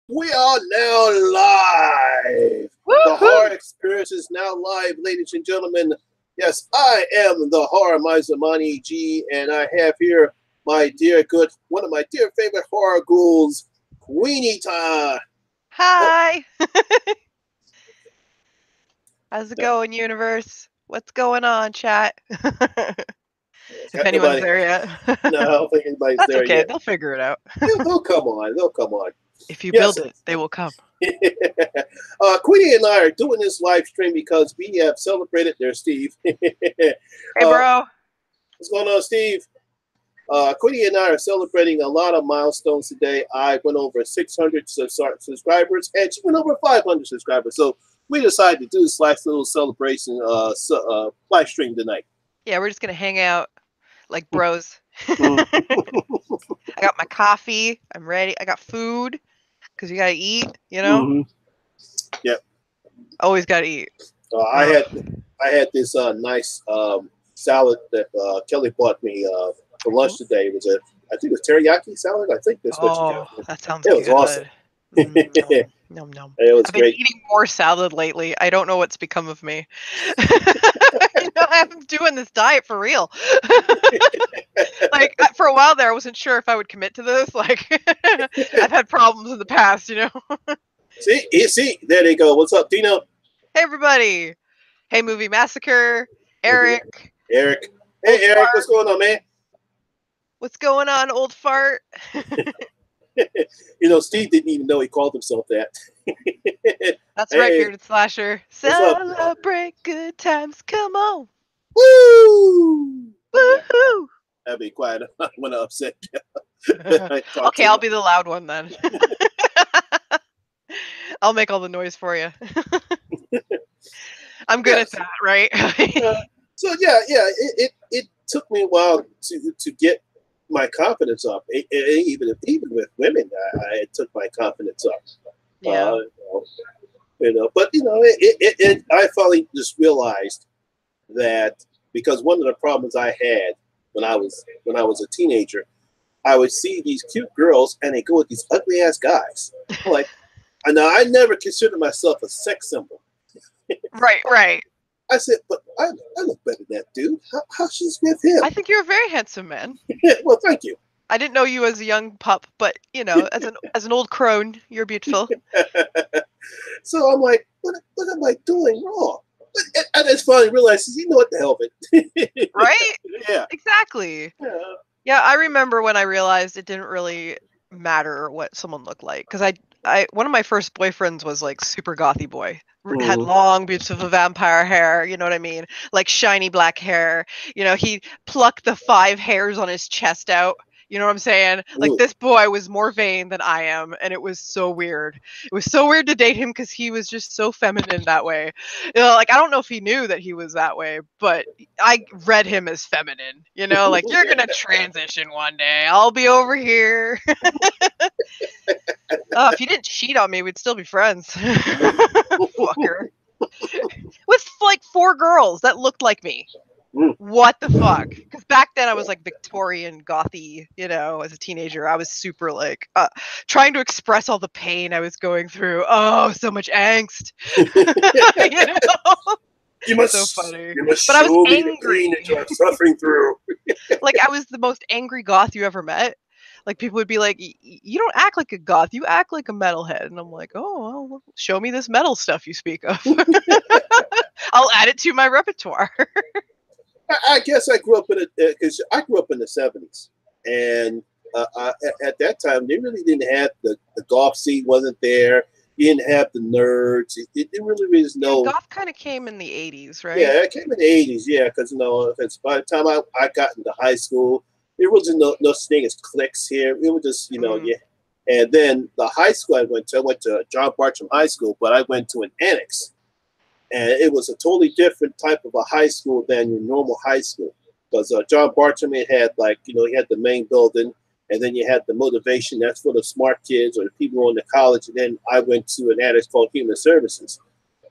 We are now live. The horror Woohoo! experience is now live, ladies and gentlemen. Yes, I am the horror miser Monty G, and I have here my dear good, one of my dear favorite horror ghouls, Queenie Todd. Oh, Hi! How's it going, universe? What's going on, chat? If got anyone's nobody. there yet. No, I don't think anybody's That's there okay, yet. they'll figure it out. They'll come on. They'll come on. If you Yes. build it, they will come. Queenie and I are doing this live stream because we have celebrated their Steve. Hey, bro. What's going on, Steve? Queenie and I are celebrating a lot of milestones today. I went over 600 subscribers, and she went over 500 subscribers. So we decided to do this last little celebration live stream tonight. Yeah, we're just gonna hang out like bros. I got my coffee. I'm ready. I got food because you gotta eat. You know, Mm-hmm. Yep. always gotta eat. I had this nice salad that Kelly bought me for lunch today. It was I think it was teriyaki salad. I think that's what you Oh, got. that sounds It good. was awesome. Nom, nom, nom. It was I've been great. eating more salad lately. I don't know what's become of me. I'm doing this diet for real. Like for a while there, I wasn't sure if I would commit to this. Like I've had problems in the past, you know. See, there they go. What's up, Dino? Hey everybody. Hey Movie Massacre. Eric. Eric. Old Hey, Eric, fart. what's going on, man? What's going on, old fart? Steve didn't even know he called himself that. That's Hey, right, bearded slasher. what's up? Celebrate good times. Come on. Woo! Yeah, Woohoo. I'll be quiet. I want to upset you. I talk Okay, too I'll much. be the loud one then. I'll make all the noise for you. I'm good at Yes. that, right? So yeah, it took me a while to get my confidence up. Even with women, it took my confidence up. Yeah. But I finally just realized that because one of the problems I had when I was a teenager, I would see these cute girls and they go with these ugly ass guys. I'm like, now I never considered myself a sex symbol. Right. I said, but I look better than that dude. How she's with him? I think you're a very handsome man. Well, thank you. I didn't know you as a young pup, but as an old crone, you're beautiful. So I'm like, what am I doing wrong? I just finally realized, you know what the hell of it. Right? Yeah. Exactly. Yeah, I remember when I realized it didn't really matter what someone looked like because I one of my first boyfriends was like super gothy boy. Had long, beautiful vampire hair, you know what I mean? Like shiny black hair. He plucked the 5 hairs on his chest out. You know what I'm saying? Like this boy was more vain than I am, and it was so weird. It was so weird to date him because he was just so feminine that way. Like I don't know if he knew that he was that way, but I read him as feminine. Like you're gonna transition one day. I'll be over here. If you didn't cheat on me, we'd still be friends. Fucker. With like 4 girls that looked like me. What the fuck? Because back then I was like Victorian gothy, as a teenager. I was super like trying to express all the pain I was going through. Oh, so much angst. You must, so funny. You must but I was show me angry. the pain that you're suffering through. Like I was the most angry goth you ever met. Like people would be like, "You don't act like a goth. You act like a metalhead." And I'm like, "Oh, well, show me this metal stuff you speak of. I'll add it to my repertoire." I guess I grew up in because I grew up in the '70s, and at that time they really didn't have the golf scene wasn't there. You didn't have the nerds. It really was no. Goth kind of came in the '80s, right? Yeah, it came in the '80s. Yeah, because by the time I got into high school, there wasn't no such thing as cliques here. It was just yeah. And then the high school I went to John Bartram High School, but I went to an annex. And it was a totally different type of a high school than your normal high school. Because John Bartram, it had he had the main building, and then you had the motivation. That's for the smart kids or the people going to college. And then I went to an annex called Human Services.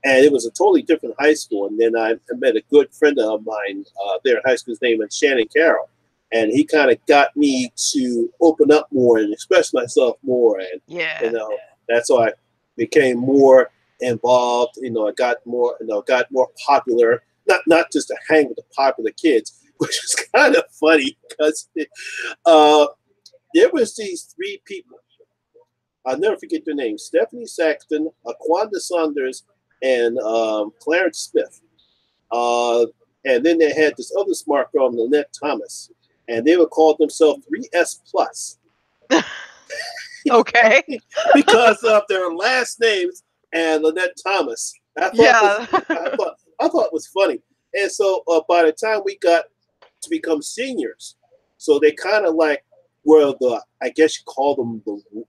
And it was a totally different high school. And then I met a good friend of mine there in high school. His name is Shannon Carroll. And he kind of got me to open up more and express myself more. And, That's why I became more involved. I got more popular. Not just to hang with the popular kids, which is kind of funny because there was these three people. I'll never forget their names: Stephanie Saxton, Aquanda Saunders, and Clarence Smith. And then they had this other smart girl, Lynette Thomas, and they would call themselves 3S Plus. Okay. Because of their last names and Lynette Thomas. I thought it was funny. And so by the time we got to become seniors, so they kind of like were I guess you call them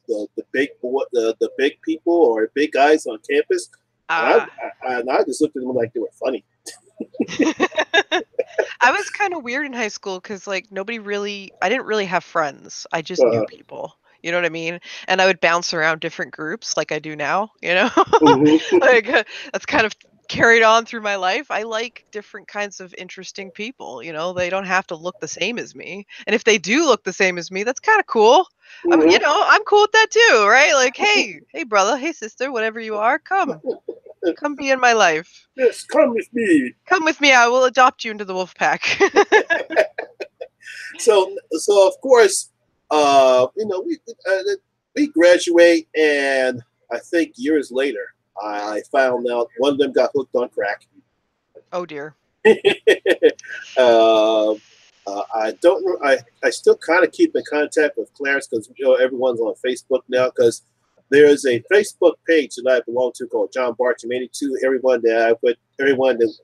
the big boy, the big people or big guys on campus. And I just looked at them like they were funny. I was kind of weird in high school because like I didn't really have friends. I just knew people. You know what I mean? And I would bounce around different groups like I do now, Mm-hmm. Like that's kind of carried on through my life. I like different kinds of interesting people, they don't have to look the same as me. And if they do look the same as me, that's kind of cool. Mm-hmm. I'm cool with that too, right? Like, hey brother, hey sister, whatever you are, come be in my life. Yes, come with me. Come with me. I will adopt you into the wolf pack. So of course, we graduate, and I think years later, I found out one of them got hooked on crack. Oh dear. I don't know. I still kind of keep in contact with Clarence because everyone's on Facebook now. Because there is a Facebook page that I belong to called John Bartram 82. Everyone that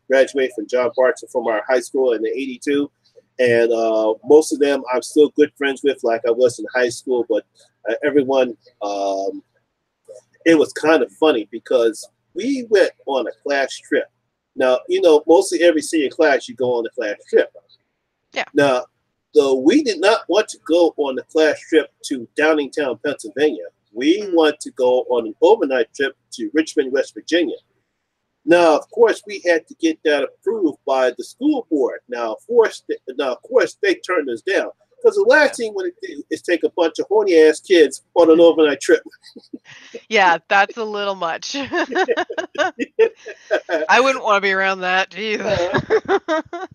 graduated from John Bartram from our high school in the 82. And most of them I'm still good friends with, like I was in high school. But everyone, it was kind of funny because we went on a class trip. Now, mostly every senior class, you go on a class trip. Yeah. Now, so we did not want to go on the class trip to Downingtown, Pennsylvania. We want to go on an overnight trip to Richmond, West Virginia. Now, of course, we had to get that approved by the school board. Now, of course, they turned us down because the last thing we want to do is take a bunch of horny ass kids on an overnight trip. Yeah, that's a little much. I wouldn't want to be around that either.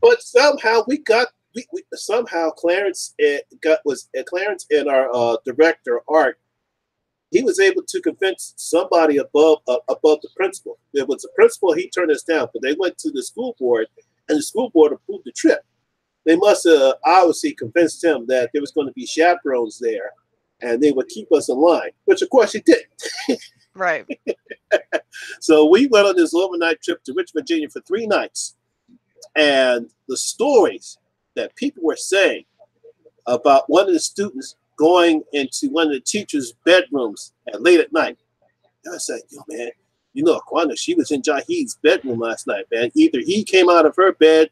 But somehow somehow Clarence Clarence and our director Art. He was able to convince somebody above the principal. There was a principal. He turned us down, but they went to the school board, and the school board approved the trip. They must have obviously convinced him that there was going to be chaperones there, and they would keep us in line, which of course he did. Right. So we went on this overnight trip to Richmond, Virginia for 3 nights, and the stories that people were saying about one of the students going into one of the teachers' bedrooms late at night. And I said, yo, man, Aquanda, she was in Jahid's bedroom last night, man. Either he came out of her bed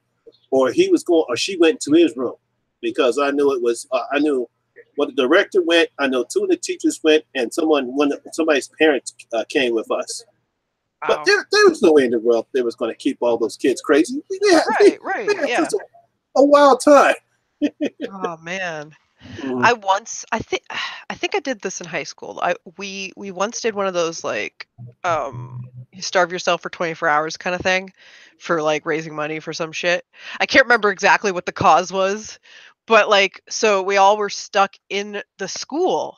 or she went into his room, because I knew I knew when the director went, I know 2 of the teachers went, and somebody's parents came with us. Wow. But there was no way in the world they was going to keep all those kids crazy. Right. Yeah. A wild time. Oh man. I think I did this in high school. We once did one of those like you starve yourself for 24 hours kind of thing for like raising money for some shit. I can't remember exactly what the cause was, but like so we all were stuck in the school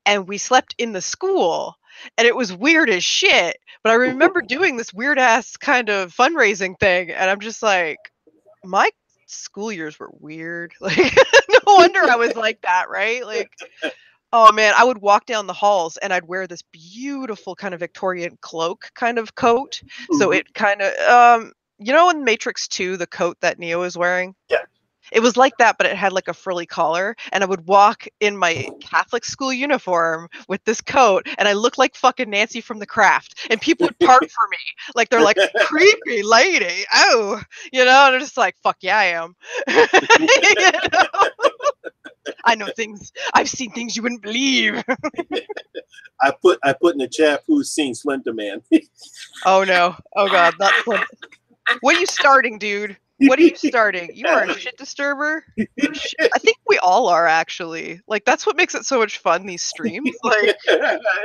and we slept in the school and it was weird as shit. But I remember doing this weird ass kind of fundraising thing and I'm just like my school years were weird. Like no wonder I was like that, right? Like oh man, I would walk down the halls and I'd wear this beautiful kind of Victorian cloak kind of coat. So it kind of in Matrix 2 the coat that Neo is wearing? Yeah. It was like that, but it had like a frilly collar, and I would walk in my Catholic school uniform with this coat, and I looked like fucking Nancy from The Craft, and people would part for me, like they're like, creepy lady, oh, and I'm just like, fuck yeah, I am. I know things. I've seen things you wouldn't believe. I put in the chat who's seen Slender Man. Oh no! Oh god, not Slender. What are you starting, dude? what are you starting? You are a shit disturber. I think we all are, actually. Like, that's what makes it so much fun, these streams. Like,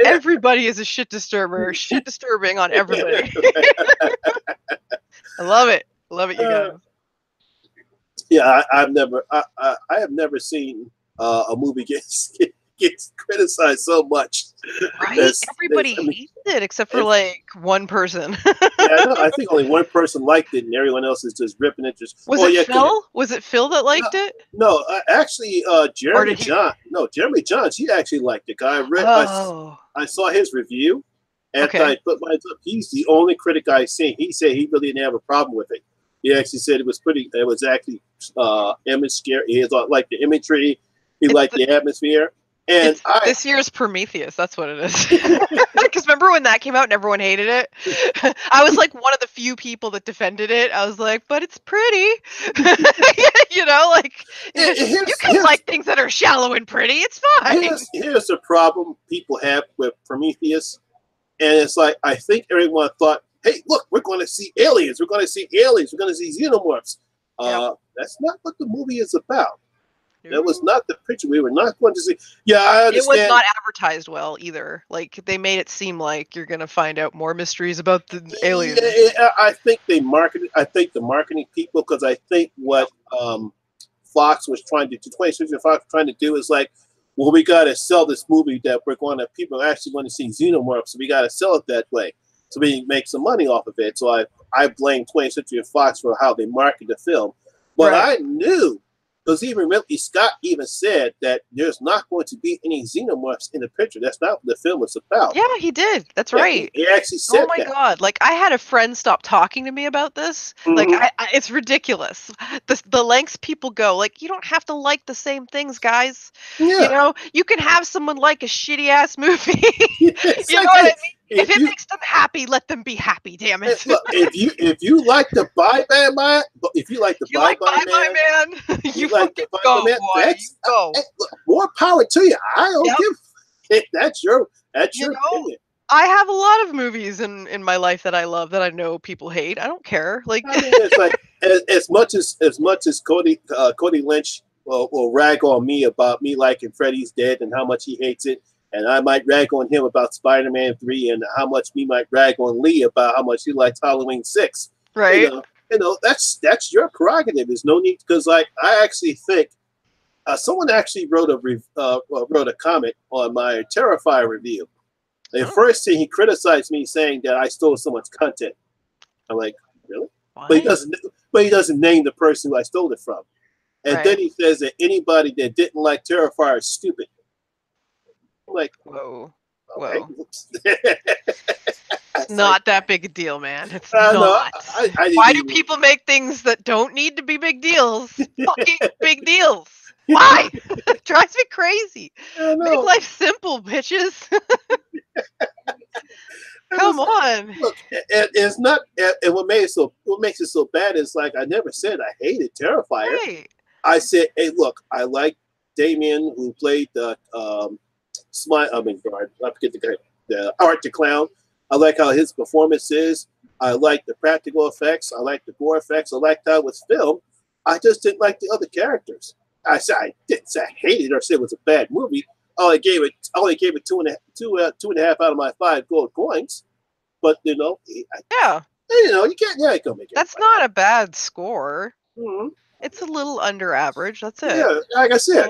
everybody is a shit disturber, shit disturbing on everybody. I love it. Love it, you guys. Yeah, I have never seen a movie gets criticized so much. Right? Everybody hates it except for like one person. Yeah, I think only one person liked it, and everyone else is just ripping it. Was it Phil? Was it Phil that liked it? No, actually, Jeremy Johns, he actually liked it. I saw his review, and I put mine up. He's the only critic I've seen. He said he really didn't have a problem with it. He actually said it was actually image scary. He liked the imagery. He liked the atmosphere. And this year's Prometheus, that's what it is. Because remember when that came out and everyone hated it? I was like one of the few people that defended it. I was like, but it's pretty. You know, like, you can like things that are shallow and pretty. It's fine. Here's the problem people have with Prometheus. And it's like, I think everyone thought, hey, look, we're going to see aliens. We're going to see aliens. We're going to see xenomorphs. That's not what the movie is about. That was not the picture. We were not going to see. Yeah, I understand. It was not advertised well either. Like, they made it seem like you're going to find out more mysteries about the aliens. I think they marketed. I think the marketing people, because I think what Fox was trying to do, 20th Century Fox was trying to do is like, well, we got to sell this movie that people are actually going to see xenomorphs, so we got to sell it that way, so we can make some money off of it. So I blame 20th Century Fox for how they market the film. But I knew. Because even Ridley Scott even said that there's not going to be any xenomorphs in the picture. That's not what the film is about. Yeah, he did. That's right. He actually said that. Oh my God. Like, I had a friend stop talking to me about this. Like, it's ridiculous. The lengths people go. Like, you don't have to like the same things, guys. Yeah. You know, you can have someone like a shitty ass movie. You know what I mean? If it makes them happy, let them be happy. Damn it! Look, if you like the Bye-Bye Man, you like the go, man, boy. Go. Look, more power to you. I don't give. That's your opinion. I have a lot of movies in my life that I love that I know people hate. I don't care. Like, I mean, it's like as much as Cody Lynch will rag on me about me liking Freddy's Dead and how much he hates it. And I might rag on him about Spider-Man 3 and how much we might rag on Lee about how much he likes Halloween 6. Right. You know, that's your prerogative. There's no need, because like I actually think someone actually wrote a comment on my Terrifier review. The first thing he criticized me saying that I stole so much content. I'm like, really? Why? But he doesn't name the person who I stole it from. And then he says that anybody that didn't like Terrifier is stupid. I'm like, whoa. Okay. It's not that big a deal, man. It's not. Why do people make things that don't need to be big deals fucking big deals? Why? It drives me crazy. Make life simple, bitches. Come on. Look, it's not. And what makes it so bad is like I never said I hated Terrifier. Right. I said, hey, look, I like Damien, who played the I forget the Art the Clown. I like how his performance is. I like the practical effects. I like the gore effects. I like how it was filmed. I just didn't like the other characters. I didn't say I hated it or say it was a bad movie. I only gave it 2.5 out of my 5 gold coins. But you know, you can't go make it. That's not a bad score. Mm-hmm. It's a little under average. That's it. Yeah, like I said.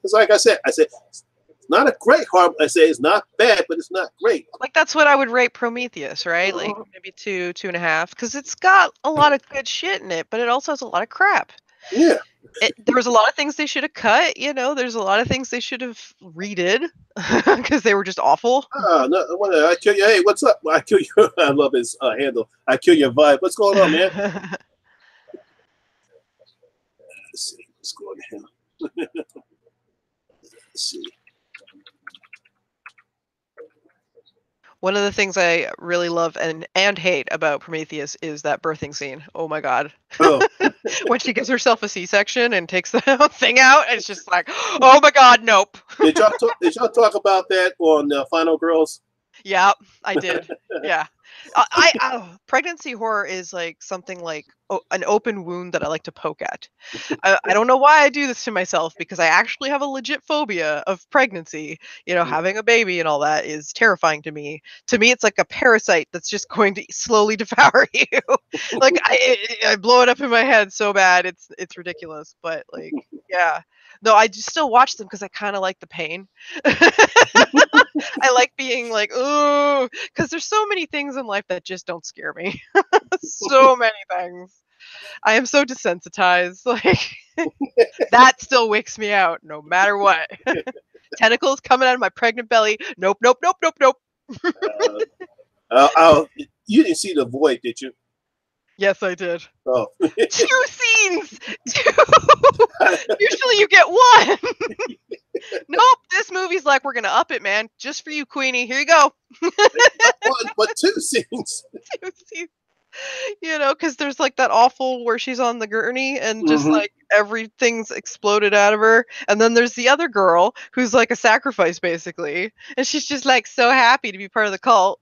It's like I said. It's not a great horror. I say it's not bad, but it's not great. Like that's what I would rate Prometheus, right? Like maybe 2.5, because it's got a lot of good shit in it, but it also has a lot of crap. Yeah. There was a lot of things they should have cut. You know, there's a lot of things they should have redid because they were just awful. No, I kill you. Hey, what's up? I kill you. I love his handle. I kill your vibe. What's going on, man? Let's see what's going on. Let's see. One of the things I really love and hate about Prometheus is that birthing scene. Oh my God. Oh. When she gives herself a C-section and takes the thing out, and it's just like, oh my God, nope. Did y'all talk about that on Final Girls? Yeah, I did. Yeah. Pregnancy horror is like something like an open wound that I like to poke at. I don't know why I do this to myself, because I actually have a legit phobia of pregnancy. Having a baby and all that is terrifying to me. To me, it's like a parasite that's just going to slowly devour you. Like I blow it up in my head so bad, it's ridiculous. But like, yeah, no, I just still watch them because I kind of like the pain. I like being like, ooh, because there's so many things in life that just don't scare me. So many things. I am so desensitized. Like that still wicks me out, no matter what. Tentacles coming out of my pregnant belly. Nope, nope, nope, nope, nope. You didn't see The Void, did you? Yes, I did. Oh. 2 scenes. 2. Usually you get 1. Nope, this movie's like, we're gonna up it, man. Just for you, Queenie. Here you go. Not 1, but 2 scenes. 2 scenes. Because there's like that awful where she's on the gurney and just like everything's exploded out of her. And then there's the other girl who's like a sacrifice, basically. And she's just like so happy to be part of the cult.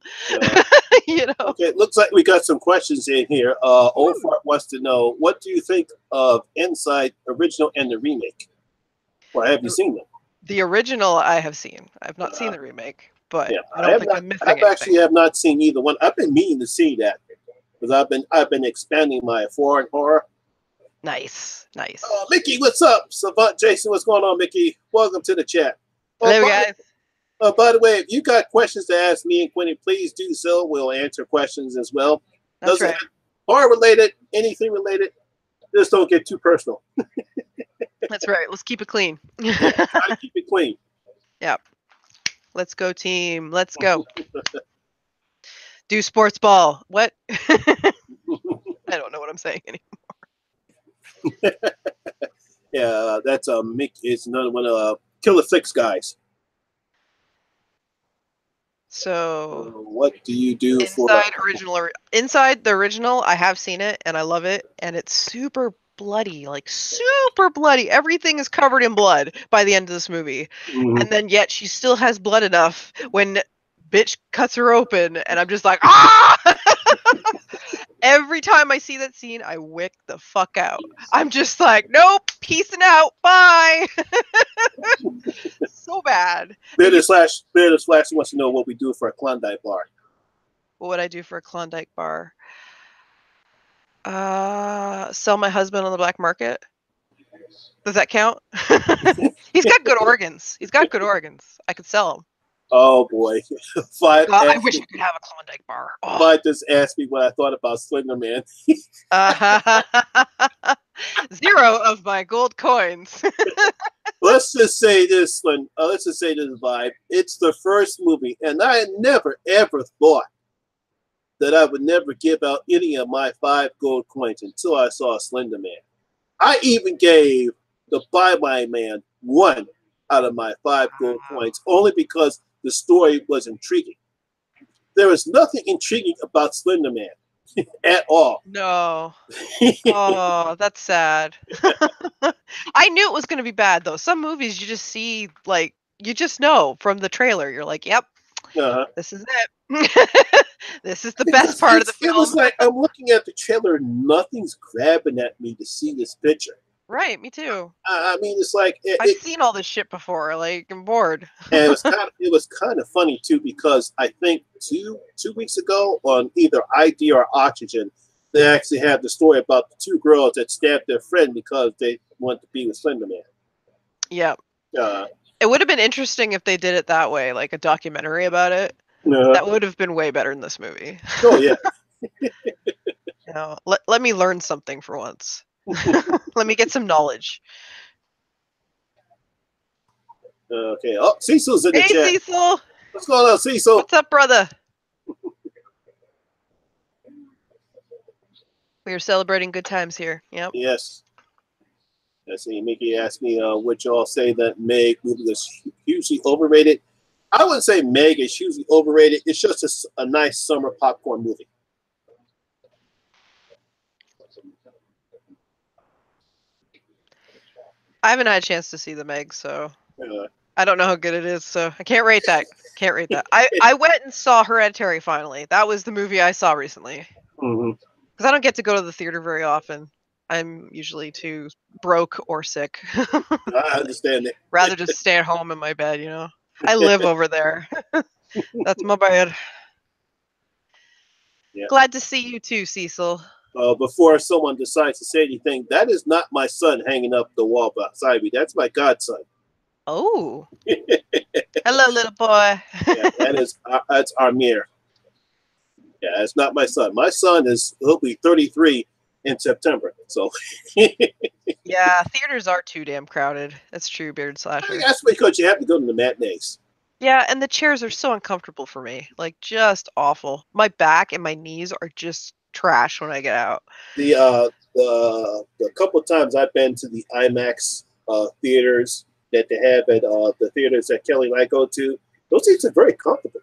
Okay, looks like we got some questions in here. Old Fart wants to know, what do you think of Inside original and the remake? Or have you seen them? The original I have seen. I've not seen the remake, but Yeah, I don't think I'm missing anything. I actually have not seen either one. I've been meaning to see that because I've been expanding my foreign horror. Nice. Mickey, what's up? Savant Jason, what's going on, Mickey? Welcome to the chat. Hello, guys. By the way, if you got questions to ask me and Kweeny, please do so. We'll answer questions as well. That's right. Horror related, anything related, just don't get too personal. That's right. Let's keep it clean. Try to keep it clean. Yep. Let's go, team. Let's go. Do sports ball. What? I don't know what I'm saying anymore. Yeah, that's Mick. It's another one of Killer Flicks guys. So, what do you do Inside the original, I have seen it and I love it, and it's super bloody, like super bloody. Everything is covered in blood by the end of this movie. And then yet she still has blood enough when bitch cuts her open, and I'm just like, ah! Every time I see that scene, I wick the fuck out. I'm just like, nope, peacing out, bye. So bad. Bearded Slash wants to know what we do for a Klondike bar. What would I do for a Klondike bar? Sell my husband on the black market. Does that count? He's got good organs. I could sell him. Oh boy. I wish I could have a Klondike bar. Clyde just asked me what I thought about Slender Man. 0 of my gold coins. Let's just say this one. Let's just say this vibe. It's the first movie, and I never ever thought that I would never give out any of my 5 gold coins until I saw Slender Man. I even gave the Bye-Bye Man 1 out of my 5 gold coins, only because the story was intriguing. There is nothing intriguing about Slender Man at all. No. Oh, that's sad. I knew it was going to be bad, though. Some movies you just see, like, you just know from the trailer. You're like, yep, this is it. This is the best part of the film. It was like, I'm looking at the trailer, nothing's grabbing at me to see this picture. Right, me too. I mean, it's like I've seen all this shit before. Like, I'm bored. And it was kind of funny too, because I think two weeks ago on either ID or Oxygen, they actually had the story about the 2 girls that stabbed their friend because they wanted to be with Slender Man. Yeah. It would have been interesting if they did it that way, like a documentary about it. That would have been way better in this movie. Oh yeah. Let me learn something for once. Let me get some knowledge. Okay. Oh, Cecil's in the chat. Hey, Cecil. What's going on, Cecil? What's up, brother? We are celebrating good times here. Yep. Yes. Let's see. Mickey asked me, would y'all say that Meg movie was hugely overrated? I wouldn't say Meg is hugely overrated. It's just a nice summer popcorn movie. I haven't had a chance to see the Meg, so I don't know how good it is, so I can't rate that. Can't rate that. I went and saw Hereditary finally. That was the movie I saw recently. Mm-hmm. Because I don't get to go to the theater very often. I'm usually too broke or sick. I understand that. Rather just stay at home in my bed, I live over there. That's my bad. Yeah. Glad to see you too, Cecil. Before someone decides to say anything, that is not my son hanging up the wall beside me. That's my godson. Oh. Hello, little boy. Yeah, that's Amir. Yeah, it's not my son. My son he'll be 33 in September. So Yeah, theaters are too damn crowded. That's true, Beard Slasher. that's because you have to go to the matinees. Yeah, and the chairs are so uncomfortable for me. Like, just awful. My back and my knees are just trash when I get out. The couple of times I've been to the IMAX theaters that they have at the theaters that Kelly and I go to, those seats are very comfortable.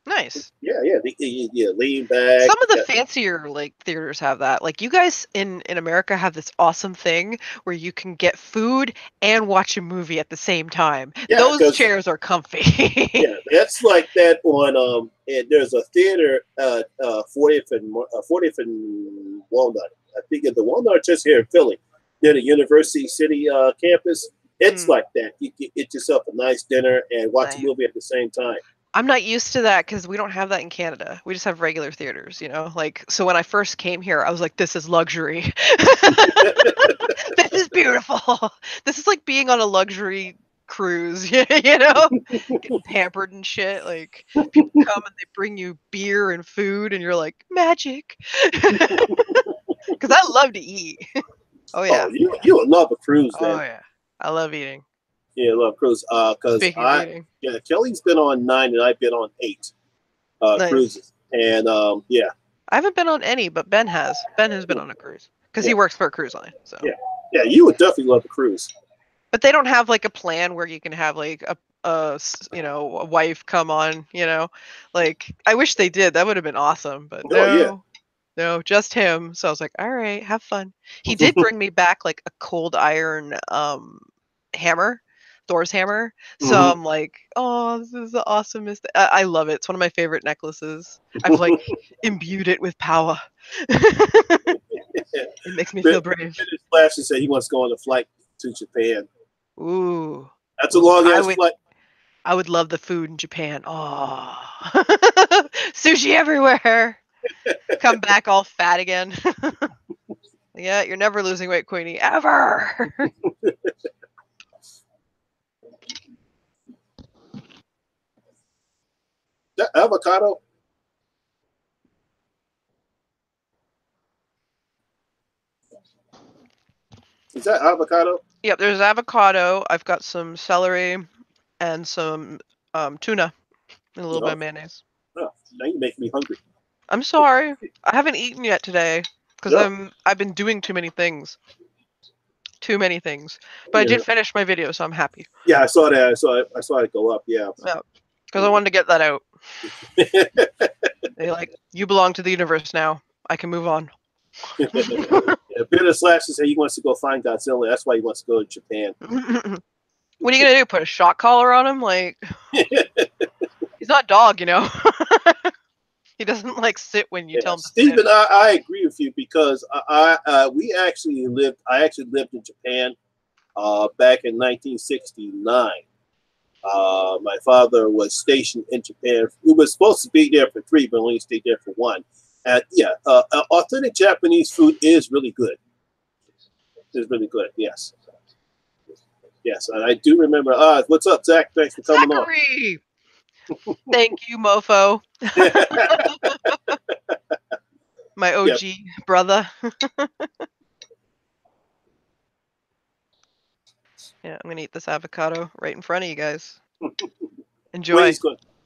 Nice. Yeah, lean back. Some of the fancier theaters have that. Like, you guys in America have this awesome thing where you can get food and watch a movie at the same time. Yeah, those chairs are comfy. Yeah, that's like that on and there's a theater 40th and Walnut. I think the Walnut just here in Philly, near the University City campus. It's like that. You can get yourself a nice dinner and watch a movie at the same time. I'm not used to that because we don't have that in Canada. We just have regular theaters, Like, so when I first came here, I was like, this is luxury. This is beautiful. This is like being on a luxury cruise, Getting pampered and shit. Like, people come and they bring you beer and food, and you're like, magic. Because I love to eat. Oh, yeah. Oh, you would love a cruise, then. Oh, yeah. I love eating. Yeah, I love cruise. Because Kelly's been on 9 and I've been on 8 nice. Cruises. And yeah. I haven't been on any, but Ben has. Ben has been on a cruise because he works for a cruise line. So yeah, you would definitely love a cruise. But they don't have like a plan where you can have like a wife come on. Like, I wish they did. That would have been awesome. But no, just him. So I was like, all right, have fun. He did bring me back like a cold iron hammer. Thor's hammer. So I'm like, oh, this is the awesomest. I love it. It's one of my favorite necklaces. I've like imbued it with power. It makes me feel brave. Flash said he wants to go on a flight to Japan. Ooh. That's a long ass flight. I would love the food in Japan. Oh. Sushi everywhere. Come back all fat again. Yeah, you're never losing weight, Kweeny. Ever. That avocado? Is that avocado? Yep, there's avocado. I've got some celery and some tuna and a little bit of mayonnaise. Oh, now you make me hungry. I'm sorry. I haven't eaten yet today because I've been doing too many things. But I did finish my video, so I'm happy. Yeah, I saw that. I saw it go up. Yeah. Yeah. Because I wanted to get that out. They like, you belong to the universe now. I can move on. Bitter Slash said he wants to go find Godzilla. That's why he wants to go to Japan. What are you gonna do? Put a shock collar on him? Like, he's not dog, He doesn't like sit when you tell him. Stephen, I agree with you because I actually lived in Japan back in 1969. My father was stationed in Japan. We were supposed to be there for 3, but only stayed there for 1. And authentic Japanese food is really good. It's really good. Yes. Yes, and I do remember. What's up, Zach? Thanks for coming on. Thank you, mofo. My OG brother. Yeah, I'm gonna eat this avocado right in front of you guys. Enjoy.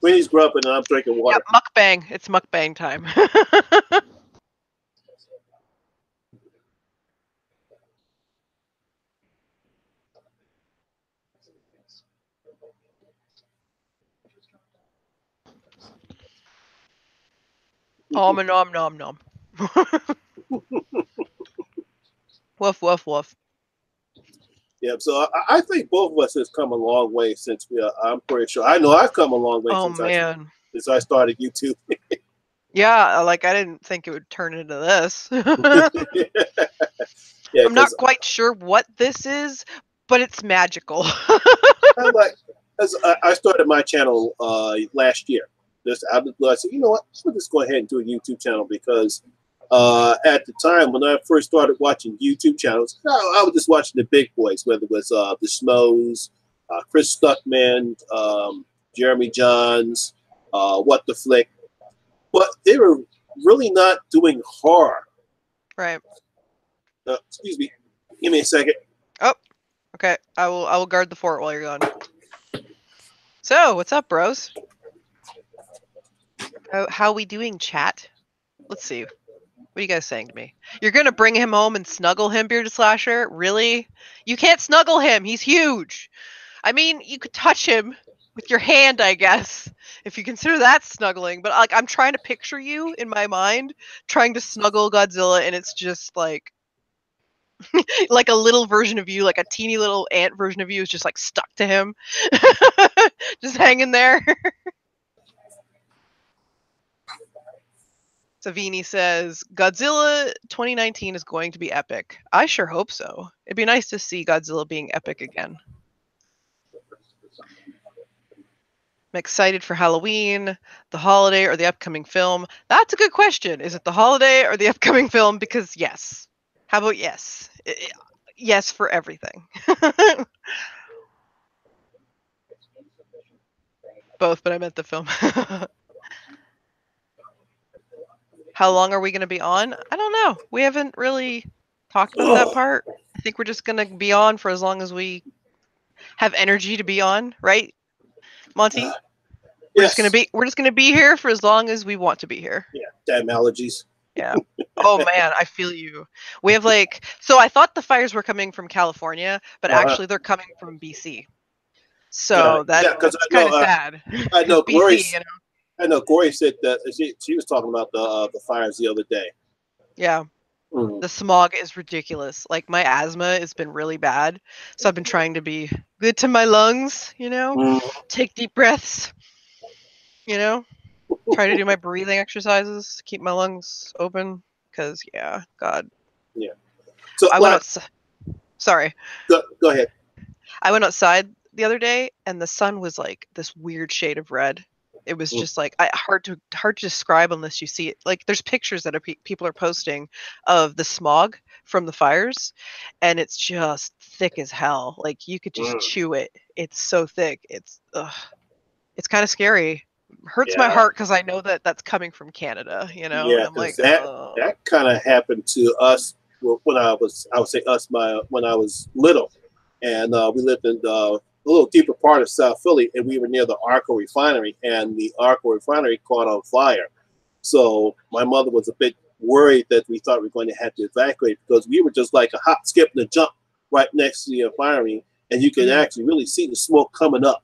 Queenie's grumping and I'm drinking water. Yeah, mukbang. It's mukbang time. Nom nom nom nom. Woof woof woof. Yeah, so I think both of us has come a long way since I'm pretty sure. I know I've come a long way Oh man. since I started YouTube. Yeah, like I didn't think it would turn into this. Yeah, I'm not because quite sure what this is, but it's magical. I'm like, as I started my channel last year. I said, you know what? Let's just go ahead and do a YouTube channel because at the time when I first started watching YouTube channels, I was just watching the big boys, whether it was the Schmoes, Chris Stuckman, Jeremy Johns, What the Flick, but they were really not doing horror. Right. Excuse me. Give me a second. Oh, okay. I will guard the fort while you're gone. So, what's up, bros? How we doing, chat? Let's see. What are you guys saying to me? You're gonna bring him home and snuggle him, Bearded Slasher? Really? You can't snuggle him. He's huge. I mean, you could touch him with your hand, I guess, if you consider that snuggling. But like, I'm trying to picture you in my mind trying to snuggle Godzilla, and it's just like like a little version of you, like a teeny little ant version of you, is just like stuck to him, just hanging there. Savini says Godzilla 2019 is going to be epic. I sure hope so. It'd be nice to see Godzilla being epic again. I'm excited for Halloween, the holiday, or the upcoming film. That's a good question. Is it the holiday or the upcoming film? Because yes. How about yes? Yes for everything. Both, but I meant the film. How long are we going to be on? I don't know. We haven't really talked about that part. I think we're just going to be on for as long as we have energy to be on, right, Monty? We're just gonna be here for as long as we want to be here. Yeah, damn allergies. Yeah. Oh man, I feel you. We have so I thought the fires were coming from California, but actually they're coming from BC. So that's kind of sad. I know Glory. BC, I know Glory said that she was talking about the fires the other day. Yeah. Mm. The smog is ridiculous. Like my asthma has been really bad, so I've been trying to be good to my lungs. Take deep breaths. Try to do my breathing exercises, keep my lungs open, because God. Yeah. So I went outside. Sorry. Go ahead. I went outside the other day, and the sun was like this weird shade of red. It was just like hard to describe unless you see it. Like there's pictures that people are posting of the smog from the fires, and it's just thick as hell. Like you could just chew it. It's so thick. It's kind of scary. Hurts my heart because I know that that's coming from Canada, Yeah, and I'm like, that kind of happened to us when I would say us when I was little, and we lived in a little deeper part of South Philly, and we were near the Arco refinery, and the Arco refinery caught on fire. So my mother was a bit worried that we thought we were going to have to evacuate because we were just like a hop, skip, and a jump right next to the refinery, and you can actually really see the smoke coming up.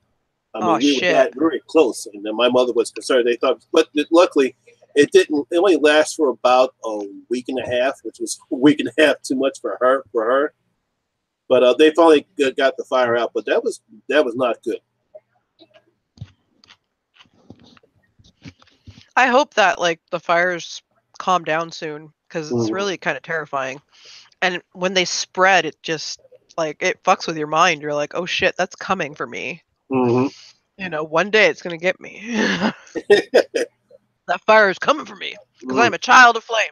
I mean, we were that very close, and then my mother was concerned. They thought, but luckily, it didn't. It only lasted for about a week and a half, which was a week and a half too much for her. But they finally got the fire out. But that was not good. I hope that the fires calm down soon because it's really kind of terrifying. And when they spread, it just it fucks with your mind. You're like, oh shit, that's coming for me. One day it's gonna get me. That fire is coming for me because I'm a child of flame.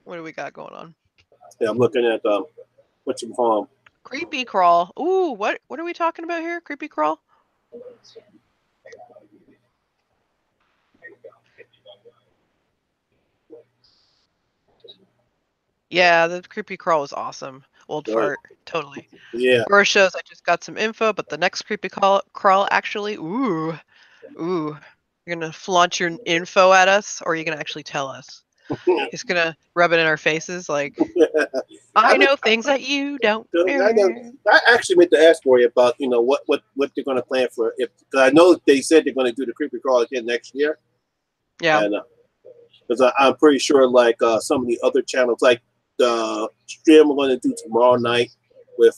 What do we got going on? Yeah, I'm looking at what you call them. Creepy crawl. Ooh, what are we talking about here? Creepy crawl. Yeah, the creepy crawl was awesome. Old fart, totally. Yeah. Gore shows I just got some info, but the next creepy crawl actually, ooh, you're gonna flaunt your info at us, or are you gonna actually tell us? He's gonna rub it in our faces, like I know things that you don't. I actually meant to ask Corey about what they're going to plan for because I know they said they're going to do the creepy crawl again next year. Yeah. And, because I'm pretty sure like some of the other channels, like the stream I'm going to do tomorrow night with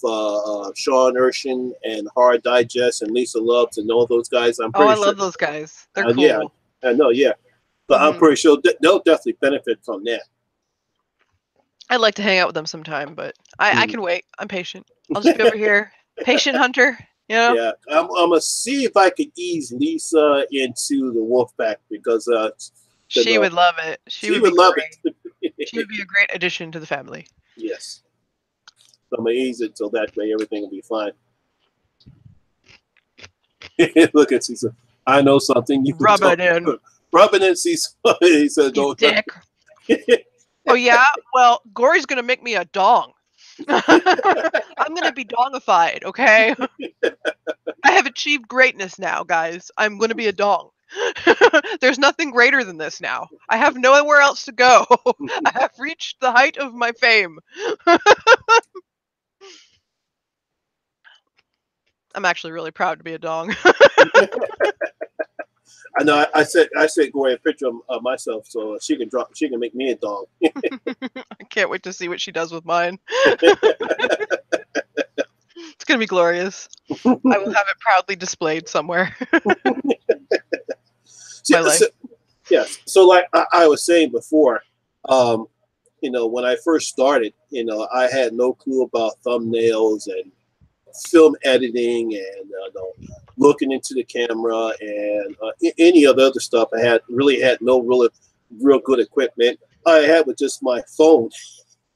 Sean Urshan and Hard Digest and Lisa Loves and all those guys. I'm Oh, I pretty sure. love those guys. They're Yeah, cool. I know. Yeah, but I'm pretty sure they'll definitely benefit from that. I'd like to hang out with them sometime, but I can wait. I'm patient. I'll just be over here, patient hunter. You know? Yeah, I'm gonna see if I could ease Lisa into the Wolfpack because she would love it. She would love it. She would be a great addition to the family. Yes. So I'm gonna ease it so that way everything will be fine. Look at Cecil. I know something. You rub it in. Rub it in, Cecil. He said, "No." Dick. Oh yeah. Well, Gory's gonna make me a dong. I'm gonna be dongified. Okay. I have achieved greatness now, guys. I'm gonna be a dong. There's nothing greater than this now. I have nowhere else to go. I have reached the height of my fame. I'm actually really proud to be a dong. I know. I said go ahead and picture of myself so she can make me a dong. I can't wait to see what she does with mine. It's gonna be glorious. I will have it proudly displayed somewhere. My life. Yes. So like I was saying before, you know, when I first started, you know, I had no clue about thumbnails and film editing and looking into the camera and any of the other stuff. I had no real good equipment. I had with just my phone,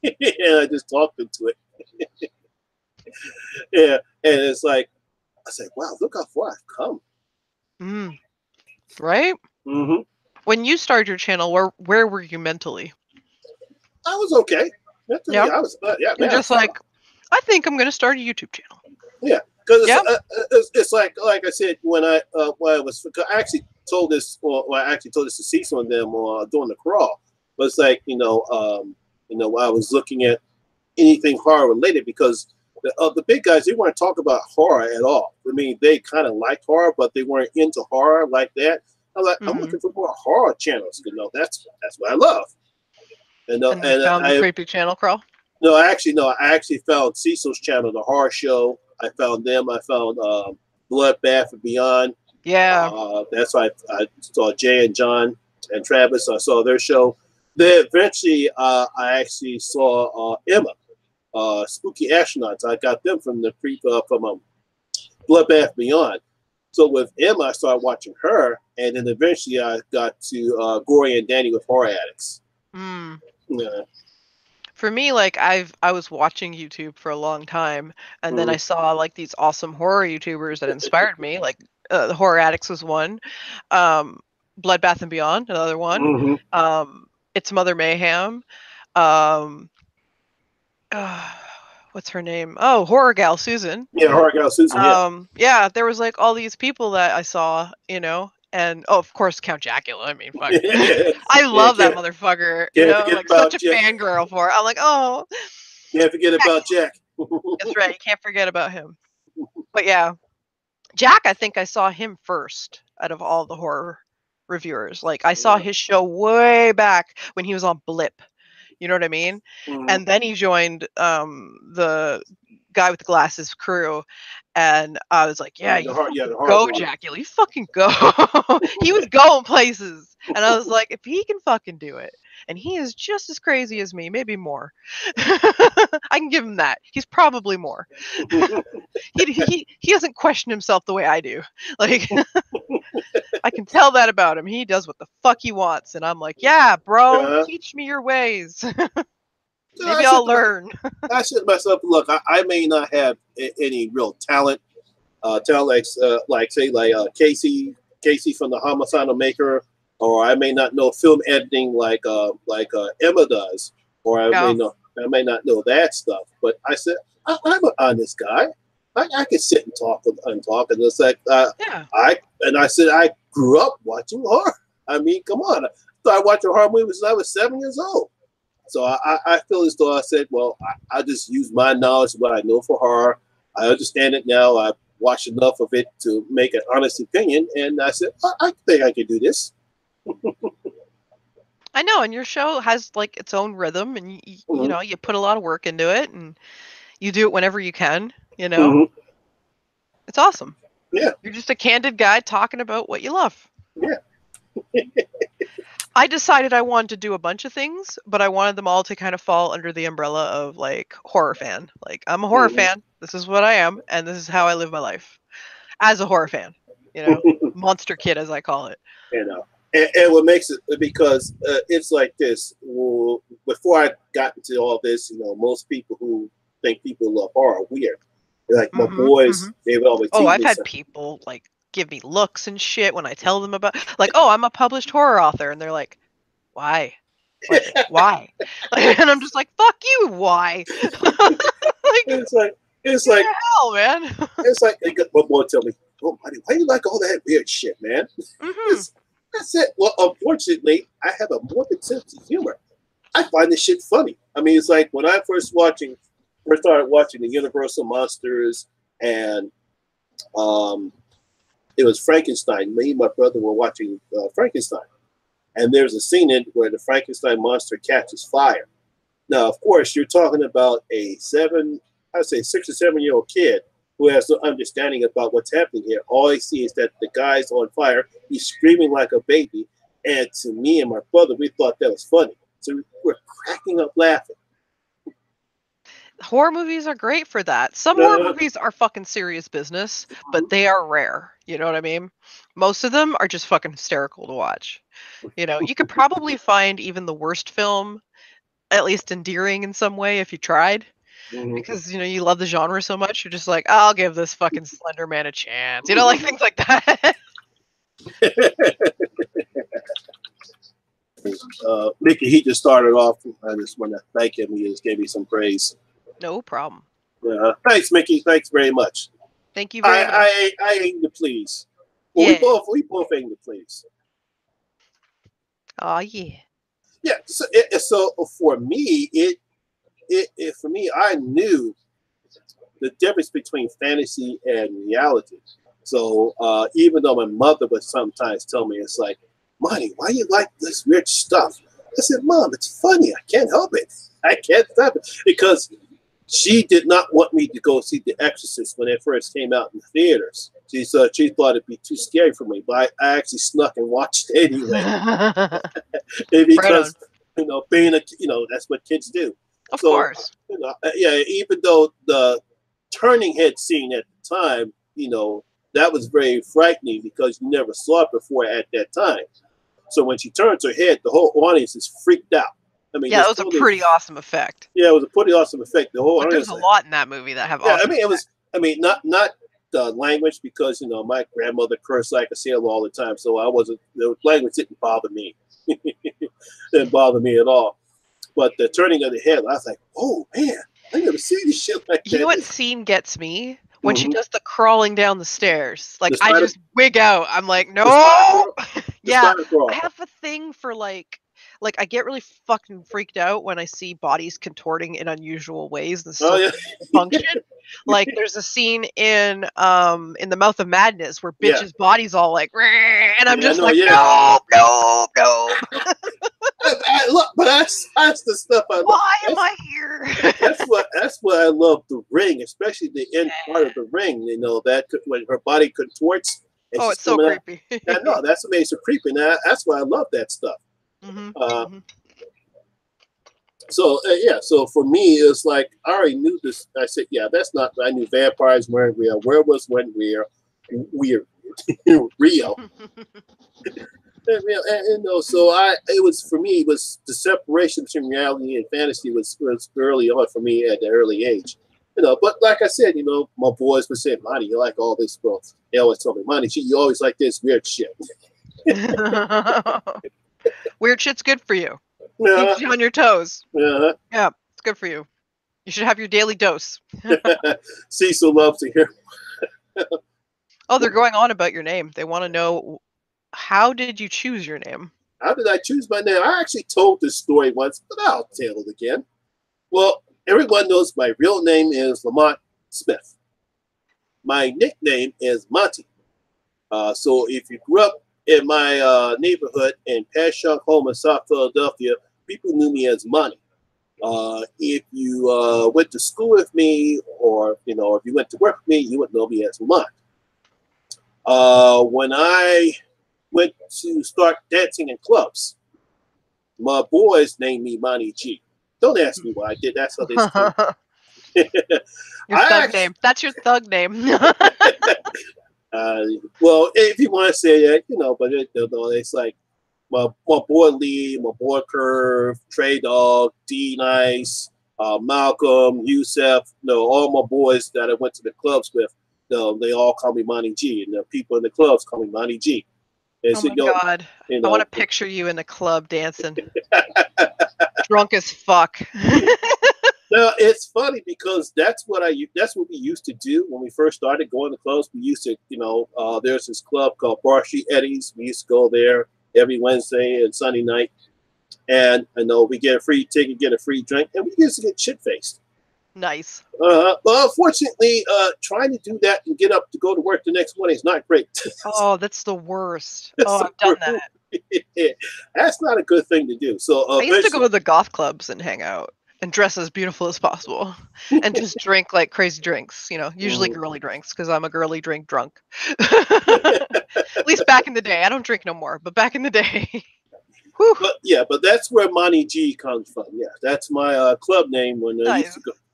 and I just talked into it. Yeah, and it's like I said, "Wow, look how far I've come." Right? Mm-hmm. When you started your channel, where were you mentally? I was okay. Mentally, yeah, I was. Yeah, you're just like, I think I'm going to start a YouTube channel. Yeah, because it's like I said when I actually told this, I actually told this to Cecil and them during the crawl. But it's like I was looking at anything horror related because the big guys, they weren't talking about horror at all. I mean, they kind of liked horror, but they weren't into horror like that. I'm like, I'm looking for more horror channels. That's what I love. And found the creepy channel, Crawl. No, I actually found Cecil's channel, The Horror Show. I found them. I found Bloodbath and Beyond. Yeah. That's why I saw Jay and John and Travis. I saw their show. Then eventually, I actually saw Emma, Spooky Astronauts. I got them from from Bloodbath Beyond. So with Emma, I started watching her, and then eventually I got to Gory and Danny with Horror Addicts. Yeah. For me, like I was watching YouTube for a long time, and then I saw like these awesome horror YouTubers that inspired me. Like the Horror Addicts was one, Bloodbath and Beyond another one, It's Mother Mayhem, what's her name? Oh, Horror Gal Susan. Yeah, Horror Gal Susan. Yeah, there was like all these people that I saw, and of course Count Jacula. I mean, fuck. I love that motherfucker. Like such a fangirl for it. I'm like, oh. Can't forget about Jack. That's right. You can't forget about him. But yeah, Jack, I think I saw him first out of all the horror reviewers. Like I saw his show way back when he was on Blip. You know what I mean? And then he joined the guy with the glasses crew, and I was like, yeah, go, Jacula, you fucking go. He was going places, and I was like, if he can fucking do it, and he is just as crazy as me, maybe more. I can give him that. He's probably more. He doesn't question himself the way I do. Like I can tell that about him. He does what the fuck he wants, and I'm like, yeah, bro, teach me your ways. Maybe I'll learn. I said to myself, look, I may not have any real talent, like Casey from the Homicidal Maker, or I may not know film editing like Emma does, or I may not know that stuff. But I said, I'm an honest guy. I can sit and talk, and it's like I said I grew up watching horror. I mean, come on, I started watching horror movies when I was 7 years old. So I feel as though I said, well, I just use my knowledge of what I know for horror. I understand it now. I've watched enough of it to make an honest opinion. And I said, I think I can do this. I know, and your show has like its own rhythm, and you Mm-hmm. know you put a lot of work into it, and you do it whenever you can. You know, Mm-hmm. it's awesome. Yeah. You're just a candid guy talking about what you love. Yeah. I decided I wanted to do a bunch of things, but I wanted them all to kind of fall under the umbrella of like horror fan. Like I'm a horror Mm-hmm. fan. This is what I am, and this is how I live my life as a horror fan. You know, monster kid as I call it. You know, and what makes it because it's like this. Well, before I got into all this, most people who think people love horror are weird. Like my Hmm. Hmm. boys, they would always Oh, tease I've me. had people like give me looks and shit when I tell them about like, oh, I'm a published horror author, and they're like, why? Why? And I'm just like, fuck you, why? Like, it's like it's get like the hell, man. it's like my boy tell me, "Oh, buddy, why you like all that weird shit, man?" Hmm. It's, that's it. Well, unfortunately, I have a morbid sense of humor. I find this shit funny. I mean, it's like when I first started watching the Universal monsters, and um, it was Frankenstein. Me and my brother were watching Frankenstein, and there's a scene in where the Frankenstein monster catches fire. Now, of course, you're talking about I'd say 6 or 7 year old kid who has no understanding about what's happening here. All I see is that the guy's on fire. He's screaming like a baby. And to me and my brother, we thought that was funny. So we're cracking up laughing. Horror movies are great for that. Some horror Uh, movies are fucking serious business, but they are rare. You know what I mean? Most of them are just fucking hysterical to watch. You know, you could probably find even the worst film at least endearing in some way if you tried. mhm. Because, you know, you love the genre so much, you're just like, I'll give this fucking Slender Man a chance. You know, like things like that. Mickey, he just started off. I just want to thank him. He just gave me some praise. No problem. Thanks, Mickey. Thanks very much. Thank you very much. I aim to please. Well, Yeah. we both aim to please. Oh, yeah. Yeah. So for me, for me, I knew the difference between fantasy and reality. So even though my mother would sometimes tell me, it's like, Monty, why you like this weird stuff? I said, Mom, it's funny. I can't help it. I can't stop it because she did not want me to go see The Exorcist when it first came out in the theaters. She thought it'd be too scary for me, but I actually snuck and watched it anyway. Right on. Because being that's what kids do. Of So course. yeah, even though the turning head scene at the time, that was very frightening because you never saw it before at that time. So when she turns her head, the whole audience is freaked out. I mean, Yeah, that it's was a totally, pretty awesome effect. yeah, it was a pretty awesome effect. The whole But there's audience, a like, lot in that movie that have yeah, I awesome mean, it was, effects. I mean, not the language because my grandmother cursed like a sailor all the time, so the language didn't bother me. Didn't bother me at all. But the turning of the head, I was like, oh man, I never seen this shit like You know that. what scene gets me? When she Mm-hmm. does the crawling down the stairs. Like The I spider, just wig out. I'm like, the spider no. crawl, the Yeah, spider I crawl. have a thing for like I get really fucking freaked out when I see bodies contorting in unusual ways and Oh still yeah, function. Like there's a scene in The Mouth of Madness where yeah, bitches' bodies all like and I'm yeah. I just know. like, Yeah, nope, nope, nope. look, but that's the stuff I love. Why am I here? That's what I love. The Ring, especially the end part of Yeah. the Ring. When her body contorts and Oh, she's it's so coming out. creepy. I know that's what makes it creepy. And that's why I love that stuff. Hmm. Uh, Hmm. so yeah, so for me, it's like I already knew this. I said, yeah, that's not. I knew vampires weren't real. Werewolves weren't real. Weird, real. So it was for me. It was the separation between reality and fantasy was early on for me at the early age. But like I said, my boys would say, Monty, you like all this stuff. They always told me, Monty, you always like this weird shit. Weird shit's good for you. Yeah, Keeps you on your toes. yeah. Yeah, it's good for you. You should have your daily dose. Cecil loves to hear. Oh, they're going on about your name. They want to know how did you choose your name? How did I choose my name? I actually told this story once, but I'll tell it again. Well, everyone knows my real name is Lamont Smith. My nickname is Monty. So if you grew up in my neighborhood in Passyunk Home in South Philadelphia, people knew me as Money. If you went to school with me, or if you went to work with me, you would know me as Money. When I went to start dancing in clubs, my boys named me Monty G. Don't ask me why I did. That's how they said. Your thug name. That's your thug name. Well, if you want to say that, but it's like my boy Lee, my boy Curve, Trey Dog, D Nice, Malcolm, Yusef, all my boys that I went to the clubs with, they all call me Monty G, and the people in the clubs call me Monty G. And oh my God. I want to picture you in the club dancing. Drunk as fuck. No, it's funny because that's what we used to do when we first started going to clubs. We used to, there's this club called Bar Street Eddie's. We used to go there every Wednesday and Sunday night, and we get a free ticket, get a free drink, and we used to get shit faced. Nice. Well, unfortunately, trying to do that and get up to go to work the next morning is not great. Oh, that's the worst. I've done that. That's not a good thing to do. So I used to go to the goth clubs and hang out and dress as beautiful as possible and just drink like crazy drinks, usually girly drinks because I'm a girly drink drunk. At least back in the day. I don't drink no more, but back in the day. But that's where Monty G comes from. Yeah, that's my club name when I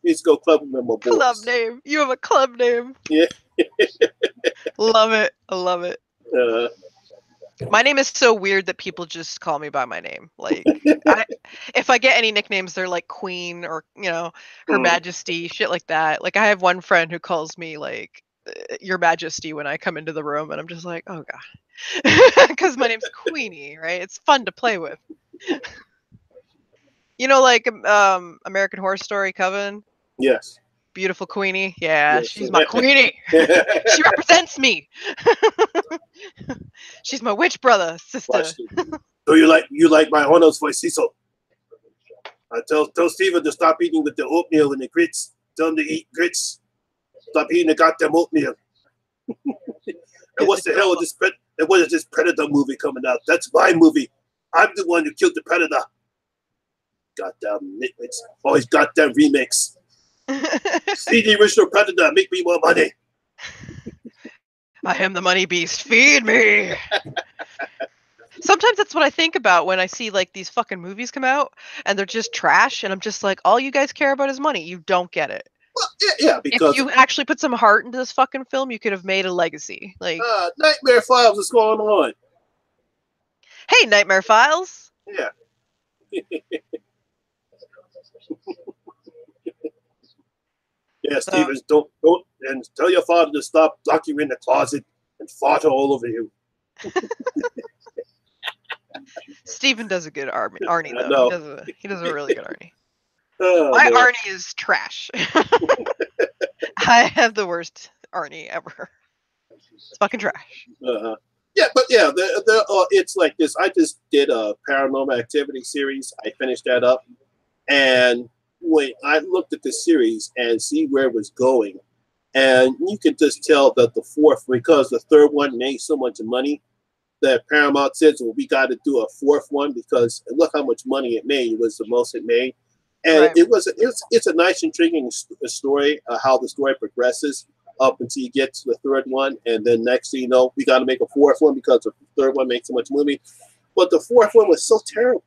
used to go clubbing with my boys. Club name. You have a club name. Yeah. Love it. I love it. My name is so weird that people just call me by my name. Like, if I get any nicknames, they're like Queen or, Her Majesty, shit like that. Like, I have one friend who calls me, like, Your Majesty when I come into the room, and I'm just like, oh, God. Because my name's Kweeny, right? It's fun to play with. Like American Horror Story, Coven? Yes. Beautiful Kweeny. Yeah, yes, she's my Kweeny. She represents me. She's my witch brother, sister. So you like my honors for Cecil? Tell Steven to stop eating the oatmeal and the grits. Tell him to eat grits. Stop eating the goddamn oatmeal. And what the hell is this? And what is this Predator movie coming out? That's my movie. I'm the one who killed the Predator. Goddamn nitwits. Always goddamn remix. See the original Predator. Make me more money. I am the money beast. Feed me. Sometimes that's what I think about when I see like these fucking movies come out and they're just trash, and I'm just like, all you guys care about is money. You don't get it. Well, yeah, because if you actually put some heart into this fucking film, you could have made a legacy. Like Nightmare Files is going on. Hey, Nightmare Files. Yeah. Yeah, Stevens, don't, and tell your father to stop locking you in the closet and fart all over you. Steven does a good Arnie, though. He does a really good Arnie. My Arnie is trash. I have the worst Arnie ever. It's fucking trash. Yeah, but yeah, it's like this. I just did a Paranormal Activity series. I finished that up, and when I looked at the series and see where it was going, and you can just tell that the fourth, because the third one made so much money, that Paramount said, well, we got to do a fourth one because look how much money it made. It was the most it made. And right. It's a nice, intriguing story, how the story progresses up until you get to the third one. And then next thing you know, we got to make a fourth one because the third one makes so much money. But the fourth one was so terrible.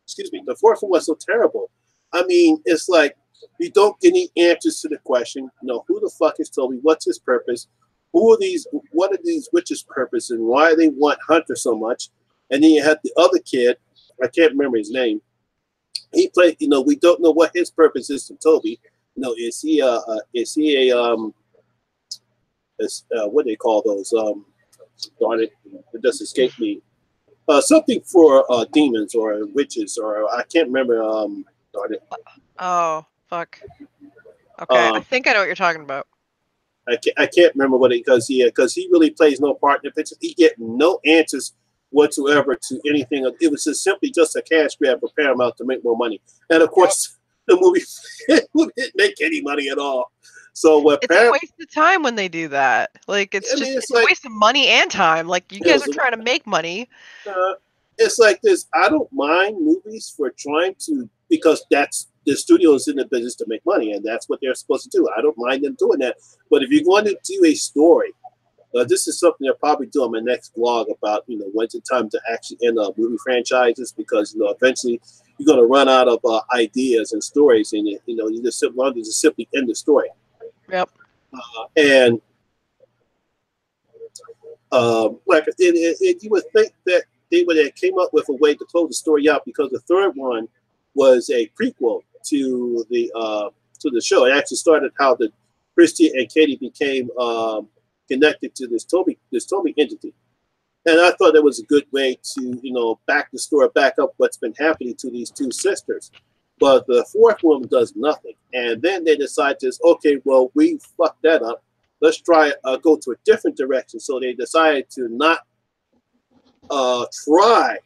Excuse me. The fourth one was so terrible. I mean, it's like you don't get any answers to the question, who the fuck is Toby? What's his purpose? What are these witches' purpose and why they want Hunter so much? And then you have the other kid, I can't remember his name. He played, we don't know what his purpose is to Toby. Is he what do they call those? Darn it just escaped me. Something for demons or witches, or I can't remember. Darn it. Oh, fuck. Okay, I think I know what you're talking about. I can't remember what because he really plays no part in the picture. He get no answers whatsoever to anything. It was just simply just a cash grab for Paramount to make more money. And of course, the movie didn't make any money at all. So what? It's a waste of time when they do that. Like I mean, it's a waste of money and time. Like you guys are trying to make money. It's like this. I don't mind movies for trying to, because that's the studio is in the business to make money, and that's what they're supposed to do. I don't mind them doing that. But if you're going to do a story, this is something I'll probably do on my next vlog about, when's the time to actually end up movie franchises, because eventually you're going to run out of ideas and stories, and you just simply end the story. Yep. And like you would think that they would have came up with a way to close the story out, because the third one was a prequel to the show. It actually started how the Christy and Katie became connected to this Toby entity, and I thought that was a good way to back the story back up what's been happening to these two sisters. But the fourth one does nothing, and then they decide to, okay, well, we fucked that up. Let's try go to a different direction. So they decided to not try,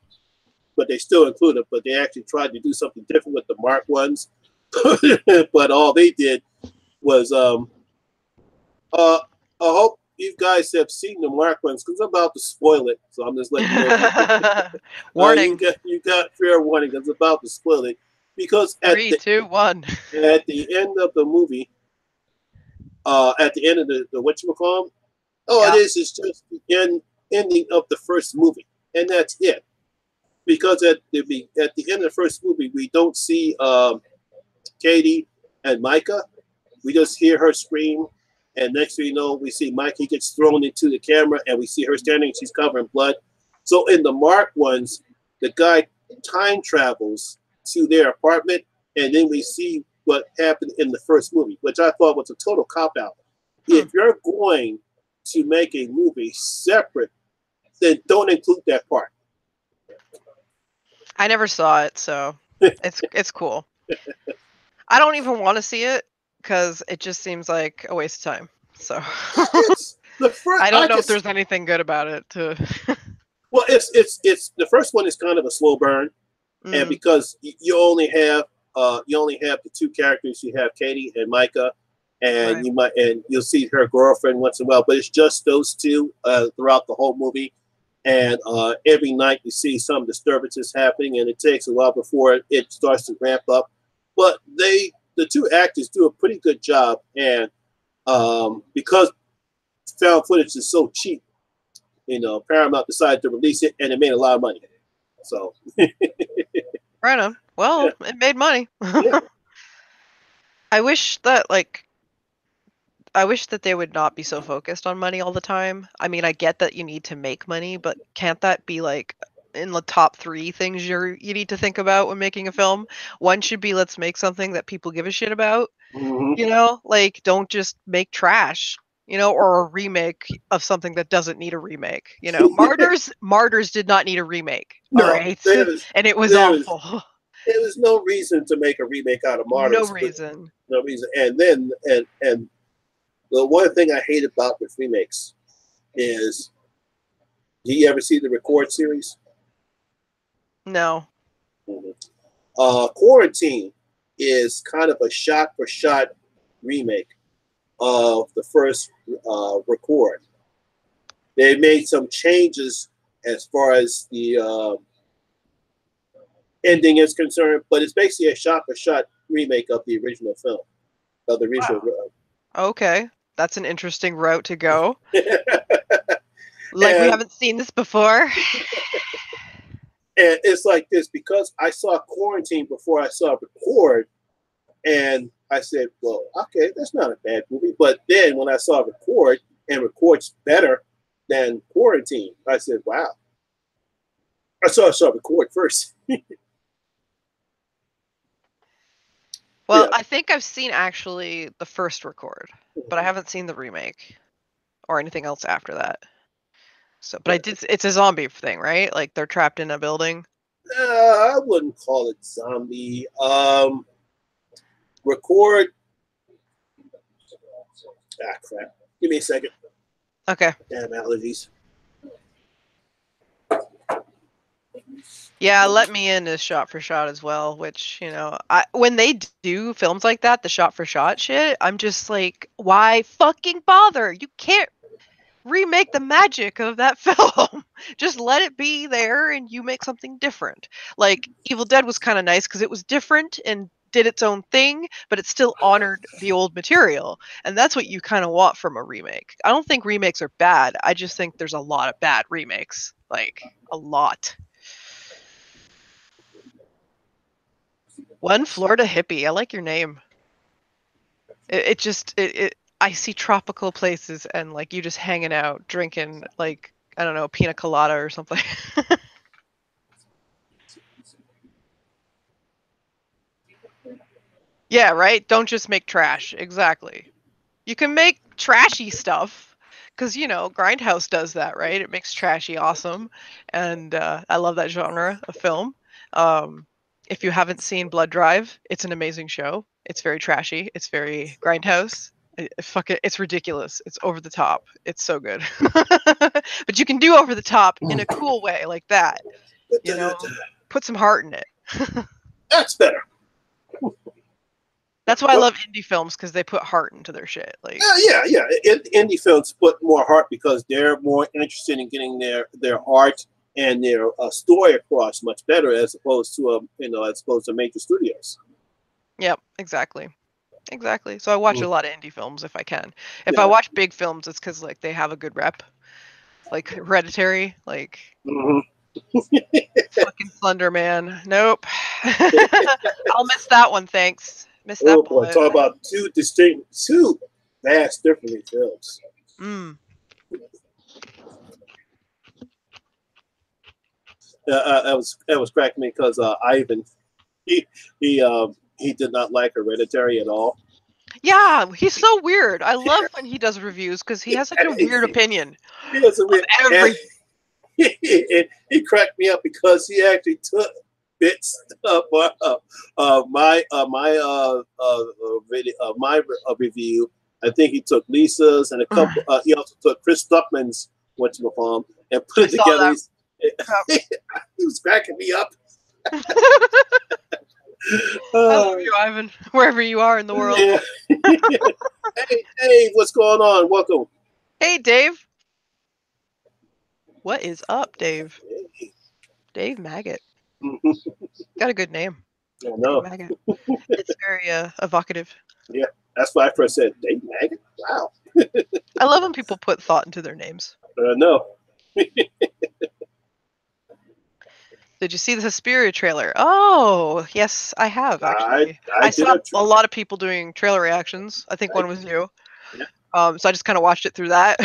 but they still included, but they actually tried to do something different with the Mark ones. But all they did was, I hope you guys have seen the Mark ones, because I'm about to spoil it. So I'm just letting you know. Warning. You got fair warning. I'm about to spoil it, because at 3, 2, 1. At the end of the movie, at the end of the whatchamacallit, it is. It's just the ending of the first movie, and that's it. Because at the end of the first movie, we don't see Katie and Micah. We just hear her scream, and next thing you know, we see Micah. He gets thrown into the camera, and we see her standing. She's covered in blood. So in the Mark ones, the guy time travels to their apartment, and then we see what happened in the first movie, which I thought was a total cop-out. If you're going to make a movie separate, then don't include that part. I never saw it, so it's cool. I don't even want to see it because it just seems like a waste of time. So I don't know if there's anything good about it. Well, it's the first one is kind of a slow burn, and because you only have the two characters, you have Katie and Micah, and you'll see her girlfriend once in a while, but it's just those two throughout the whole movie. And every night you see some disturbances happening, and it takes a while before it starts to ramp up. But the two actors do a pretty good job, and because found footage is so cheap, Paramount decided to release it, and it made a lot of money. So, right on. Well, it made money. Yeah. I wish that they would not be so focused on money all the time. I mean, I get that you need to make money, but can't that be like in the top 3 things you need to think about when making a film? One should be, let's make something that people give a shit about. Like, don't just make trash, or a remake of something that doesn't need a remake. Martyrs did not need a remake. No, all right. And it was awful. There was no reason to make a remake out of Martyrs. No reason. No reason. And then the one thing I hate about with remakes is, do you ever see the Record series? No. Quarantine is kind of a shot-for-shot remake of the first Record. They made some changes as far as the ending is concerned, but it's basically a shot-for-shot remake of the original film, of the original. Wow. Okay, that's an interesting route to go. We haven't seen this before. And it's like this, because I saw Quarantine before I saw Record, and I said, well, okay, that's not a bad movie. But then when I saw Record, and Record's better than Quarantine, I said, wow. I saw Record first. Well, yeah. I think I've seen actually the first Record, but I haven't seen the remake or anything else after that. So, but it's a zombie thing, right? Like they're trapped in a building. I wouldn't call it zombie. Record. Crap. Give me a second. Okay. Damn allergies. Yeah, Let Me In is shot for shot as well, which, you know, when they do films like that, the shot for shot shit, I'm just like, why fucking bother? You can't remake the magic of that film. Just let it be there and you make something different. Like Evil Dead was kind of nice because it was different and did its own thing, but it still honored the old material. And that's what you kind of want from a remake. I don't think remakes are bad. I just think there's a lot of bad remakes. Like a lot. One Florida hippie. I like your name. I see tropical places and like you just hanging out, drinking like I don't know, pina colada or something. Yeah, right? Don't just make trash. Exactly. You can make trashy stuff because, you know, Grindhouse does that, right? It makes trashy awesome. And I love that genre of film. Um, if you haven't seen Blood Drive, it's an amazing show. It's very trashy. It's very Grindhouse. It's ridiculous. It's over the top. It's so good. But you can do over the top in a cool way like that. You know, put some heart in it. That's better. That's why I love indie films because they put heart into their shit. Like, yeah. Indie films put more heart because they're more interested in getting their art and their story across much better as opposed to major studios. Yep, exactly. So I watch a lot of indie films if I can. If I watch big films, it's because like they have a good rep, like Hereditary, like fucking Slender Man. Nope, I'll miss that one. Thanks. Miss that bullet. Talk about two vast different films. That was cracking me because Ivan, he did not like Hereditary at all. Yeah, he's so weird. I love when he does reviews because he has such a weird opinion. He has a weird he cracked me up because he actually took bits of my review. I think he took Lisa's and a couple. He also took Chris Stuckman's and put it together. He was cracking me up. I love you, Ivan, wherever you are in the world. Yeah. Hey, what's going on? Welcome. Hey, Dave. What is up, Dave? Dave Maggot. Got a good name. I know. Dave Maggot. It's very evocative. Yeah, that's why I first said Dave Maggot. Wow. I love when people put thought into their names. I know. Did you see the Suspiria trailer? Oh, yes, I have, actually. I saw a lot of people doing trailer reactions. I think one was you. Yeah. So I just kind of watched it through that.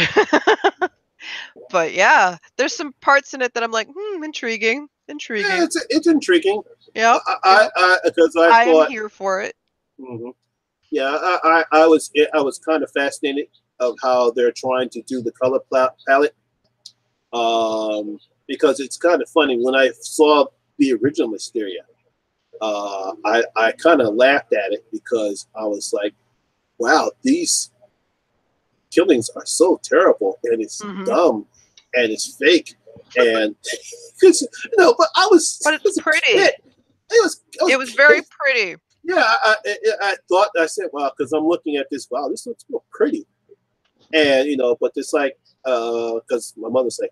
But yeah, there's some parts in it that I'm like, intriguing. Yeah, it's intriguing. Yeah. I'm here for it. Mm-hmm. Yeah, I was kind of fascinated of how they're trying to do the color palette. Because it's kind of funny when I saw the original Mysteria, I kind of laughed at it because I was like, "Wow, these killings are so terrible, and it's dumb, and it's fake, and But it's pretty. It was very pretty. Yeah, I said, "Wow," because I'm looking at this. Wow, this looks more pretty, and but it's like, because my mother said,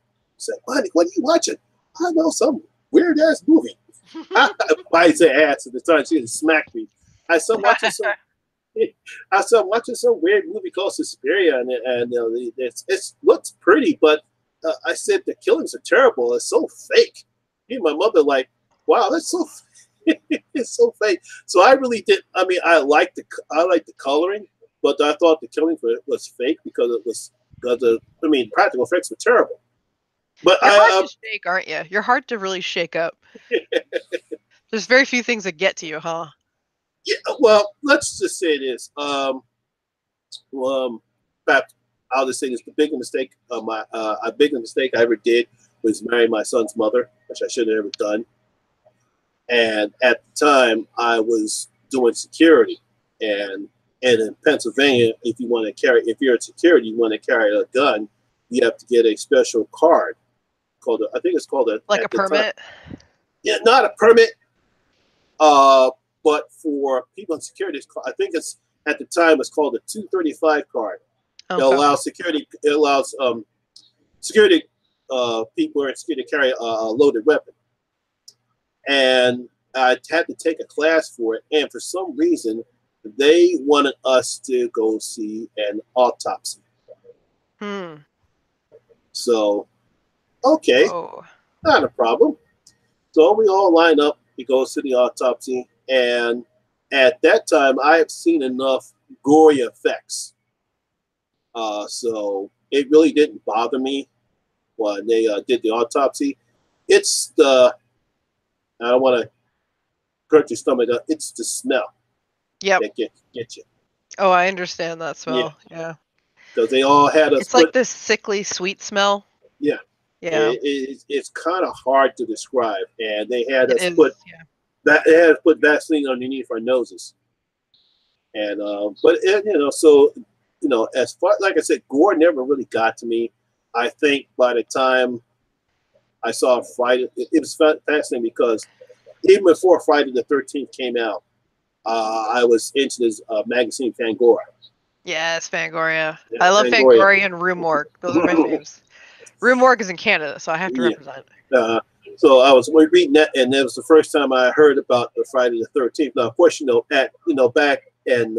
"Honey, what are you watching?" I know, some weird ass movie. I say ass at the time. She smacked me. I started watching some weird movie called Suspiria, and it looks pretty, but I said the killings are terrible. It's so fake. And my mother like, wow, that's so. It's so fake. So I really did. I mean, I like the coloring, but I thought the killing was fake because practical effects were terrible. But you're hard to shake, aren't you? You're hard to really shake up. There's very few things that get to you, huh? Yeah. Well, let's just say this. In fact, I'll just say this: the biggest mistake I ever did was marry my son's mother, which I should have never done. And at the time, I was doing security, and in Pennsylvania, if you're in security, you want to carry a gun, you have to get a special card called a permit. Yeah, not a permit, but for people in security, I think it's at the time it's called a 235 card. It Okay. allows security. It allows security people in security to carry a loaded weapon. And I had to take a class for it, and for some reason, they wanted us to go see an autopsy. So, okay, Whoa. not a problem. So we all line up. We go to the autopsy, and at that time, I have seen enough gory effects, so it really didn't bother me when they did the autopsy. It's the I don't want to hurt your stomach. It's the smell that gets you. Oh, I understand that smell. Yeah. Because they all had us It's put. like this sickly sweet smell. Yeah. Yeah. It's kind of hard to describe, and they had It us is. put Yeah. that. They had us put Vaseline underneath our noses, and but so as far like I said, gore never really got to me. I think by the time I saw Friday, it was fascinating because even before Friday the 13th came out, I was into this magazine Fangoria. Yes, Fangoria. Yeah, I love Fangoria. Fangoria and Rue Morgue. Those are my faves. Rue Morgue is in Canada, so I have to represent. So I was reading that, and that was the first time I heard about the Friday the 13th. Now, of course, back in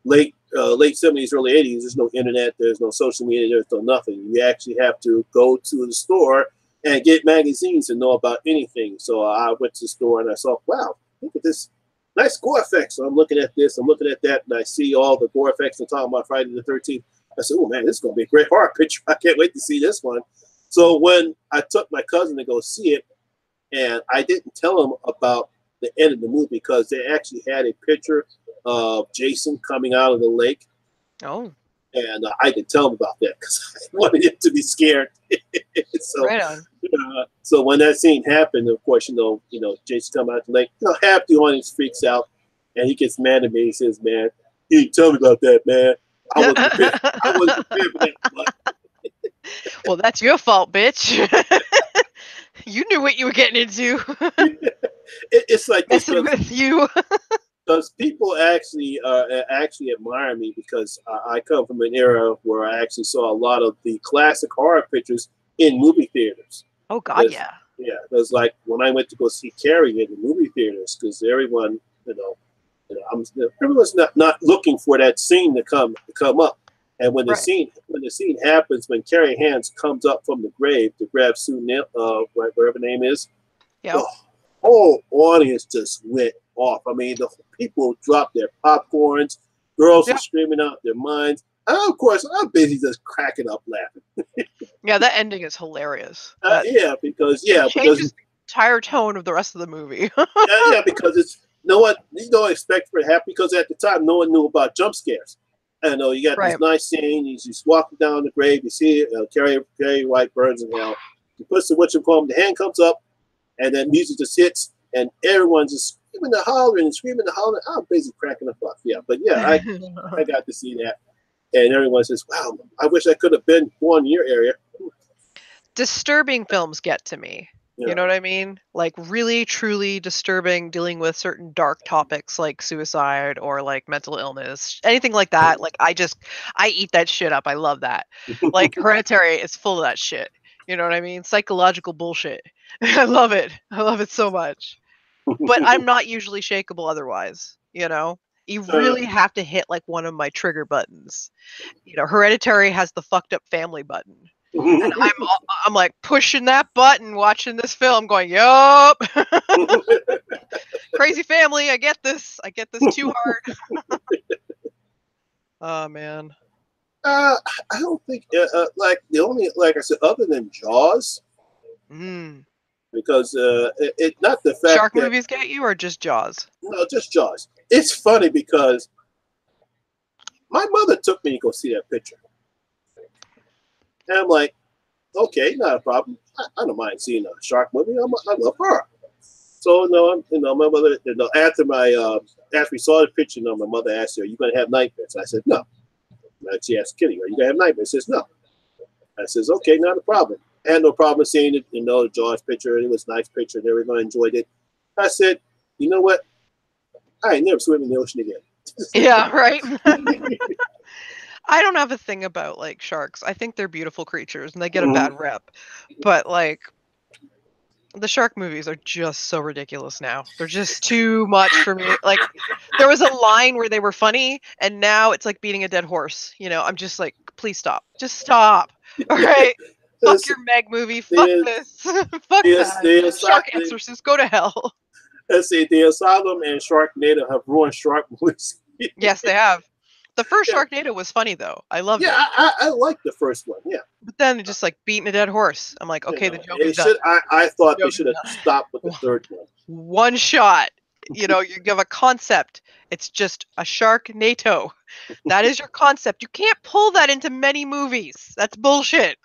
late 70s, early 80s, there's no internet, there's no social media, there's no nothing. You actually have to go to the store and get magazines to know about anything. So I went to the store and I saw, wow, look at this nice gore effects. So I'm looking at this, I'm looking at that, and I see all the gore effects and talking about Friday the 13th. I said, oh man, this is going to be a great horror picture. I can't wait to see this one. So when I took my cousin to go see it, and I didn't tell him about the end of the movie because they actually had a picture of Jason coming out of the lake. Oh. And I didn't tell him about that because I wanted him to be scared. So, right on. So when that scene happened, of course, Jason come out of the lake. Half the audience freaks out, and he gets mad at me. He says, "Man, you didn't tell me about that, man. I wasn't prepared. I wasn't prepared for that." Well, that's your fault, bitch. You knew what you were getting into. It's like messing with you. Because people actually admire me because I come from an era where I actually saw a lot of the classic horror pictures in movie theaters. Oh God, yeah. Yeah, it was like when I went to go see Carrie in the movie theaters because everyone, everyone's not looking for that scene to come up. And when the scene happens, when Carrie Hands comes up from the grave to grab Sue Neal, whatever her name is, the whole audience just went off. I mean, the people dropped their popcorns, girls were screaming out their minds. And of course, I'm busy just cracking up laughing. Yeah, that ending is hilarious. Because it changes the entire tone of the rest of the movie. Because it's you don't expect for it to happen because at the time no one knew about jump scares. And you got this nice scene. You just walking down the grave. You see Carrie White burns in hell. You push the hand comes up, and then music just hits, and everyone's just screaming and hollering and screaming and hollering. I'm basically cracking up. I got to see that, and everyone says, "Wow, I wish I could have been born in your area." Disturbing films get to me. You know what I mean? Like really, truly disturbing, dealing with certain dark topics like suicide or like mental illness, anything like that. Like I eat that shit up. I love that. Like Hereditary is full of that shit. You know what I mean? Psychological bullshit. I love it. I love it so much. But I'm not usually shakeable otherwise. You really have to hit like one of my trigger buttons. Hereditary has the fucked up family button. And I'm like pushing that button watching this film going, yup. Crazy family, I get this too hard. Oh man. I don't think like I said, other than Jaws. Because not the fact Shark movies get you or just Jaws? No, just Jaws. It's funny because my mother took me to go see that picture. And I'm like, okay, not a problem. I don't mind seeing a shark movie. I love horror. So my mother. After we saw the picture, my mother asked her, "Are you going to have nightmares?" I said, "No." And she asked Kitty, "Are you going to have nightmares?" She says, "No." I says, "Okay, not a problem." I had no problem seeing it, the Jaws picture. It was a nice picture, and everyone enjoyed it. I said, you know what? I ain't never swim in the ocean again. Yeah, right. I don't have a thing about like sharks. I think they're beautiful creatures and they get a bad rep. But like the shark movies are just so ridiculous now. They're just too much for me. Like there was a line where they were funny and now it's like beating a dead horse. I'm just like, please stop. Just stop. All right. Fuck your Meg movie. Fuck this. Fuck that. Shark Exorcist. Go to hell. Let's see. The Asylum and Sharknado have ruined shark movies. Yes, they have. The first Sharknado was funny though. I loved it. Yeah, I liked the first one. Yeah. But then it just like beating a dead horse. I'm like, okay, the joke is done. I thought they should have stopped with the third one. One shot. You give a concept. It's just a Sharknado. That is your concept. You can't pull that into many movies. That's bullshit.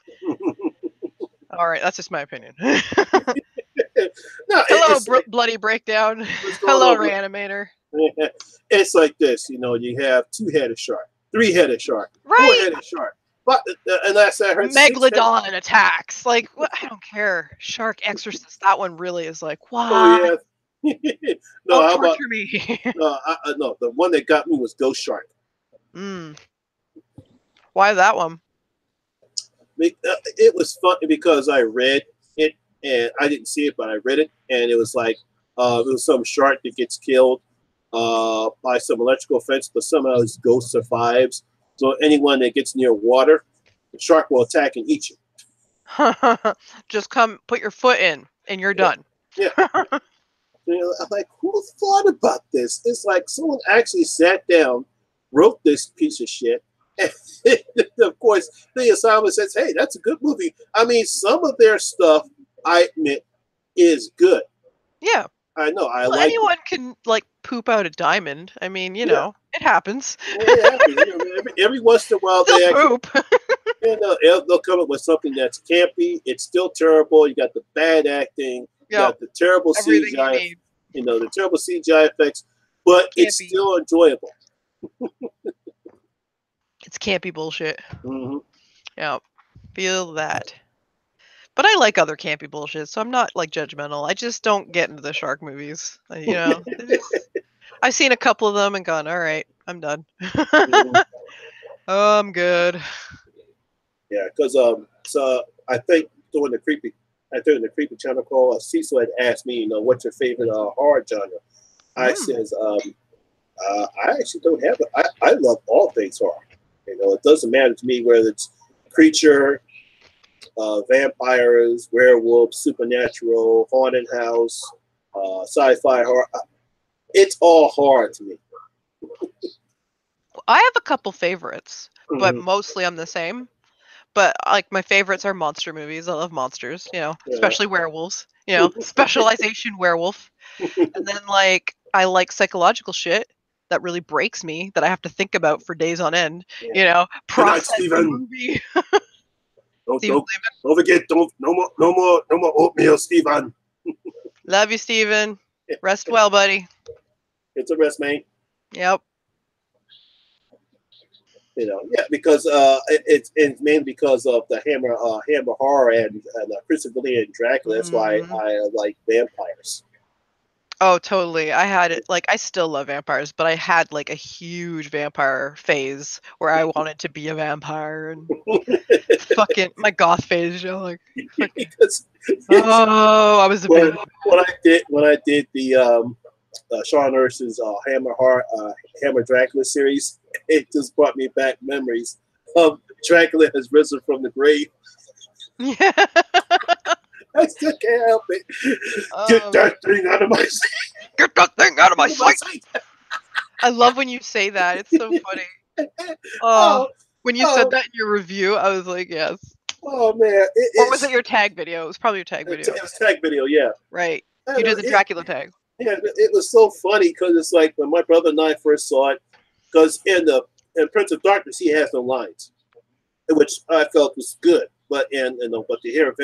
All right, that's just my opinion. No, hello, bloody breakdown. Hello, Reanimator. It's like this, you have 2-headed shark, 3-headed shark, right. 4-headed shark. But and I heard Megalodon attacks. Like, what? I don't care. Shark Exorcist. That one really is like, wow. Oh yeah. No, don't torture me. No, the one that got me was Ghost Shark. Why that one? It was fun because I read it and I didn't see it, but I read it, and it was like it was some shark that gets killed by some electrical fence, but somehow his ghost survives. So anyone that gets near water, the shark will attack and eat you. Just come, put your foot in, and you're done. Yeah. I'm like, who thought about this? It's like someone actually sat down, wrote this piece of shit. And of course, the Asylum says, hey, that's a good movie. I mean, some of their stuff, I admit, is good. Yeah. I know. Anyone can like poop out a diamond. I mean, it happens. Every once in a while, they poop. They'll come up with something that's campy. It's still terrible. You got the bad acting. You got the terrible CGI. The terrible CGI effects, but it's still enjoyable. It's campy bullshit. Mm-hmm. Yeah, feel that. But I like other campy bullshit, so I'm not like judgmental. I just don't get into the shark movies. I've seen a couple of them and gone, all right, I'm done. I'm good. Yeah, because so I think during the creepy channel call, Cecil had asked me, what's your favorite horror genre? I says, I actually don't have it. I love all things horror. It doesn't matter to me whether it's creature, vampires, werewolves, supernatural, haunted house, sci-fi horror. It's all horror to me. I have a couple favorites, but mostly I'm the same. But like my favorites are monster movies. I love monsters, especially werewolves. Specialization werewolf. And then like I like psychological shit that really breaks me that I have to think about for days on end. Process the movie. Don't forget, no more oatmeal, Steven. Love you, Steven. Rest well, buddy. It's a rest, man. Yep. Because it's mainly because of the Hammer horror and Christopher Lee and Dracula. That's why I like vampires. Oh, totally. I had it I still love vampires, but I had like a huge vampire phase where I wanted to be a vampire and fucking my goth phase. I was a baby. When I did the Sean Urson's Hammer Dracula series, it just brought me back memories of Dracula has risen from the grave. Yeah. I still can't help it. Get that thing out of my sight. Get that thing out of my sight. I love when you say that. It's so funny. When you said that in your review, I was like, yes. Oh, man. Or was it your tag video? It was probably your tag video. It was tag video, yeah. Right. You did the Dracula tag. Yeah, it was so funny because it's like when my brother and I first saw it, because in Prince of Darkness, he has no lines, which I felt was good. But to hear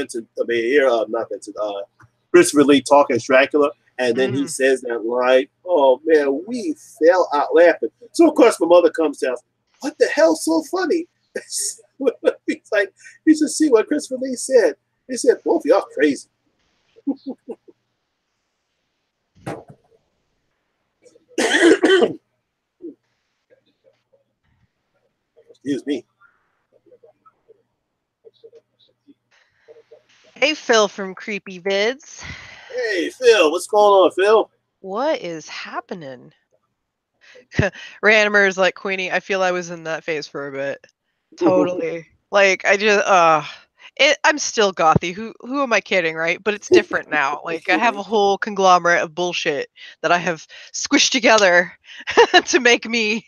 Christopher Lee talk as Dracula, and then he says that line, oh man, we fell out laughing. So of course my mother comes down, what the hell's so funny? He's like, you should see what Christopher Lee said. They said both of y'all crazy. Excuse me. Hey, Phil from Creepy Vids. Hey, Phil, what's going on, Phil? What is happening? Randomers like Queenie. I feel I was in that phase for a bit. Totally. Like I just I'm still gothy. Who am I kidding, right? But it's different now. Like I have a whole conglomerate of bullshit that I have squished together to make me.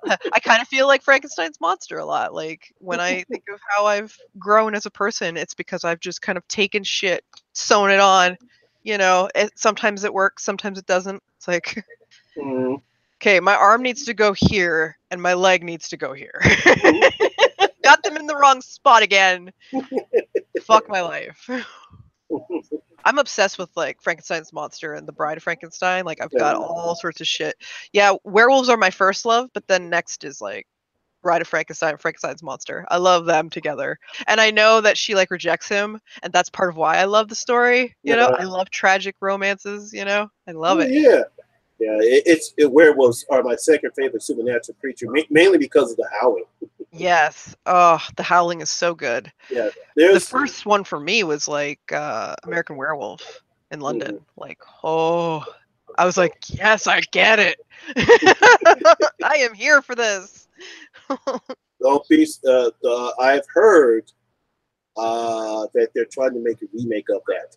I kind of feel like Frankenstein's monster a lot. Like when I think of how I've grown as a person, it's because I've just kind of taken shit, sewn it on. You know, sometimes it works, sometimes it doesn't. It's like, okay, my arm needs to go here, and my leg needs to go here. Got them in the wrong spot again. Fuck my life. I'm obsessed with like Frankenstein's monster and the Bride of Frankenstein. Like I've got all sorts of shit. Yeah, werewolves are my first love, but then next is like Bride of Frankenstein, Frankenstein's monster. I love them together. And I know that she like rejects him, and that's part of why I love the story. You know, I love tragic romances, you know? I love it. Yeah. Yeah, werewolves are my second favorite supernatural creature, mainly because of the howling. Yes. Oh, the howling is so good. Yeah. The first one for me was like American Werewolf in London. Like, oh, I was like, yes, I get it. I am here for this. I've heard that they're trying to make a remake of that.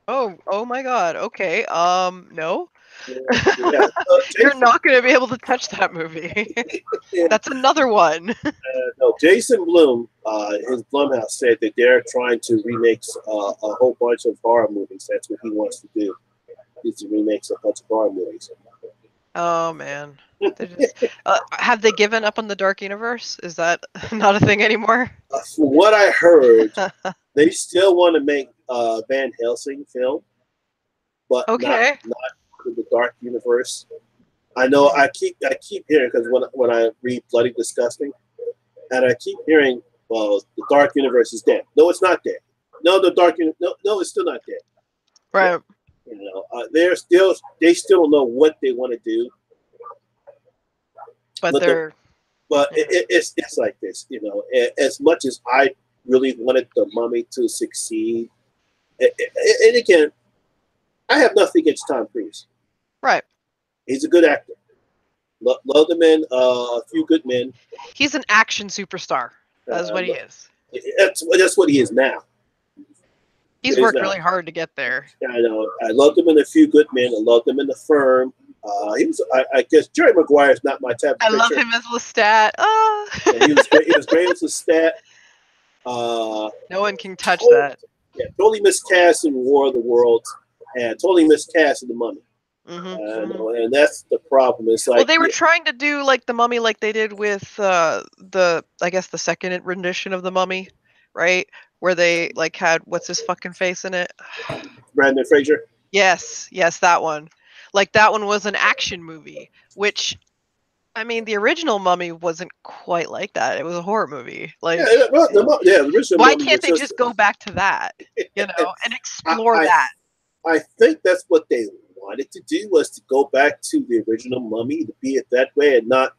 Oh my God. Okay. No. Yeah. You're not going to be able to touch that movie. That's another one. No, Jason Blum, his Blumhouse said that they're trying to remake a whole bunch of horror movies. That's what he wants to do. Is to remake a bunch of horror movies. Oh man. Just, have they given up on the Dark Universe? Is that not a thing anymore? From what I heard, they still want to make Van Helsing film, but not to the Dark Universe. I know I keep hearing, because when I read Bloody Disgusting, and I keep hearing, well, the Dark Universe is dead. No, it's not dead. No, the Dark no, it's still not dead. Right. You know, they still don't know what they want to do. But it's like this, you know. As much as I really wanted the Mummy to succeed, and again, I have nothing against Tom Cruise. Right. He's a good actor. Love the man. A Few Good Men. He's an action superstar. That's what he is. That's what he is now. He's worked really hard to get there. Yeah, I know. I loved him in A Few Good Men. I loved him in The Firm. He was. I guess Jerry Maguire is not my type of picture. I love him as Lestat. Yeah, he was great. He was great as Lestat. No one can touch that. Yeah, totally miscast in War of the Worlds, and totally miscast in The Mummy. And that's the problem. It's like, well, they were trying to do like the Mummy, like they did with I guess the second rendition of the Mummy, right? Where they like had what's his fucking face in it? Brendan Fraser. Yes, that one. Like that one was an action movie, which, I mean, the original Mummy wasn't quite like that. It was a horror movie. Like, the original. Why can't they just go back to that, you know, and explore that? I think that's what they wanted to do, was to go back to the original Mummy, to be it that way, and not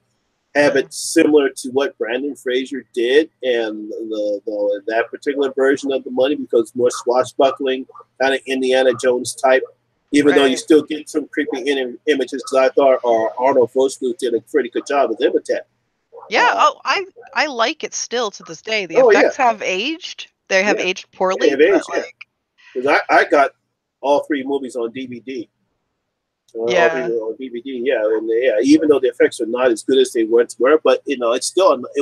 have it similar to what Brendan Fraser did, and that particular version of the Mummy, because more swashbuckling, kind of Indiana Jones type. Even though you still get some creepy images, because I thought Arnold Vosloo did a pretty good job as Imitat. Yeah, I like it still to this day. The effects have aged. They have aged poorly. They have aged, because I got all three movies on DVD. On DVD, and even though the effects are not as good as they once were, but you know, it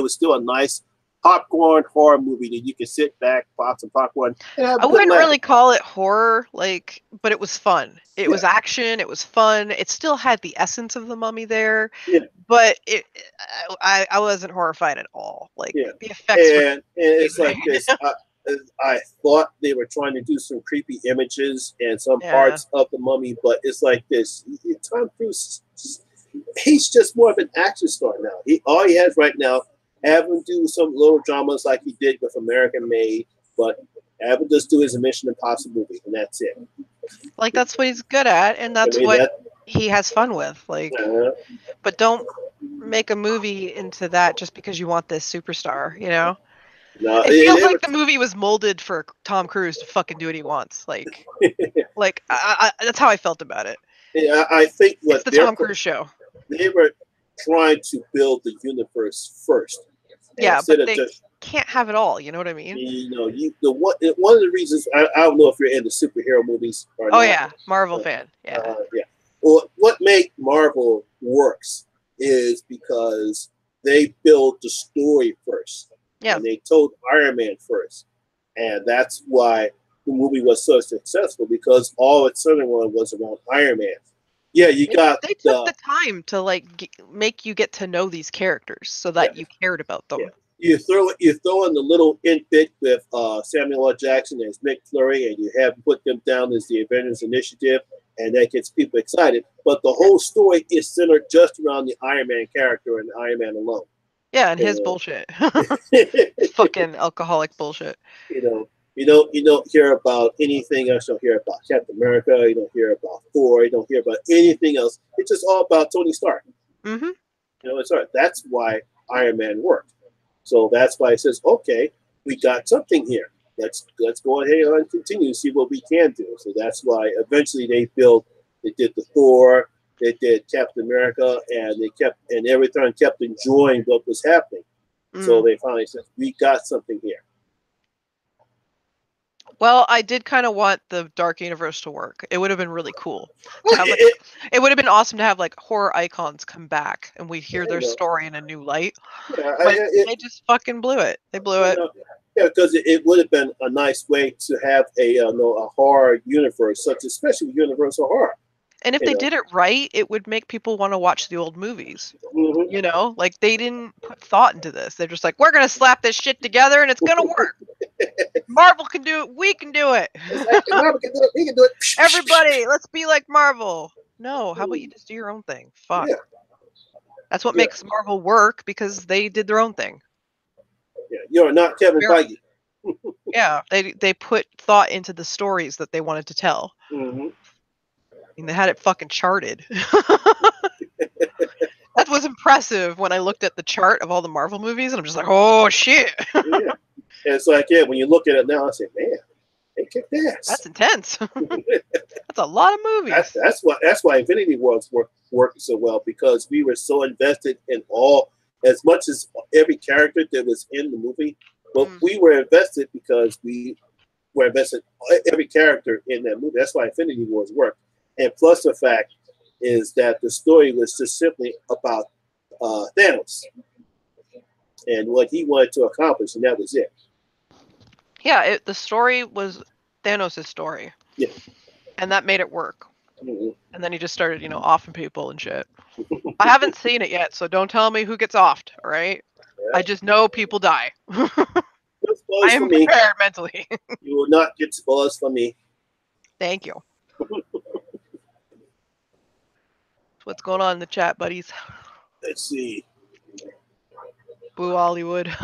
was still a nice popcorn horror movie that you could sit back, pop some popcorn. I wouldn't really call it horror, like, but it was fun. It was action. It was fun. It still had the essence of the Mummy there, but I wasn't horrified at all. Like the effects. And it's like this. I thought they were trying to do some creepy images and some parts of the Mummy, but it's like this. Tom Cruise, he's just more of an action star now. All he has right now Have him do some little dramas like he did with American Made, but have him just do his Mission Impossible movie, and that's it. Like that's what he's good at, and that's what he has fun with. Like, but don't make a movie into that just because you want this superstar. You know, no, it feels like the movie was molded for Tom Cruise to fucking do what he wants. Like, that's how I felt about it. Yeah, I think it's the Tom Cruise show. They were trying to build the universe first. Yeah, but they can't have it all. You know what I mean? You know, one of the reasons I don't know if you're into superhero movies or not. Oh yeah, Marvel fan. Yeah. Yeah. Well, what made Marvel works is because they built the story first. Yeah. And they told Iron Man first, and that's why the movie was so successful, because all its centered was around Iron Man. Yeah, they took the time to make you get to know these characters so that you cared about them. Yeah. You throw in the little bit with Samuel L. Jackson as Nick Fury, and you have put them down as the Avengers Initiative, and that gets people excited. But the whole story is centered just around the Iron Man character and Iron Man alone. Yeah, and his bullshit. Fucking alcoholic bullshit. You don't hear about anything else. You don't hear about Captain America. You don't hear about Thor. You don't hear about anything else. It's just all about Tony Stark. Mm-hmm. That's why Iron Man worked. So that's why it says, okay, we got something here. Let's go ahead and continue to see what we can do. So that's why eventually they did the Thor, they did Captain America, and every time kept enjoying what was happening. So they finally said, we got something here. Well, I did kind of want the Dark Universe to work. It would have been really cool. It would have been awesome to have horror icons come back and we hear their story in a new light. Yeah, but they just fucking blew it. They blew it. Yeah, because it would have been a nice way to have a horror universe, especially universal horror. And if they did it right, it would make people want to watch the old movies. Mm-hmm. They didn't put thought into this. They're just we're going to slap this shit together and it's going to work. Marvel can do it. We can do it. Marvel can do it. We can do it. Everybody, let's be like Marvel. No, how about you just do your own thing? Fuck. Yeah. That's what makes Marvel work, because they did their own thing. Yeah, you're not Kevin Feige. Yeah, they put thought into the stories that they wanted to tell. Mm-hmm. And they had it fucking charted. That was impressive when I looked at the chart of all the Marvel movies, and I'm just oh shit. Yeah. And it's when you look at it now, I say, man, they kicked ass. That's intense. That's a lot of movies. That's why Infinity Wars worked so well, because we were so invested in as much as every character that was in the movie, but we were invested because we were invested in every character in that movie. That's why Infinity Wars worked. And plus the fact is that the story was just simply about Thanos and what he wanted to accomplish, and that was it. Yeah, the story was Thanos' story. Yeah. And that made it work. Mm-hmm. And then he just started, offing people and shit. I haven't seen it yet, so don't tell me who gets offed, all right? Yeah. I just know people die. I am prepared mentally. You will not get spoilers from me. Thank you. What's going on in the chat, buddies? Let's see. Boo Hollywood.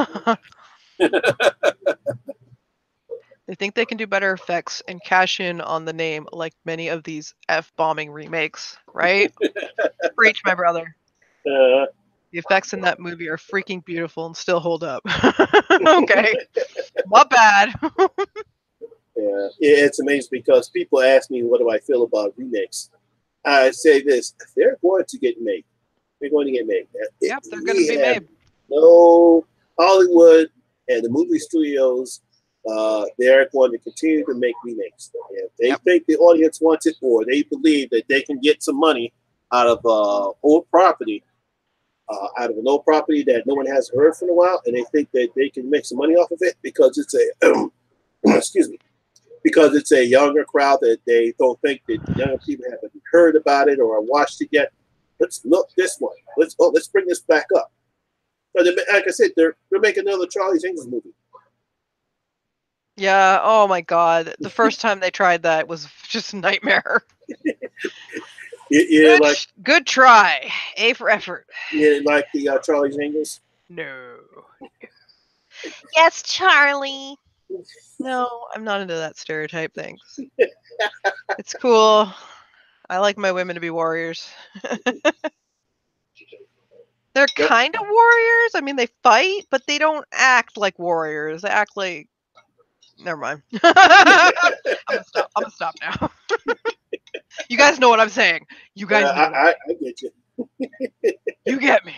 They think they can do better effects and cash in on the name, like many of these F-bombing remakes, right? Preach, my brother. The effects in that movie are freaking beautiful and still hold up. Okay. Not bad. Yeah, it's amazing because people ask me, what do I feel about remakes? I say this, they're going to get made. They're going to get made. Yep, they're going to be made. No, Hollywood and the movie studios, they're going to continue to make remakes. If they think the audience wants it, or they believe that they can get some money out of old property, out of an old property that no one has heard for a while, and they think that they can make some money off of it because it's a excuse me, because it's a younger crowd that they don't think that younger people haven't heard about it or watched it yet. Let's look this one. Let's bring this back up. But like I said, they're making another Charlie's Angels movie. Yeah. Oh my God. The first time they tried that was just a nightmare. Yeah, good try. A for effort. Yeah, like the Charlie's Angels. No. Yes, Charlie. No, I'm not into that stereotype. Thanks. It's cool. I like my women to be warriors. They're kind of warriors. I mean, they fight, but they don't act like warriors. They act like. Never mind. I'm gonna stop now. You guys know what I'm saying. You guys know. I get you. You get me.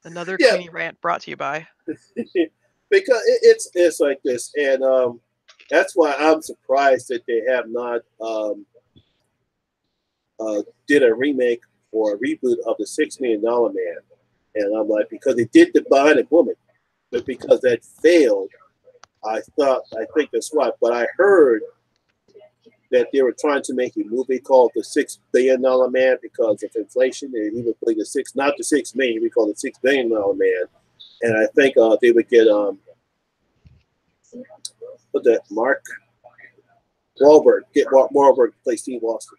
Another Kweeny rant brought to you by. Because it's like this, and that's why I'm surprised that they have not did a remake or a reboot of the $6 Million Man. And I'm like, because they did the Bionic Woman, but because that failed, I think that's why. But I heard that they were trying to make a movie called The $6 Billion Man because of inflation, and he would play not the 6 million, we call it $6 billion Man. And I think they would get Mark Wahlberg, Wahlberg to play Steve Austin.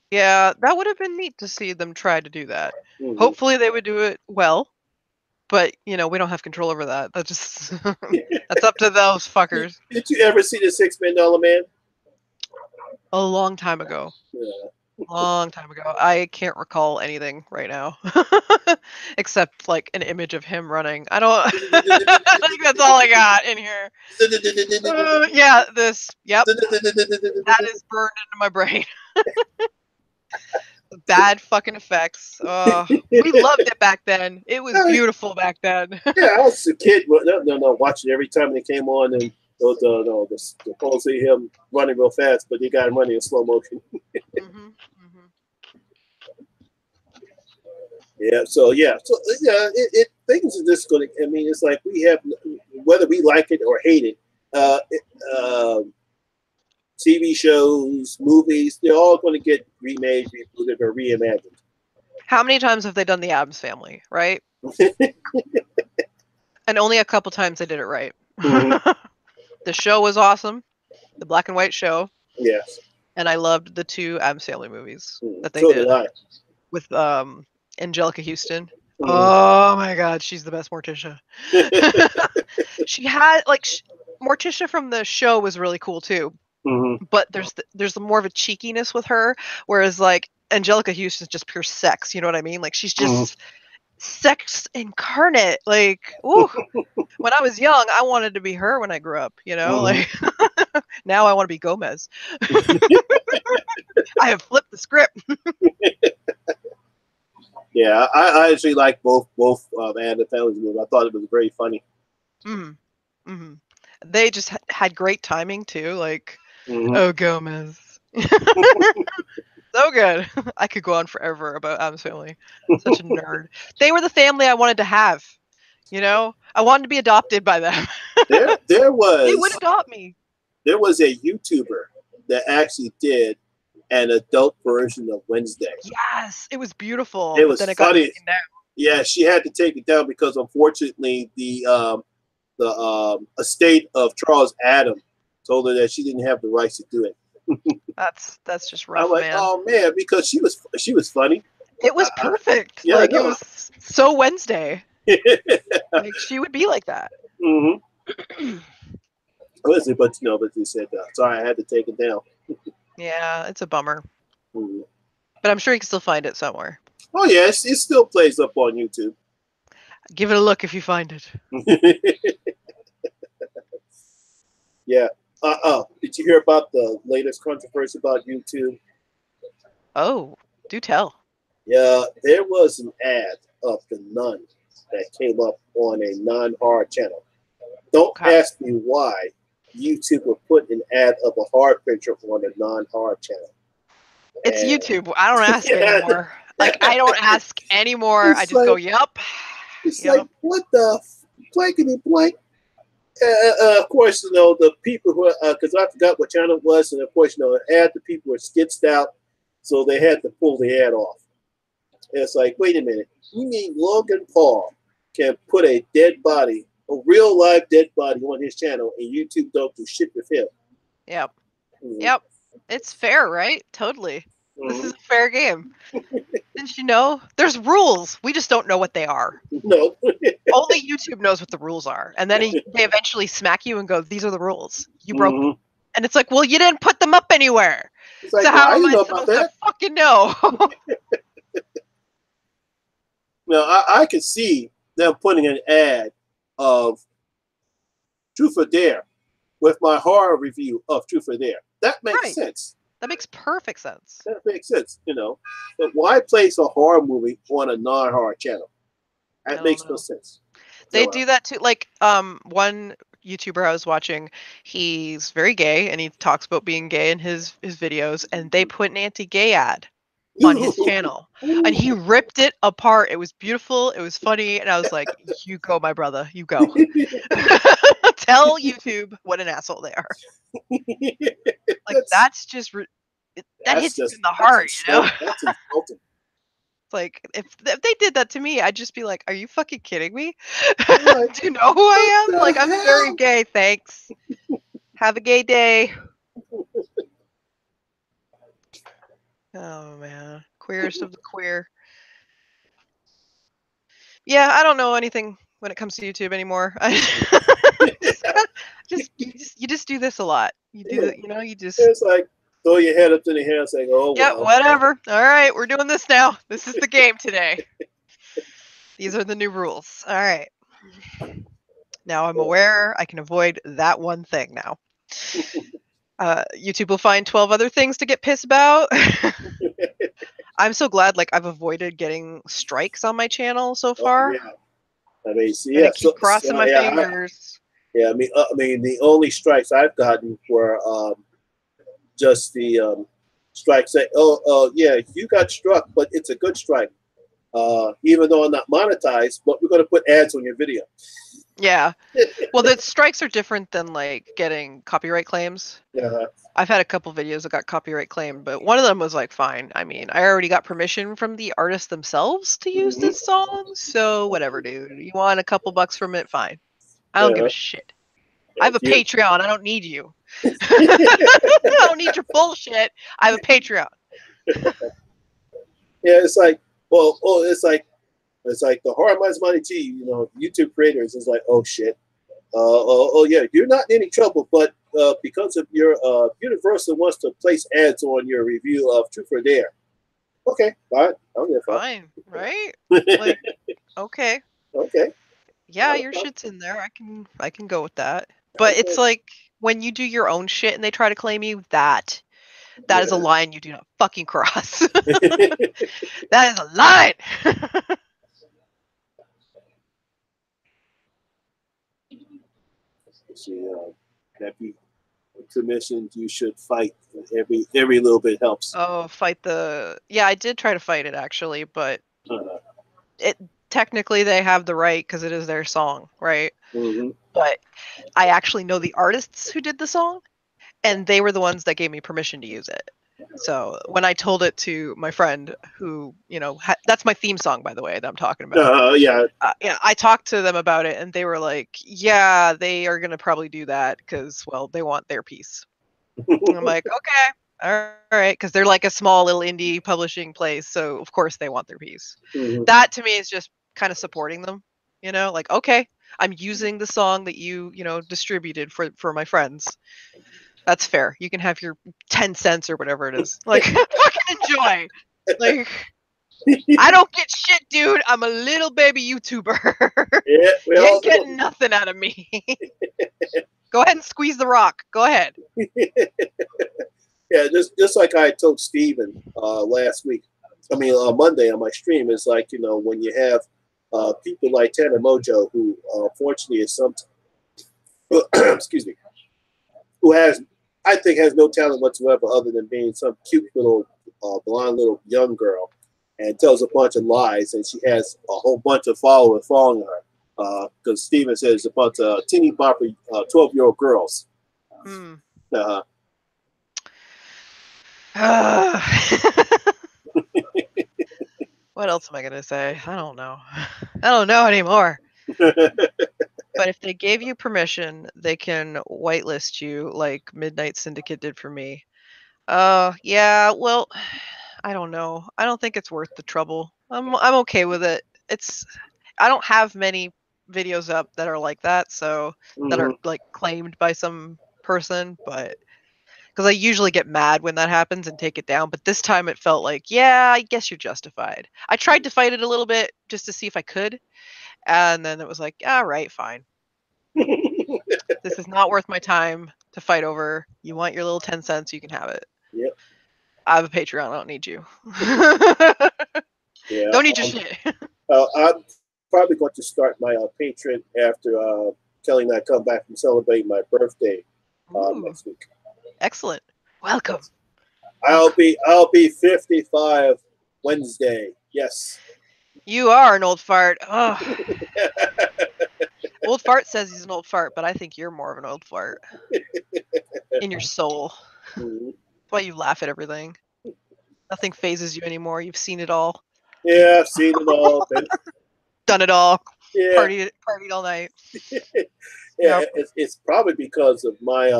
Yeah, that would have been neat to see them try to do that. Mm-hmm. Hopefully they would do it well, but we don't have control over that. That's just that's up to those fuckers. Did you ever see the $6 Million Man? A long time ago. Yeah. Long time ago. I can't recall anything right now, except like an image of him running. I don't. I think that's all I got in here. Yeah, this. Yep. That is burned into my brain. Bad fucking effects. We loved it back then. It was beautiful back then. Yeah, I was a kid. No, watching every time they came on, and supposedly him running real fast, but they got him running in slow motion. Mm-hmm. Yeah. Things are just going to. I mean, it's like we have, whether we like it or hate it. TV shows, movies, they're all going to get remade, rebooted, or reimagined. How many times have they done the Addams Family, right? And only a couple times they did it right. Mm-hmm. The show was awesome, the black and white show. Yes. And I loved the 2 Addams Family movies that they did with Angelica Houston. Mm-hmm. Oh my God, she's the best Morticia. She had Morticia from the show was really cool too. Mm-hmm. But there's more of a cheekiness with her, whereas like Angelica Houston's just pure sex. You know what I mean? Like she's just sex incarnate. Like, ooh. When I was young, I wanted to be her when I grew up. Like now I want to be Gomez. I have flipped the script. Yeah, I actually like both Addams Family movies. I thought it was very funny. Mm-hmm. Mm-hmm. They just had great timing too. Like. Mm-hmm. Oh, Gomez. So good. I could go on forever about Addams Family. Such a nerd. They were the family I wanted to have. I wanted to be adopted by them. There was. They would adopt me. There was a YouTuber that actually did an adult version of Wednesday. Yes, it was beautiful. It was funny. Yeah, she had to take it down because unfortunately the estate of Charles Adams told her that she didn't have the rights to do it. That's just rough, I'm like, man. Oh man, because she was funny. It was perfect. Yeah, it was so Wednesday. Like she would be like that. Mm-hmm. Listen, but they said sorry, I had to take it down. Yeah, it's a bummer. Mm-hmm. But I'm sure you can still find it somewhere. Oh yeah, it still plays up on YouTube. Give it a look if you find it. Yeah. Did you hear about the latest controversy about YouTube? Oh, do tell. Yeah, there was an ad of The Nun that came up on a non-horror channel. Don't ask me why YouTube would put an ad of a horror picture on a non-horror channel. It's YouTube. I don't ask anymore. I don't ask anymore. I just go, yup. It's like, what the blankety blank? Of course, the people who, because I forgot what channel it was, and of course, half the people were sketched out, so they had to pull the ad off. And it's like, wait a minute, you mean Logan Paul can put a dead body, a real live dead body on his channel, and YouTube don't do shit with him? Yep. Mm-hmm. Yep. It's fair, right? Totally. This is a fair game. Didn't you know? There's rules. We just don't know what they are. No. Only YouTube knows what the rules are. And then they eventually smack you and go, these are the rules. You broke them. And it's like, well, you didn't put them up anywhere. It's like, so well, how am I know supposed to fucking know? Now, I could see them putting an ad of Truth or Dare with my horror review of Truth or Dare. That makes sense. That makes perfect sense. That makes sense, you know. But why place a horror movie on a non-horror channel? That makes no sense. They do that too. Like, one YouTuber I was watching, he's very gay and he talks about being gay in his videos, and they put an anti-gay ad on his channel and he ripped it apart. It was beautiful, it was funny, and I was like, you go, my brother, you go. Tell YouTube what an asshole they are. Like, that's just that hits you in the heart, you know. That's insulting. Like, if they did that to me, I'd just be like, are you fucking kidding me? Do you know who I am? Like, I'm very gay, thanks. Have a gay day. Oh, man. Queerest of the queer. Yeah, I don't know anything when it comes to YouTube anymore. You just do this a lot. You do, you know, you just... It's like, throw your head up to the hair and say, oh, yeah, well, whatever. All right, we're doing this now. This is the game today. These are the new rules. All right. Now I'm aware I can avoid that one thing now. YouTube will find 12 other things to get pissed about. I'm so glad, like, I've avoided getting strikes on my channel so far. Yeah. I mean, I keep crossing my fingers. I mean, the only strikes I've gotten were just the strike say, oh, yeah, you got struck, but it's a good strike. Even though I'm not monetized, but we're going to put ads on your video. Yeah. Well, the strikes are different than, like, getting copyright claims. I've had a couple videos that got copyright claimed, but one of them was like, fine. I mean, I already got permission from the artists themselves to use this song, so whatever, dude. You want a couple bucks from it? Fine. I don't give a shit. I have a Patreon. I don't need you. I don't need your bullshit. I have a Patreon. Yeah, it's like, well, it's like the horror minds money T, you know, YouTube creators is like, oh shit. Yeah, you're not in any trouble, but because of your Universal wants to place ads on your review of Truth or Dare. Okay, fine. Fine, right? Like, okay. Okay. Yeah, your shit's in there. I can go with that. But it's like, when you do your own shit and they try to claim you, that is a line you do not fucking cross. That is a line. Happy commissioned, you should fight. Every little bit helps. Oh, fight the... Yeah, I did try to fight it, actually, but it technically they have the right because it is their song, right? But I actually know the artists who did the song, and they were the ones that gave me permission to use it. So when I told it to my friend who, you know, that's my theme song, by the way, that I'm talking about. Yeah, I talked to them about it, and they were like, yeah, they are going to probably do that because, well, they want their piece. And I'm like, okay, all right, because they're like a small little indie publishing place, so of course they want their piece. That, to me, is just kind of supporting them, you know, like, okay, I'm using the song that you know, distributed for my friends. That's fair. You can have your 10 cents or whatever it is. Like, fucking enjoy. Like, I don't get shit, dude. I'm a little baby YouTuber. Yeah, you ain't getting nothing out of me. Go ahead and squeeze the rock. Go ahead. Yeah, just like I told Steven last week. I mean, on Monday on my stream, it's like, you know, when you have people like Tanner Mojo, who unfortunately is excuse me, who I think has no talent whatsoever other than being some cute little blonde little young girl, and tells a bunch of lies, and she has a whole bunch of followers following her because Steven says it's a bunch of teeny bopper 12-year-old girls. What else am I gonna say? I don't know. I don't know anymore. But if they gave you permission, they can whitelist you like Midnight Syndicate did for me. Yeah, well, I don't know. I don't think it's worth the trouble. I'm okay with it. I don't have many videos up that are like that, so that are like claimed by some person, but because I usually get mad when that happens and take it down, but this time it felt like, yeah, I guess you're justified. I tried to fight it a little bit just to see if I could, and then it was like, all right, fine. This is not worth my time to fight over. You want your little 10 cents, you can have it. Yep. I have a Patreon. I don't need you. Yeah. Don't need your shit. I'm probably going to start my Patreon after Kelly and I come back from celebrating my birthday next week. Excellent. Welcome. I'll be 55 Wednesday. Yes. You are an old fart. Oh. Old fart says he's an old fart, but I think you're more of an old fart in your soul. Mm-hmm. That's why you laugh at everything. Nothing phases you anymore. You've seen it all. Yeah, I've seen it all. Done it all. Yeah. Partied all night. Yeah, it's probably because of my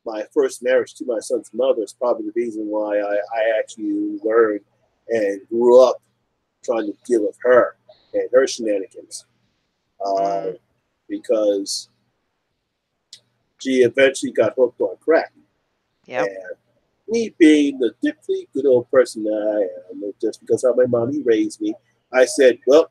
my first marriage to my son's mother is probably the reason why I actually learned and grew up trying to deal with her and her shenanigans. Because she eventually got hooked on crack. Yeah. And me being the typically good old person that I am, just because how my mommy raised me, I said, well,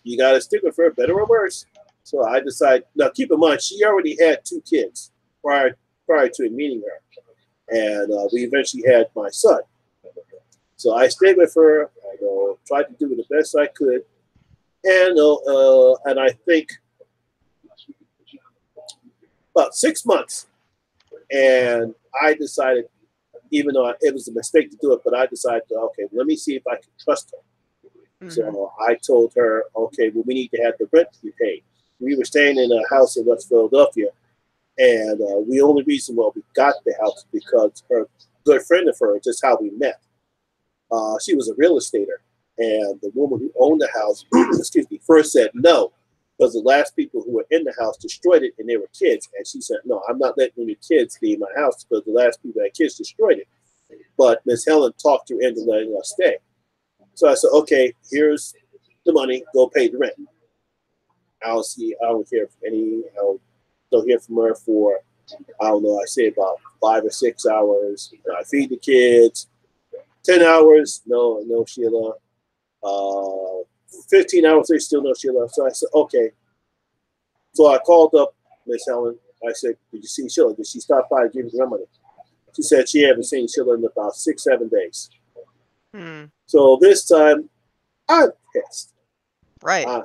you got to stick with her, better or worse. So I decided, now keep in mind, she already had 2 kids prior to meeting her. And we eventually had my son. So I stayed with her. I tried to do it the best I could. And I think about 6 months. And I decided, even though it was a mistake to do it, but I decided, okay, let me see if I can trust her. Mm-hmm. So I told her, okay, well, we need to have the rent to be paid. We were staying in a house in West Philadelphia, and the only reason why we got the house because her good friend of hers, just how we met. She was a real estater, and the woman who owned the house, excuse me, first said no, because the last people who were in the house destroyed it, and they were kids. And she said, no, I'm not letting any kids leave my house because the last people that had kids destroyed it. But Miss Helen talked her into letting us stay. So I said, okay, here's the money, go pay the rent. I don't hear from don't hear from her for, I don't know, I say about 5 or 6 hours. I feed the kids. 10 hours, no Sheila. 15 hours, they still no Sheila. So I said, okay. So I called up Miss Helen. I said, did you see Sheila? Did she stop by and give you her money? She said she hadn't seen Sheila in about 6-7 days. So this time, I'm pissed. Right. I'm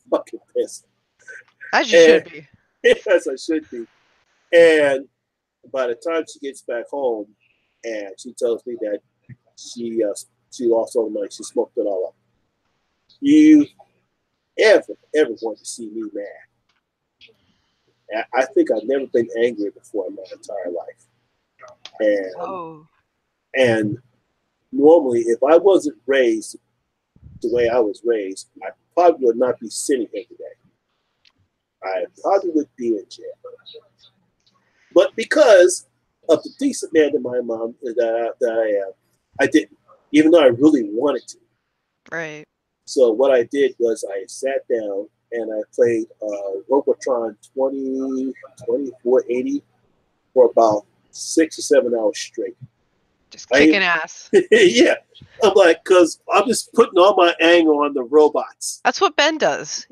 fucking pissed. As you should be. As I should be. And by the time she gets back home, and she tells me that she lost all the money, she smoked it all up. You ever want to see me mad? I think I've never been angry before in my entire life. And normally, if I wasn't raised the way I was raised, I probably would not be sitting here today. I probably would be in jail. But because of the decent man that my mom that I am, I didn't, even though I really wanted to. Right. So what I did was I sat down and I played Robotron 2480 for about 6 or 7 hours straight. Just kicking ass. Yeah. I'm like, because I'm just putting all my anger on the robots. That's what Ben does.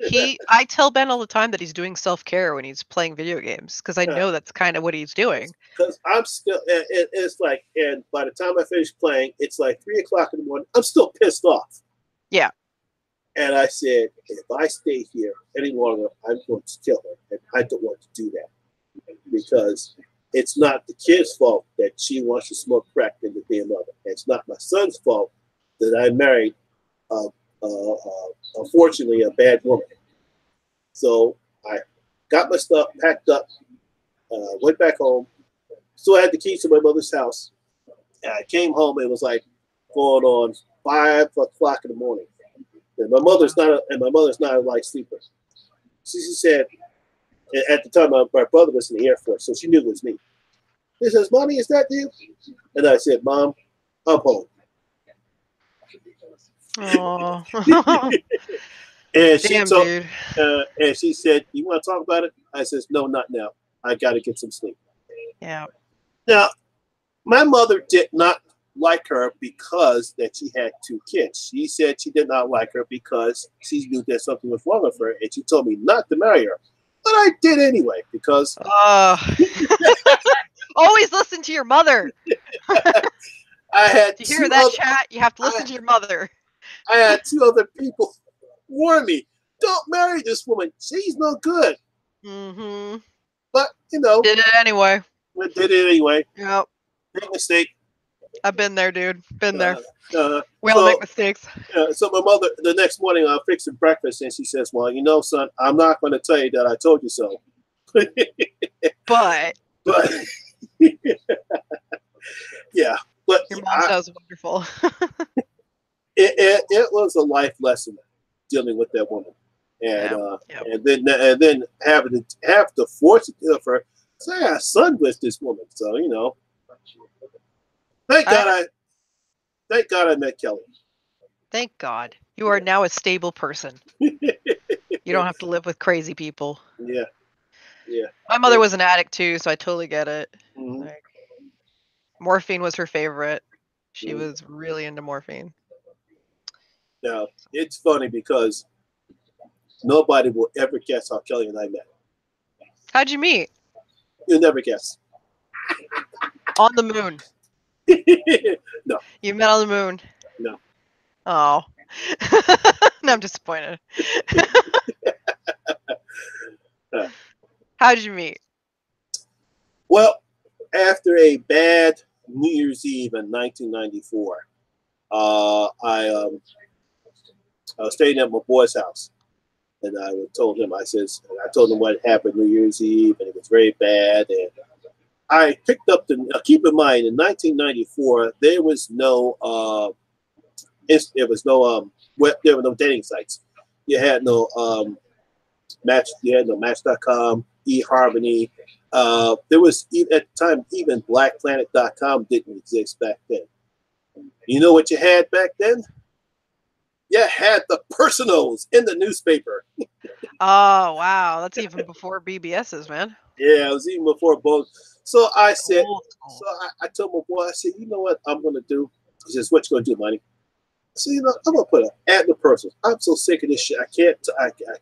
I tell Ben all the time that he's doing self-care when he's playing video games, because I know that's kind of what he's doing. Because I'm still, it's like, and by the time I finish playing, it's like 3 o'clock in the morning. I'm still pissed off. Yeah. And I said, if I stay here any longer, I'm going to kill her. And I don't want to do that. Because it's not the kid's fault that she wants to smoke crack and to be a mother. It's not my son's fault that I married, unfortunately, a bad woman. So I got my stuff packed up, went back home. Still had the keys to my mother's house. And I came home. It was like going on 5 o'clock in the morning. And my mother's not a light sleeper. She said, at the time, my brother was in the Air Force, so she knew it was me. He says, "Mommy, is that you?" And I said, "Mom, I'm home." Oh. And Damn, dude. and she said, "You want to talk about it?" I says, "No, not now. I got to get some sleep." Yeah. Now, my mother did not like her because that she had 2 kids. She said she did not like her because she knew that something was wrong with her, and she told me not to marry her. But I did anyway because always listen to your mother. I had Do you hear that, chat? You have to listen to your mother. I had 2 other people warn me, "Don't marry this woman. She's no good." Mm-hmm. But you know, Did it anyway. we did it anyway. Yep. Big mistake. I've been there, dude. Been there. We all So, make mistakes. so my mother, the next morning, I fixed breakfast, and she says, "Well, you know, son, I'm not going to tell you that I told you so." But yeah, but your mom sounds wonderful. it was a life lesson dealing with that woman, and and then having to have the fortitude of her. So I got a son with this woman, so you know. Thank God I met Kelly. Thank God. You are now a stable person. You don't have to live with crazy people. Yeah. Yeah. My mother was an addict too, so I totally get it. Mm-hmm. Like, morphine was her favorite. She was really into morphine. Now, it's funny because nobody will ever guess how Kelly and I met. How'd you meet? You'll never guess. On the moon. No. You met on the moon. No. Oh. No, I'm disappointed. How did you meet? Well, after a bad New Year's Eve in 1994, I was staying at my boy's house, and I told him, I told him what happened New Year's Eve, and it was very bad. And I picked up keep in mind, in 1994, there was no there were no dating sites. You had no Match.com, eHarmony. There was at the time even BlackPlanet.com didn't exist back then. You know what you had back then? You had the personals in the newspaper. Oh wow, that's even before BBS's, man. Yeah, it was even before both. So I said, I told my boy, I said, you know what I'm gonna do? He says, "What you gonna do, money?" I said, you know, I'm gonna put an ad in the personals. I'm so sick of this shit. I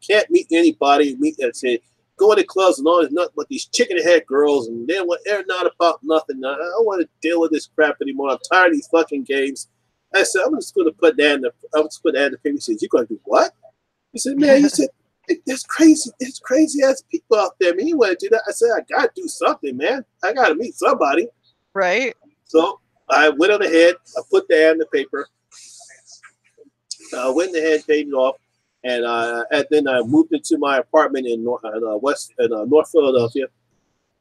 can't meet anybody. And say, go to clubs and all this nothing but these chicken head girls, and they're not about nothing. I don't want to deal with this crap anymore. I'm tired of these fucking games. I said, I'm just gonna put that in the paper. He said, "You're gonna do what?" He said, "Man," he said, "There's crazy ass people out there. Man, you want to do that?" I said, "I gotta do something, man. I gotta meet somebody." Right. So I went on ahead. I put the ad in the paper. I went ahead, paid it off, and then I moved into my apartment in North Philadelphia.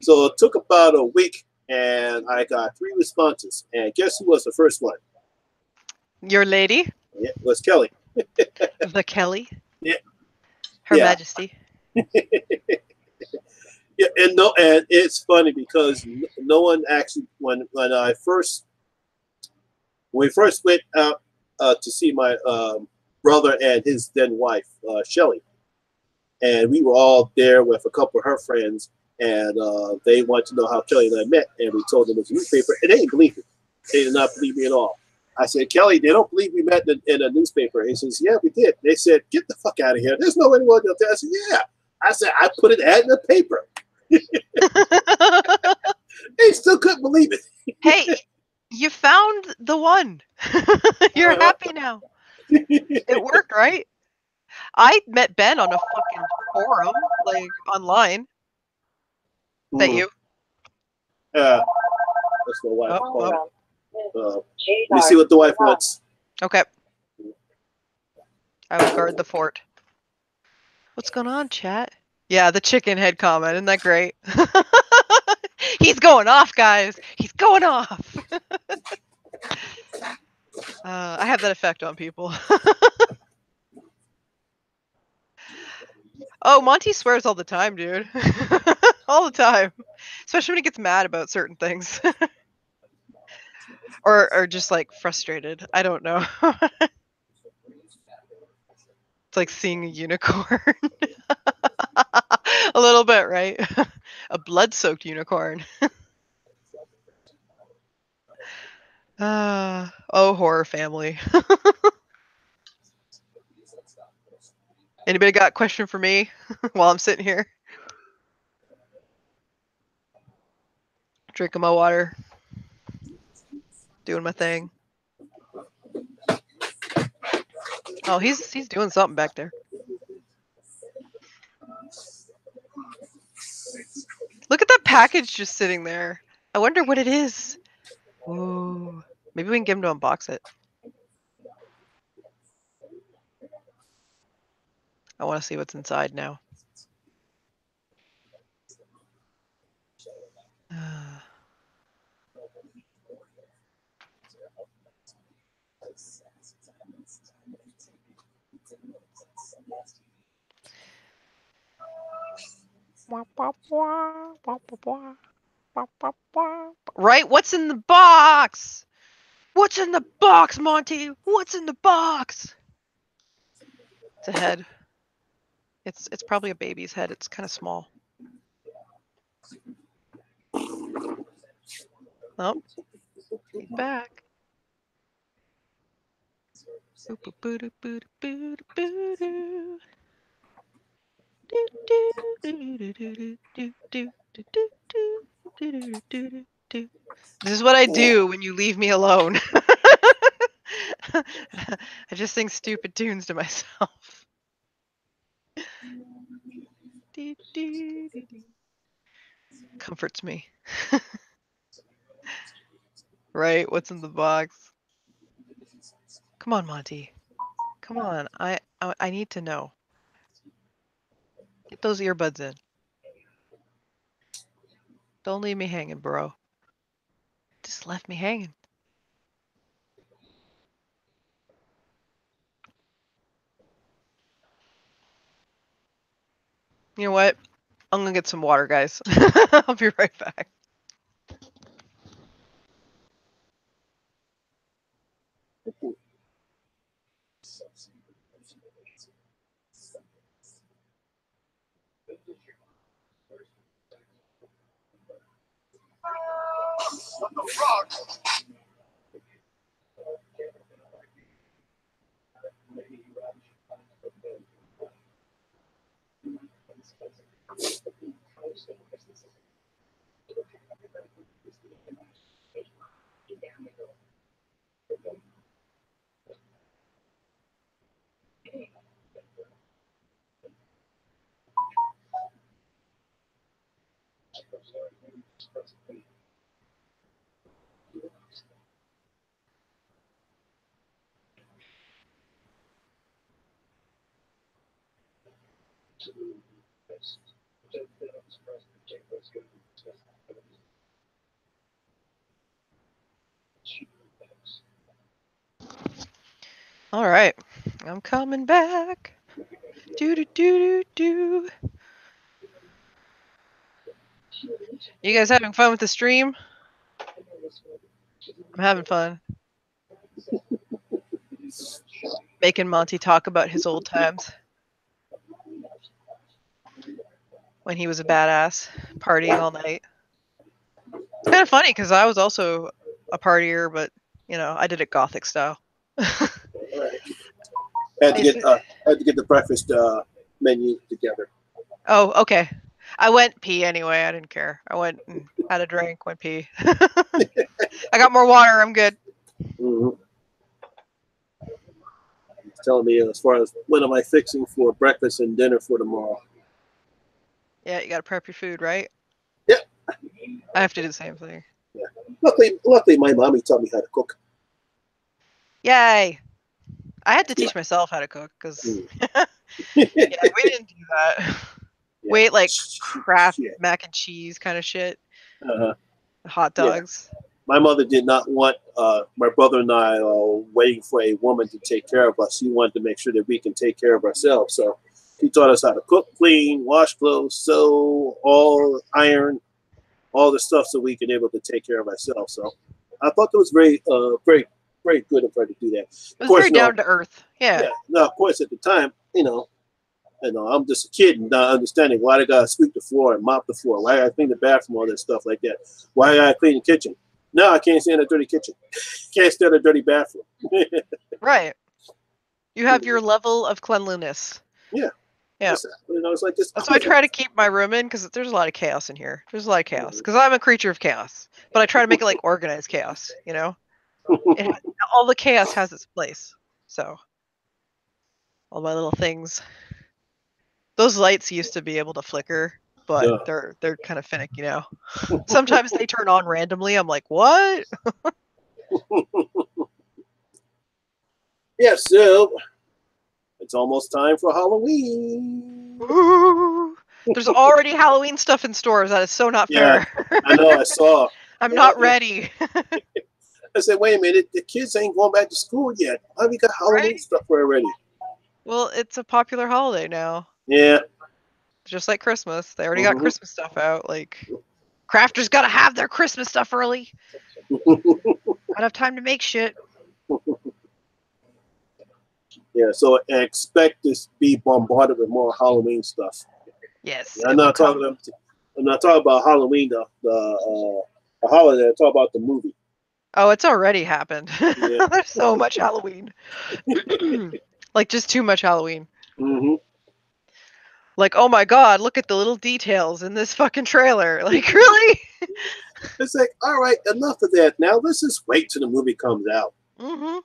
So it took about a week, and I got 3 responses. And guess who was the first one? Your lady? Yeah, it was Kelly. The Kelly? Yeah. Her Majesty. Yeah, and it's funny because no one actually when we first went out to see my brother and his then wife, Shelly. And we were all there with a couple of her friends, and they wanted to know how Kelly and I met, and we told them it was a newspaper, and they didn't believe it. They did not believe me at all. I said, "Kelly, they don't believe we met in a newspaper." He says, "Yeah, we did." They said, "Get the fuck out of here. There's no way anyone will tell." I said, "Yeah." I said, "I put an ad in the paper." They still couldn't believe it. Hey, you found the one. You're happy now. It worked, right? I met Ben on a fucking forum, like online. Is that you? That's my wife. Let me see what the wife wants. Okay. I will guard the fort. What's going on, chat? Yeah, the chicken head comment. Isn't that great? He's going off, guys. He's going off. I have that effect on people. Oh, Monty swears all the time, dude. all the time, especially when he gets mad about certain things. or just like frustrated. I don't know. It's like seeing a unicorn. A little bit, right? A blood-soaked unicorn. Oh, horror family. Anybody got a question for me while I'm sitting here? Drinking my water. Doing my thing. Oh, he's doing something back there. Look at that package just sitting there. I wonder what it is. Ooh. Maybe we can get him to unbox it. I want to see what's inside now. Right? What's in the box? What's in the box, Monty? What's in the box? It's a head. It's probably a baby's head. It's kind of small. Oh, he's back. This is what I do when you leave me alone. I just sing stupid tunes to myself. Comforts me. Right? What's in the box? Come on, Monty. Come on. I need to know. Get those earbuds in. Don't leave me hanging, bro. Just left me hanging. You know what? I'm gonna get some water, guys. I'll be right back. All right, I'm coming back. Do do do do do. You guys having fun with the stream? I'm having fun. Making Monty talk about his old times. When he was a badass, partying all night. It's kind of funny because I was also a partier, but you know, I did it gothic style. Right. Had to get the breakfast menu together. Oh, okay. I went pee anyway. I didn't care. I went and had a drink, went pee. I got more water. I'm good. Mm-hmm. He's telling me as far as what am I fixing for breakfast and dinner for tomorrow. Yeah, you got to prep your food, right? Yeah. I have to do the same thing. Yeah. Luckily, my mommy taught me how to cook. Yay! I had to teach myself how to cook because yeah, we didn't do that. Yeah. Wait, like Kraft mac and cheese kind of shit. Hot dogs. Yeah. My mother did not want my brother and I waiting for a woman to take care of us. She wanted to make sure that we can take care of ourselves. So She taught us how to cook, clean, wash clothes, sew, all iron, all the stuff, so we could able to take care of ourselves. So I thought that was very good of her to do that. It was very down to earth. Yeah. Now, of course, at the time, I'm just a kid and not understanding why I gotta sweep the floor and mop the floor, why I clean the bathroom, all that stuff like that. Why I clean the kitchen. No, I can't stand a dirty kitchen. Can't stand a dirty bathroom. Right. You have your level of cleanliness. Yeah. Yeah. It's like this. That's why I try to keep my room in, because there's a lot of chaos in here. There's a lot of chaos because I'm a creature of chaos, but I try to make it like organized chaos. All the chaos has its place. So all my little things. Those lights used to be able to flicker, but they're kind of finicky now. Sometimes they turn on randomly. I'm like, what? Yeah, so it's almost time for Halloween. Ooh, there's already Halloween stuff in stores. That is so not fair. Yeah, I know. I saw. I'm not ready. I said, wait a minute. The kids ain't going back to school yet. Why we got Halloween stuff already? Well, it's a popular holiday now. Yeah. Just like Christmas. They already got Christmas stuff out. Like, crafters gotta have their Christmas stuff early. I have time to make shit. Yeah, so I expect to be bombarded with more Halloween stuff. Yes. I'm not talking about Halloween, the holiday. I'm talking about the movie. Oh, it's already happened. Yeah. There's so much Halloween. Like, just too much Halloween. Mm-hmm. Like, oh my god, look at the little details in this fucking trailer. Like, really? It's like, all right, enough of that. Now let's just wait till the movie comes out. Mm-hmm.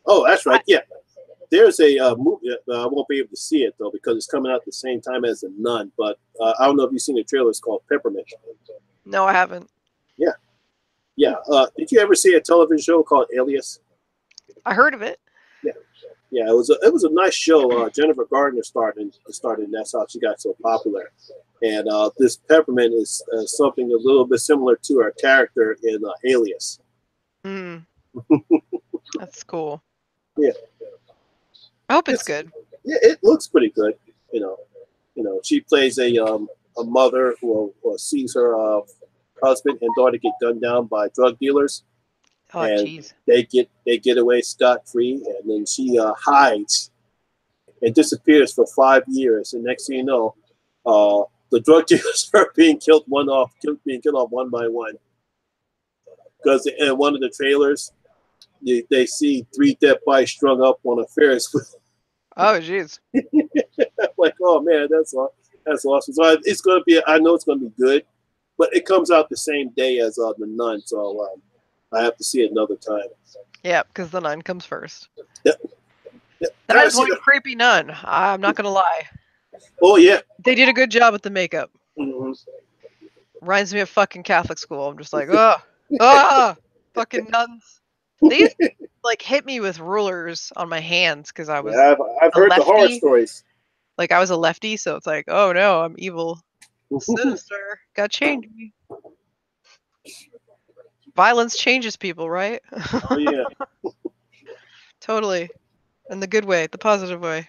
Oh, that's right. Yeah. There's a movie. I won't be able to see it, though, because it's coming out the same time as The Nun. But I don't know if you've seen the trailer. It's called Peppermint. No, I haven't. Yeah. Yeah. Did you ever see a television show called Alias? I heard of it. Yeah. Yeah, it was a nice show. Jennifer Gardner started, and that's how she got so popular. And this Peppermint is something a little bit similar to her character in Alias. Mm. That's cool. Yeah. I hope it's good. Yeah, it looks pretty good. She plays a mother who sees her husband and daughter get gunned down by drug dealers. Oh, jeez. They get away scot-free, and then she hides and disappears for 5 years. And next thing you know, the drug dealers are being killed one by one. Because in one of the trailers, they see 3 dead bodies strung up on a Ferris wheel. Oh, jeez. Like, oh man, that's awesome. So it's gonna be. I know it's gonna be good, but it comes out the same day as The Nun, so I have to see it another time. Yeah, because The Nun comes first. Yep. That is one creepy nun. I'm not gonna lie. Oh yeah. They did a good job with the makeup. Mm-hmm. Reminds me of fucking Catholic school. I'm just like, fucking nuns. They used to, like, hit me with rulers on my hands because I was. Yeah, I've heard the horror stories. Like, I was a lefty, so it's like, oh no, I'm evil, sinister. Gotta change me. Violence changes people, right? Oh yeah. Totally. In the good way, the positive way.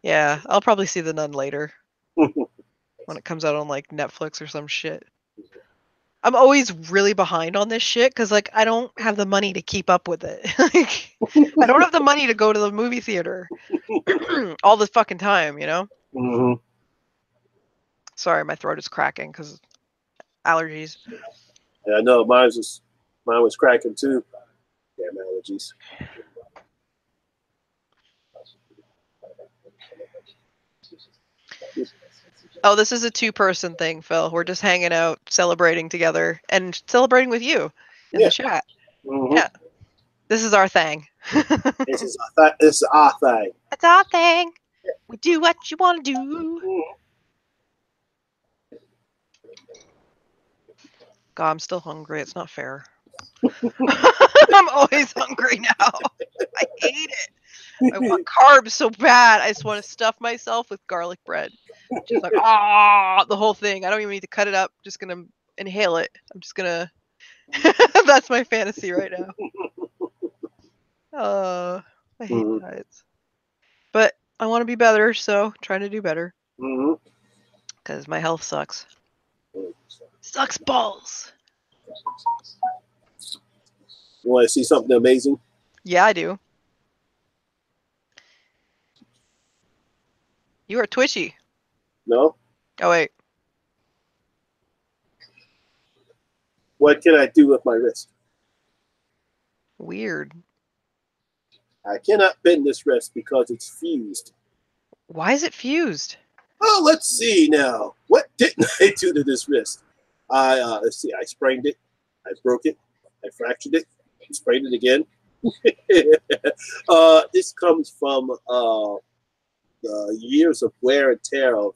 Yeah, I'll probably see The Nun later. When it comes out on, like, Netflix or some shit. I'm always really behind on this shit because, like, I don't have the money to keep up with it. Like, I don't have the money to go to the movie theater all the fucking time, you know? Mm-hmm. Sorry, my throat is cracking because allergies. Yeah, I know. Mine was cracking too. Damn allergies. Oh, this is a 2-person thing, Phil. We're just hanging out, celebrating together, and celebrating with you in the chat. Mm-hmm. Yeah. This is our thing. This is our thing. It's our thing. We do what you want to do. God, I'm still hungry. It's not fair. I'm always hungry now. I hate it. I want carbs so bad. I just want to stuff myself with garlic bread. Just like, the whole thing. I don't even need to cut it up. I'm just going to inhale it. I'm just going to... That's my fantasy right now. I hate Mm-hmm. diets. But I want to be better, so trying to do better. Mm-hmm. Because my health sucks. Sucks balls. You want to see something amazing? Yeah, I do. You are twitchy. No? Oh, wait. What can I do with my wrist? Weird. I cannot bend this wrist because it's fused. Why is it fused? Oh, let's see now. What didn't I do to this wrist? Let's see. I sprained it. I broke it. I fractured it. I sprained it again. This comes from the years of wear and tear of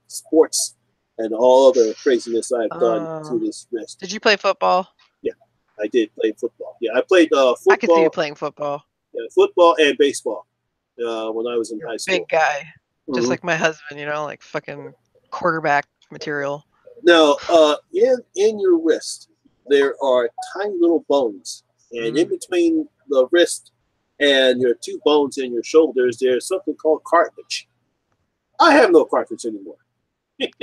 sports and all other craziness I've done to this wrist. Did you play football? Yeah, I did play football. Yeah, I played I could see you football, playing football. football and baseball when I was in You're high a school. big guy. Just Mhm. like my husband, like fucking quarterback material. Now, in your wrist, there are tiny little bones, and in between the wrist and your two bones in your shoulders, there's something called cartilage. I have no cartilage anymore.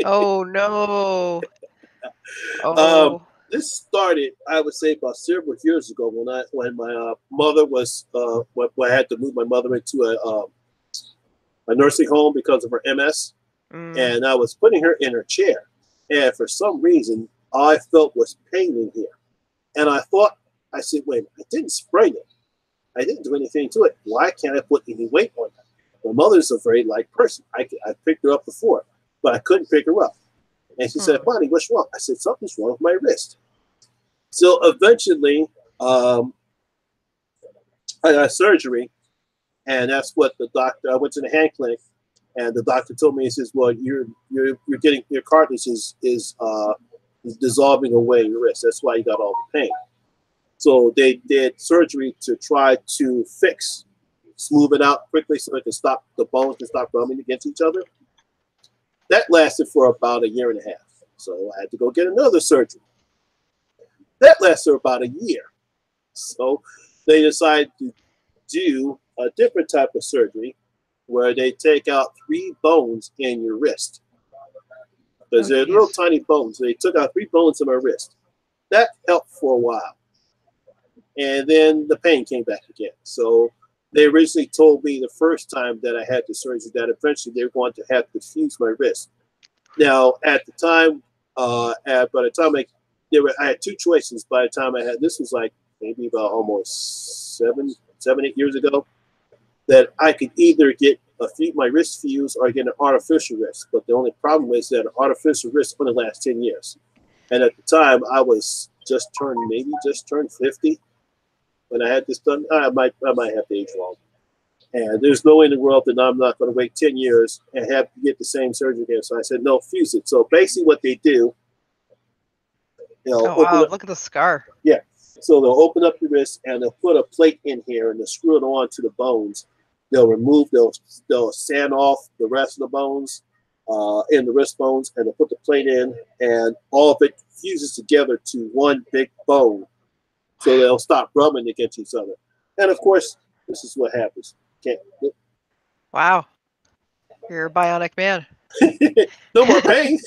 Oh, no. Um, Oh. this started, I would say, about several years ago when my mother was when I had to move my mother into a nursing home because of her MS, and I was putting her in her chair, and for some reason all I felt was pain in here, and I said, wait, I didn't sprain it, I didn't do anything to it. Why can't I put any weight on it? My mother's a very light person. I picked her up before, but I couldn't pick her up. And she said, Bonnie, what's wrong? I said, something's wrong with my wrist. So eventually, I got surgery, and that's what the doctor. I went to the hand clinic, and the doctor told me, he says, well, you're getting your cartilage is dissolving away in your wrist. That's why you got all the pain. So they did surgery to try to smooth it out quickly so it can stop the bones can stop rubbing against each other. That lasted for about a year and a half. So I had to go get another surgery. That lasted about a year. So they decided to do a different type of surgery where they take out 3 bones in your wrist. Because they're little tiny bones. They took out 3 bones in my wrist. That helped for a while. And then the pain came back again. So they originally told me the first time that I had the surgery that eventually they were going to have to fuse my wrist. Now, at the time, by the time I had 2 choices. By the time this was like maybe about almost 7, 8 years ago, that I could either get my wrist fused or get an artificial wrist. But the only problem is that an artificial wrist only lasts 10 years. And at the time, I was just turned 50 when I had this done. I might have to age wrong. And there's no way in the world that I'm not going to wait 10 years and have to get the same surgery again. So I said, no, fuse it. So basically what they do, look at the scar. Yeah. So they'll open up your wrist and they'll put a plate in here and they'll screw it onto the bones. They'll sand off the rest of the bones in the wrist bones, and they'll put the plate in, and all of it fuses together to one big bone. So they'll stop rubbing against each other. And of course, this is what happens. Wow. You're a bionic man. No more pain.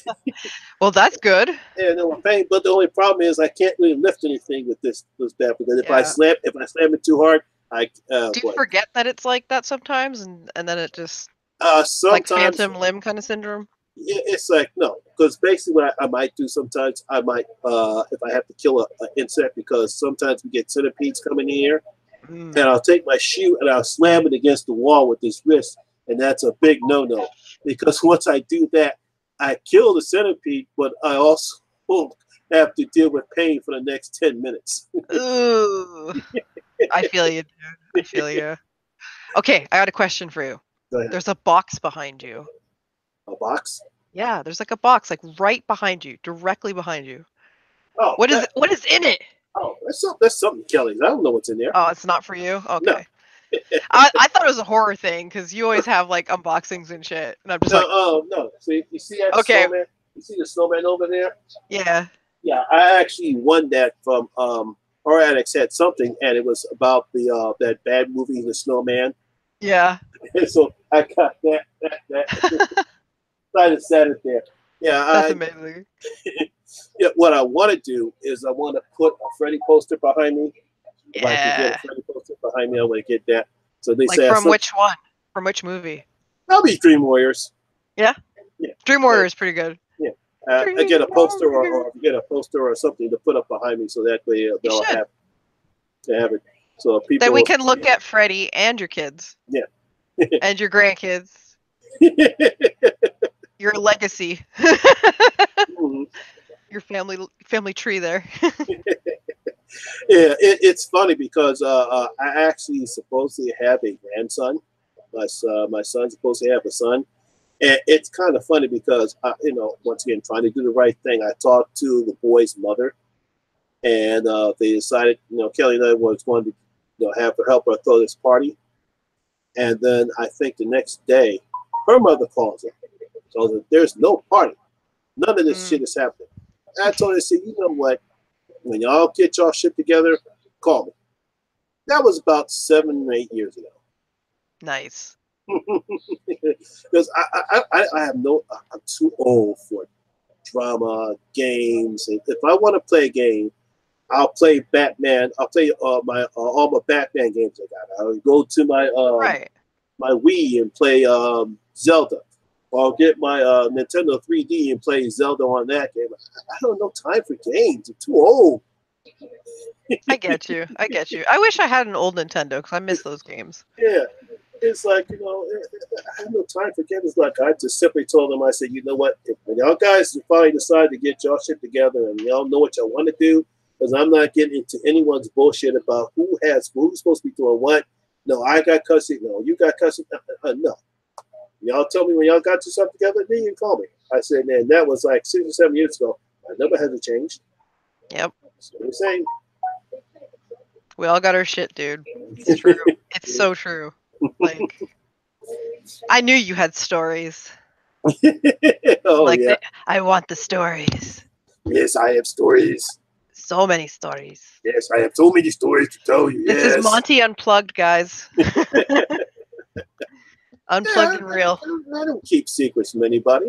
Well, that's good. Yeah, no more pain. But the only problem is I can't really lift anything with this bad, because if I slam it too hard, do you forget that it's like that sometimes, and then it just sometimes, like phantom limb kind of syndrome? It's like, no, because basically what I might do sometimes, I might if I have to kill an insect, because sometimes we get centipedes coming in here, and I'll take my shoe and I'll slam it against the wall with this wrist, and that's a big no-no, because once I do that, I kill the centipede, but I also have to deal with pain for the next 10 minutes. Ooh, I feel you, dude. I feel you. Okay, I got a question for you. There's a box behind you. A box? Yeah, there's like a box, like right behind you, directly behind you. Oh, what is in it? Oh, that's something, Kelly. I don't know what's in there. Oh, it's not for you? Okay. No. I thought it was a horror thing, because you always have like unboxings and shit, and I'm just like, oh no. So you see that snowman? You see the snowman over there? Yeah. Yeah, I actually won that from Horror Addicts had something, and it was about the that bad movie, The Snowman. Yeah. And so I got that. I just set it there. Yeah, That's amazing. Yeah, what I want to do is I want to put a Freddy poster behind me. If I can get a Freddy poster behind me, I want to get that. So they like say from which one? From which movie? That'll be Dream Warriors. Yeah. Dream Warriors is pretty good. Yeah. I get a poster or get a poster or something to put up behind me so that way they'll have it. So people. Then we can look at Freddy and your kids. Yeah. And your grandkids. Your legacy. Mm-hmm. Your family tree there. Yeah, it's funny because I actually supposedly have a grandson. My son's supposed to have a son, and it's kind of funny because once again, trying to do the right thing. I talked to the boy's mother, and they decided, Kelly and I was going to have her help her throw this party, and then I think the next day, her mother calls her, tells her there's no party, none of this shit is happening. And I told her, I said, you know what? When y'all get y'all shit together, call me. That was about 7 or 8 years ago. Nice. Because I'm too old for drama games. If I want to play a game, I'll play Batman. I'll play all my Batman games I got. I'll go to my my Wii and play Zelda. Or I'll get my Nintendo 3D and play Zelda on that game. I don't know time for games. I'm too old. I get you. I wish I had an old Nintendo because I miss those games. Yeah. It's like, I have no time for games. Like, I just simply told them, I said, you know what? When y'all guys finally decide to get y'all shit together and y'all know what y'all want to do, because I'm not getting into anyone's bullshit about who's supposed to be doing what. No, I got custody. No, you got custody. No. Y'all tell me when y'all got yourself together, then you can call me. I said, man, that was like 6 or 7 years ago. My number hasn't changed. Yep. That's what I'm saying. We all got our shit, dude. It's true. It's so true. Like, I knew you had stories. Yeah. I want the stories. Yes, I have stories. So many stories. Yes, I have so many stories to tell you. This is Monty Unplugged, guys. Unplugged and real. I don't keep secrets from anybody.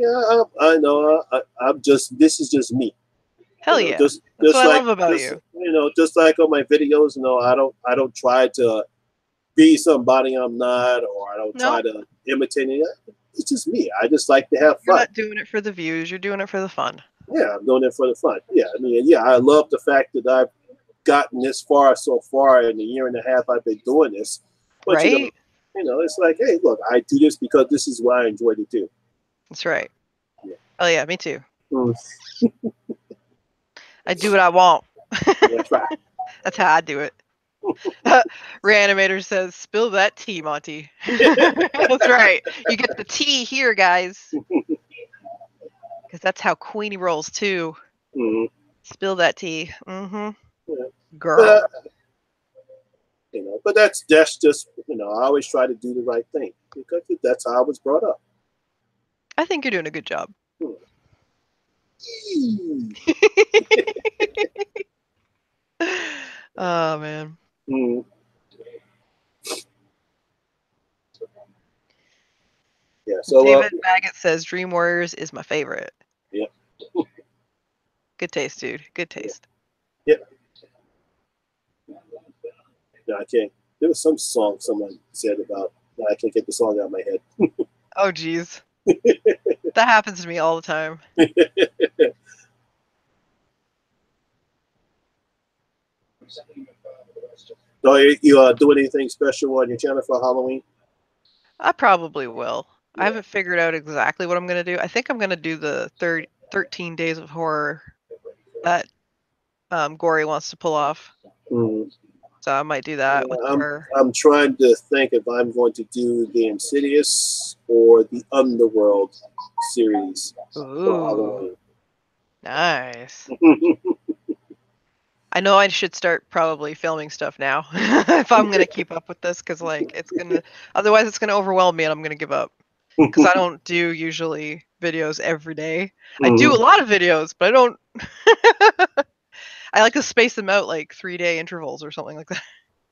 I know. This is just me. Hell yeah. That's what I love about you. Just like on my videos, I don't try to be somebody I'm not, or I don't try to imitate it. It's just me. I just like to have fun. You're not doing it for the views. You're doing it for the fun. Yeah, I'm doing it for the fun. Yeah, I mean, I love the fact that I've gotten this far so far in the year and a half I've been doing this. But, right. It's like, hey, look, I do this because this is what I enjoy to do. That's right. Yeah. Oh, yeah, me too. Mm. I do what I want. That's right. That's how I do it. Reanimator says, spill that tea, Monty. That's right. You get the tea here, guys. Because that's how Kweeny rolls, too. Mm-hmm. Spill that tea. Mm-hmm. Yeah. Girl. But that's just, I always try to do the right thing. Because that's how I was brought up. I think you're doing a good job. Oh, man. Mm. Yeah. So David Maggot says Dream Warriors is my favorite. Yeah. Good taste, dude. Good taste. Yeah. No, I can't. There was some song someone said about. No, I can't get the song out of my head. Oh, geez. That happens to me all the time. So you doing anything special on your channel for Halloween? I probably will. Yeah. I haven't figured out exactly what I'm going to do. I think I'm going to do the 13 Days of Horror that Gory wants to pull off. Mm. So I might do that with her. I'm trying to think if I'm going to do the Insidious or the Underworld series for Halloween. Nice. I know I should start probably filming stuff now if I'm going to keep up with this, because otherwise it's going to overwhelm me and I'm going to give up. Because I don't do usually videos every day. I do a lot of videos, but I don't. I like to space them out like 3-day intervals or something like that.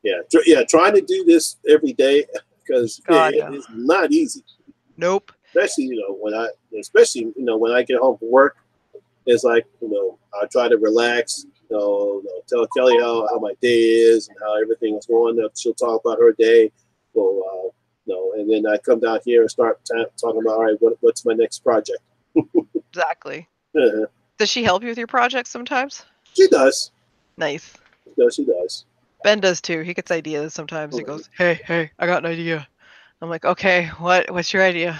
Yeah, trying to do this every day because God, it's not easy. Nope. Especially when I get home from work, it's like I try to relax. Tell Kelly how my day is and how everything is going. She'll talk about her day. So and then I come down here and start talking about, all right, what's my next project? Exactly. Uh-huh. Does she help you with your projects sometimes? She does. Nice. No, she does. Ben does too. He gets ideas sometimes. He goes, "Hey, I got an idea." I'm like, "Okay, what's your idea?"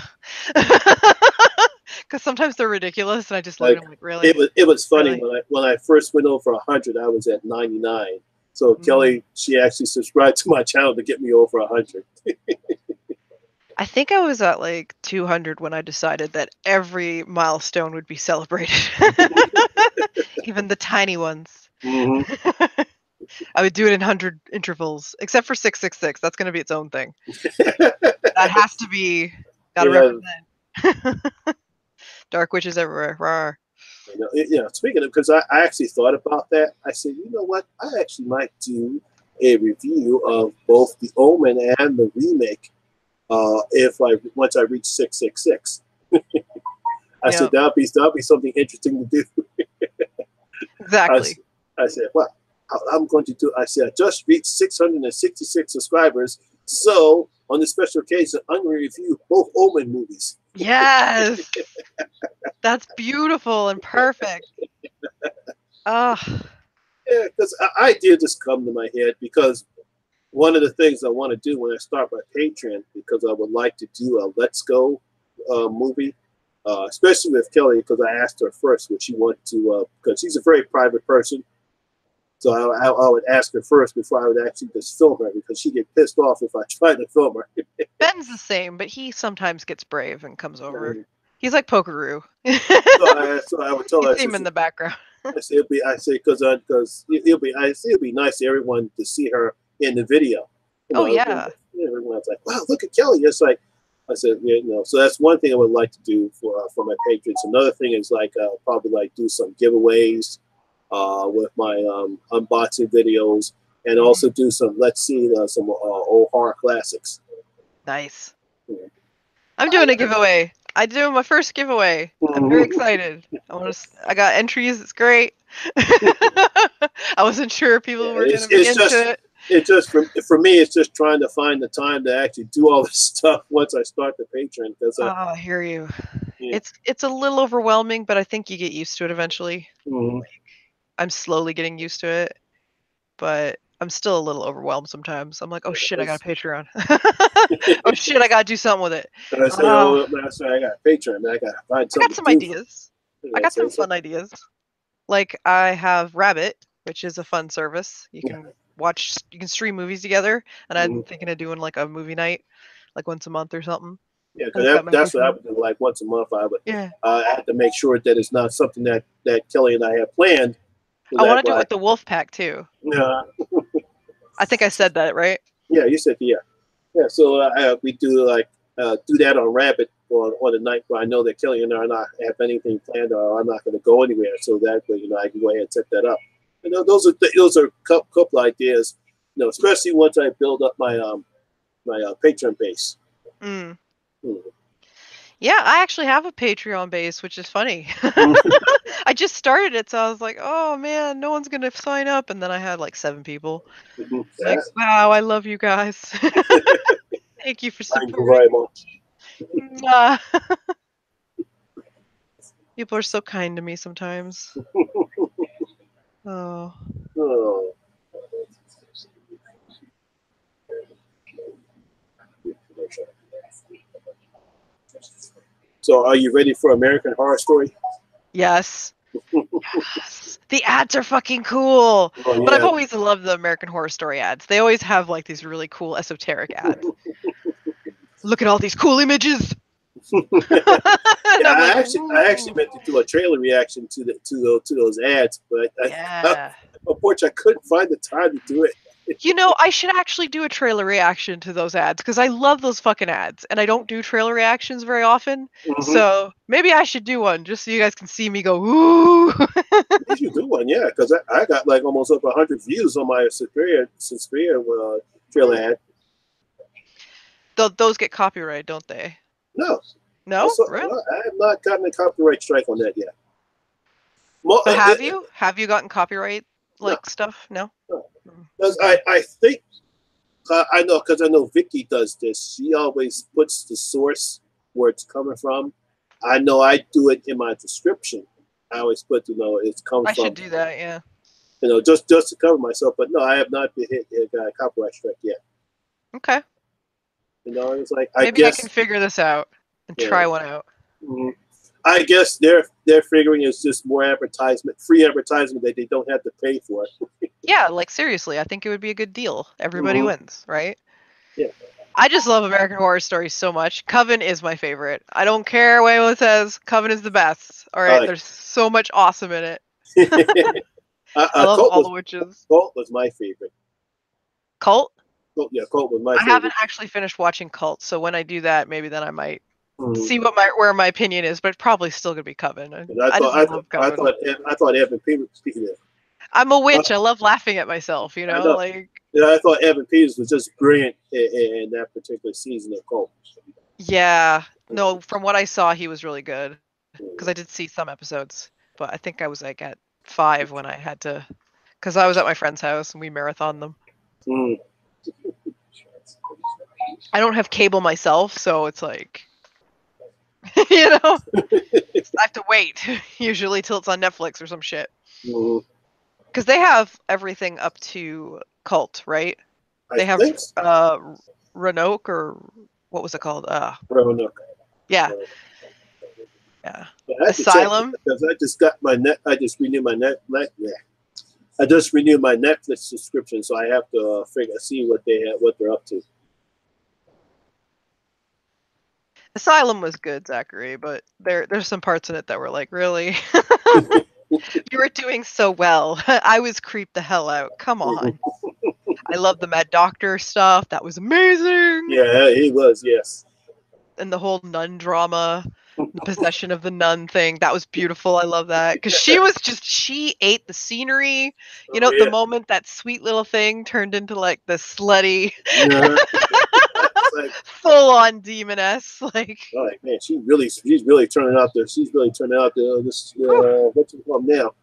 Because sometimes they're ridiculous, and I just look at him like, "Really?" It was funny Really? when I first went over 100. I was at 99. So Kelly, she actually subscribed to my channel to get me over 100. I think I was at like 200 when I decided that every milestone would be celebrated, even the tiny ones. Mm-hmm. I would do it in 100 intervals, except for 666. That's going to be its own thing. That has to be. Got to represent. Dark witches everywhere. Rawr. Speaking of, because I actually thought about that. I said, you know what? I actually might do a review of both the Omen and the remake. Once I reach 666. I said that'll be something interesting to do. Exactly. I said, well, I'm going to do. I said, I just reached 666 subscribers. So on this special occasion, I'm going to review both Omen movies. Yes. That's beautiful and perfect. Yeah, because idea just come to my head because one of the things I want to do when I start my Patreon, because I would like to do a Let's Go movie, especially with Kelly, because I asked her first what she wanted to, because she's a very private person. So I would ask her first before I would actually just film her, because she'd get pissed off if I tried to film her. Ben's the same, but he sometimes gets brave and comes over. He's like Pokeroo. So I would tell her. You see him in the background. Because it'll be nice to everyone to see her in the video. Yeah. Everyone's like, wow, look at Kelly. It's like I said, so that's one thing I would like to do for my patrons. Another thing is probably like do some giveaways with my unboxing videos, and also do some some old horror classics. Nice. I'm doing a giveaway. I'm doing my first giveaway. I'm very excited. I got entries. It's great. I wasn't sure if people were going to be into it. It's just for me. It's just trying to find the time to actually do all this stuff once I start the Patreon. I hear you. Yeah. It's a little overwhelming, but I think you get used to it eventually. I'm slowly getting used to it, but I'm still a little overwhelmed sometimes. I'm like, oh shit, I got a Patreon. Oh shit, I gotta do something with it. I say, I got a Patreon. I got to find something. I got some ideas. I got some fun ideas. Like I have Rabbit, which is a fun service. You can stream movies together, and I'm thinking of doing like a movie night, like once a month or something. Yeah, because that's what I would do. Like once a month, I would. Yeah. I have to make sure that it's not something that Kelly and I have planned. I want to do it with the Wolf Pack too. Yeah. I think I said that right. Yeah, you said yeah. So we do do that on Rabbit on the night where I know that Kelly and I are not have anything planned, or I'm not going to go anywhere. So that way, I can go ahead and set that up. Those are a couple ideas. Especially once I build up my my Patreon base. Yeah, I actually have a Patreon base, which is funny. I just started it, so I was like, oh man, no one's going to sign up. And then I had like 7 people. Like, wow, I love you guys. Thank you for supporting. Thank you very much. People are so kind to me sometimes. Oh. So, are you ready for American Horror Story? Yes. Yes. The ads are fucking cool. Oh, yeah. But I've always loved the American Horror Story ads. They always have like these really cool esoteric ads. Look at all these cool images. I actually meant to do a trailer reaction to those ads, but unfortunately I couldn't find the time to do it. You know, I should actually do a trailer reaction to those ads because I love those fucking ads, and I don't do trailer reactions very often. So maybe I should do one just so you guys can see me go ooh. You should do one, yeah, because I got like almost over 100 views on my Suspiria trailer ad. Those get copyright, don't they? No, No, really? I have not gotten a copyright strike on that yet. So have you? Have you gotten copyright stuff? No. Because I think I know, because I know Vicky does this. She always puts the source where it's coming from. I know I do it in my description. I always put, it's come from. I should do that, yeah. Just to cover myself. But no, I have not been hit a copyright strike yet. Okay. It's like maybe I can figure this out and try one out. I guess they're figuring it's just more free advertisement that they don't have to pay for. Yeah, like seriously, I think it would be a good deal. Everybody wins, right? Yeah. I just love American Horror Story so much. Coven is my favorite. I don't care what anyone says. Coven is the best. All right, there's so much awesome in it. I love all the witches. Cult was my favorite. Cult? Yeah, Cult was my favorite. I haven't actually finished watching Cult, so when I do that, maybe then I might see where my opinion is, but it's probably still gonna be Coven. I thought Evan Peters. Speaking of, I'm a witch. I love laughing at myself. Like. Yeah, I thought Evan Peters was just brilliant in that particular season of Cult. Yeah, no, from what I saw, he was really good because I did see some episodes, but I think I was like at 5 when I had to, because I was at my friend's house and we marathoned them. I don't have cable myself, so it's like, I have to wait usually till it's on Netflix or some shit. Because they have everything up to Cult, right? They have Roanoke, or what was it called? Roanoke. Yeah. Yeah. Asylum. Because I just got I just renewed my I just renewed my Netflix subscription, so I have to see what they're up to. Asylum was good, Zachary, but there's some parts in it that were like, really? You were doing so well. I was creeped the hell out. Come on. I love the Mad Doctor stuff. That was amazing. Yeah, he was, yes. And the whole nun drama, the possession of the nun thing, that was beautiful. I love that. Because she ate the scenery. The moment that sweet little thing turned into like the slutty, full on demoness. Like, man, she's really turning out this. What's it called now?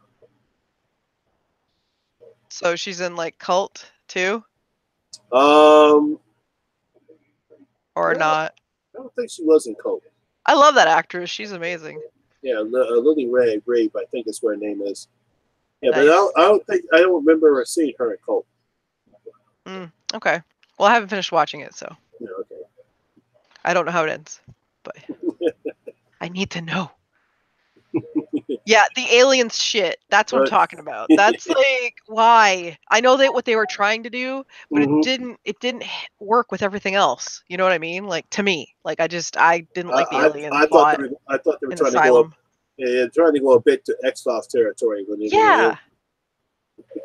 So she's in like Cult too? Or not? I don't think she was in Cult. I love that actress. She's amazing. Yeah, Lily Rabe, I think is what her name is. Yeah, nice. But I don't remember seeing her in Cult. Okay. Well, I haven't finished watching it, so. Yeah, okay. I don't know how it ends, but I need to know. Yeah, the aliens shit. That's what I'm talking about. That's like, why? I know that what they were trying to do, but it didn't work with everything else. You know what I mean? Like, to me, like I didn't like the alien plot. I thought they were trying Asylum. Trying to go a bit to X-Files territory when they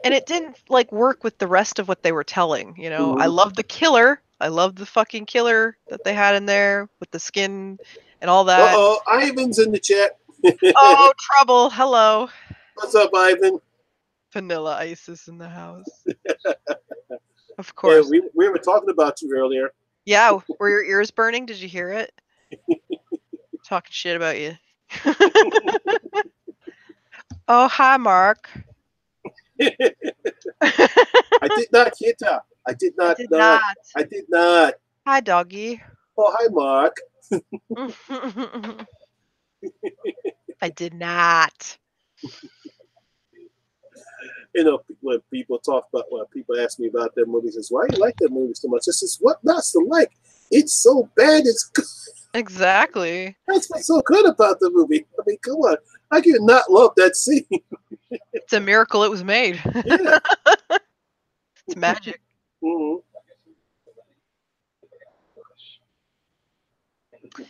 and it didn't like work with the rest of what they were telling. I love the killer. I love the fucking killer that they had in there with the skin and all that. Ivan's in the chat. Oh, trouble. Hello. What's up, Ivan? Vanilla Ice is in the house. Of course. Yeah, we were talking about you earlier. Yeah, were your ears burning? Did you hear it? Talking shit about you. Oh, hi, Mark. I did not hit her. I did not. Hi, doggy. Oh, hi, Mark. I did not. When people ask me about their movies, says, "Why do you like that movie so much?" I says, "What not to like? It's so bad, it's good." Exactly. That's what's so good about the movie. I mean, come on, I can not love that scene. It's a miracle it was made. Yeah. It's magic.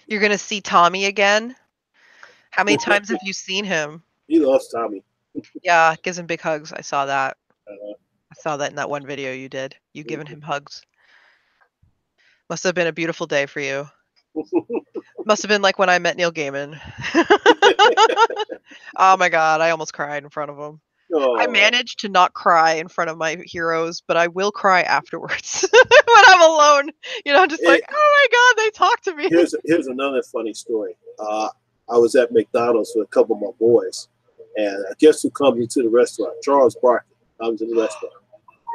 You're gonna see Tommy again? How many times have you seen him? He loves Tommy. Yeah, gives him big hugs. I saw that. Saw that in that one video you did. You giving him hugs. Must have been a beautiful day for you. Must have been like when I met Neil Gaiman. Oh my god, I almost cried in front of him. I managed to not cry in front of my heroes, but I will cry afterwards when I'm alone. Just like, oh my god, they talk to me. Here's another funny story. I was at McDonald's with a couple of my boys, and guess who comes into the restaurant? Charles Barkley comes in the restaurant.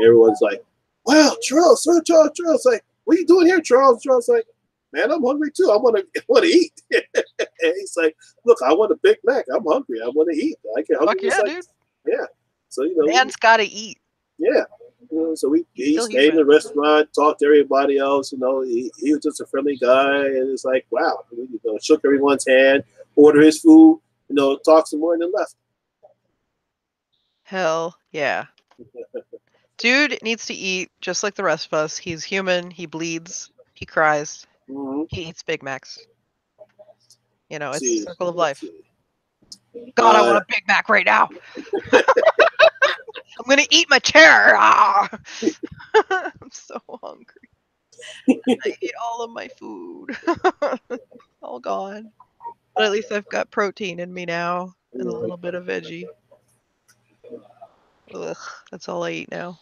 Everyone's like, "Wow, Charles, Sir Charles, Charles!" Like, "What are you doing here, Charles?" Charles like, "Man, I'm hungry too. I want to eat." And he's like, "Look, I want a Big Mac. I'm hungry. I want to eat. I can't." Fuck yeah, dude. Yeah. So man's got to eat. Yeah. So he stayed in the restaurant, talked to everybody else. He was just a friendly guy, and it's like, wow. Shook everyone's hand, ordered his food, talked some more, and then left. Hell yeah. Dude needs to eat just like the rest of us. He's human. He bleeds. He cries. Mm-hmm. He eats Big Macs. It's the circle of life. God, I want a Big Mac right now. I'm going to eat my chair. I'm so hungry. I ate all of my food. All gone. But at least I've got protein in me now and a little bit of veggie. Ugh, that's all I eat now.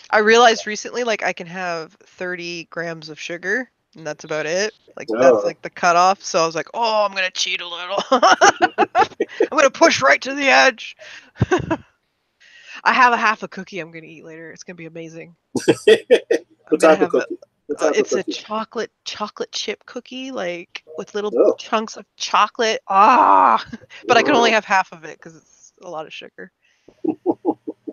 I realized recently, I can have 30 grams of sugar, and that's about it. That's the cutoff. So I was like, oh, I'm going to cheat a little. I'm going to push right to the edge. I have a half a cookie I'm going to eat later. It's going to be amazing. What type of cookie? It's a chocolate chip cookie, with little chunks of chocolate. But I can only have half of it because it's a lot of sugar.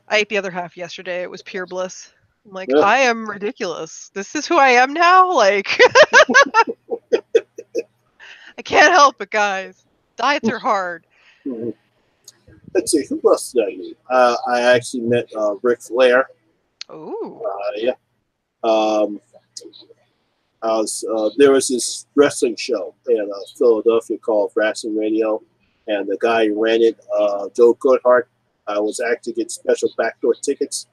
I ate the other half yesterday. It was pure bliss. I'm like, I am ridiculous. This is who I am now? I can't help it, guys. Diets are hard. Let's see, who else did I meet? I actually met Ric Flair. Ooh. Yeah. There was this wrestling show in Philadelphia called Wrestling Radio, and the guy who ran it, Joe Goodhart, was actually getting special backdoor tickets,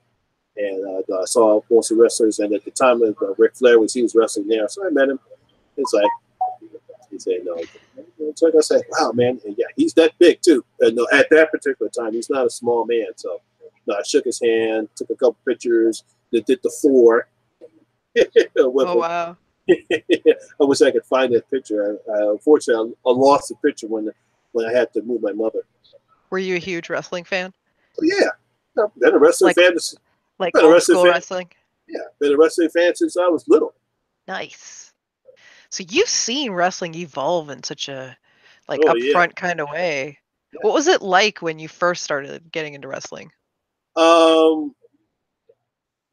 and I saw most of the wrestlers. And at the time, Ric Flair he was wrestling there, so I met him. It's like he said, "No." So I said, "Wow, man, and yeah, he's that big too." And at that particular time, he's not a small man. So I shook his hand, took a couple pictures, did the 4. Oh wow. I wish I could find that picture. Unfortunately, I lost the picture when I had to move my mother. Were you a huge wrestling fan? Oh, yeah, I've been a wrestling fan. Old school wrestling? Yeah, been a wrestling fan since I was little. Nice. So you've seen wrestling evolve in such a upfront kind of way. Yeah. What was it like when you first started getting into wrestling?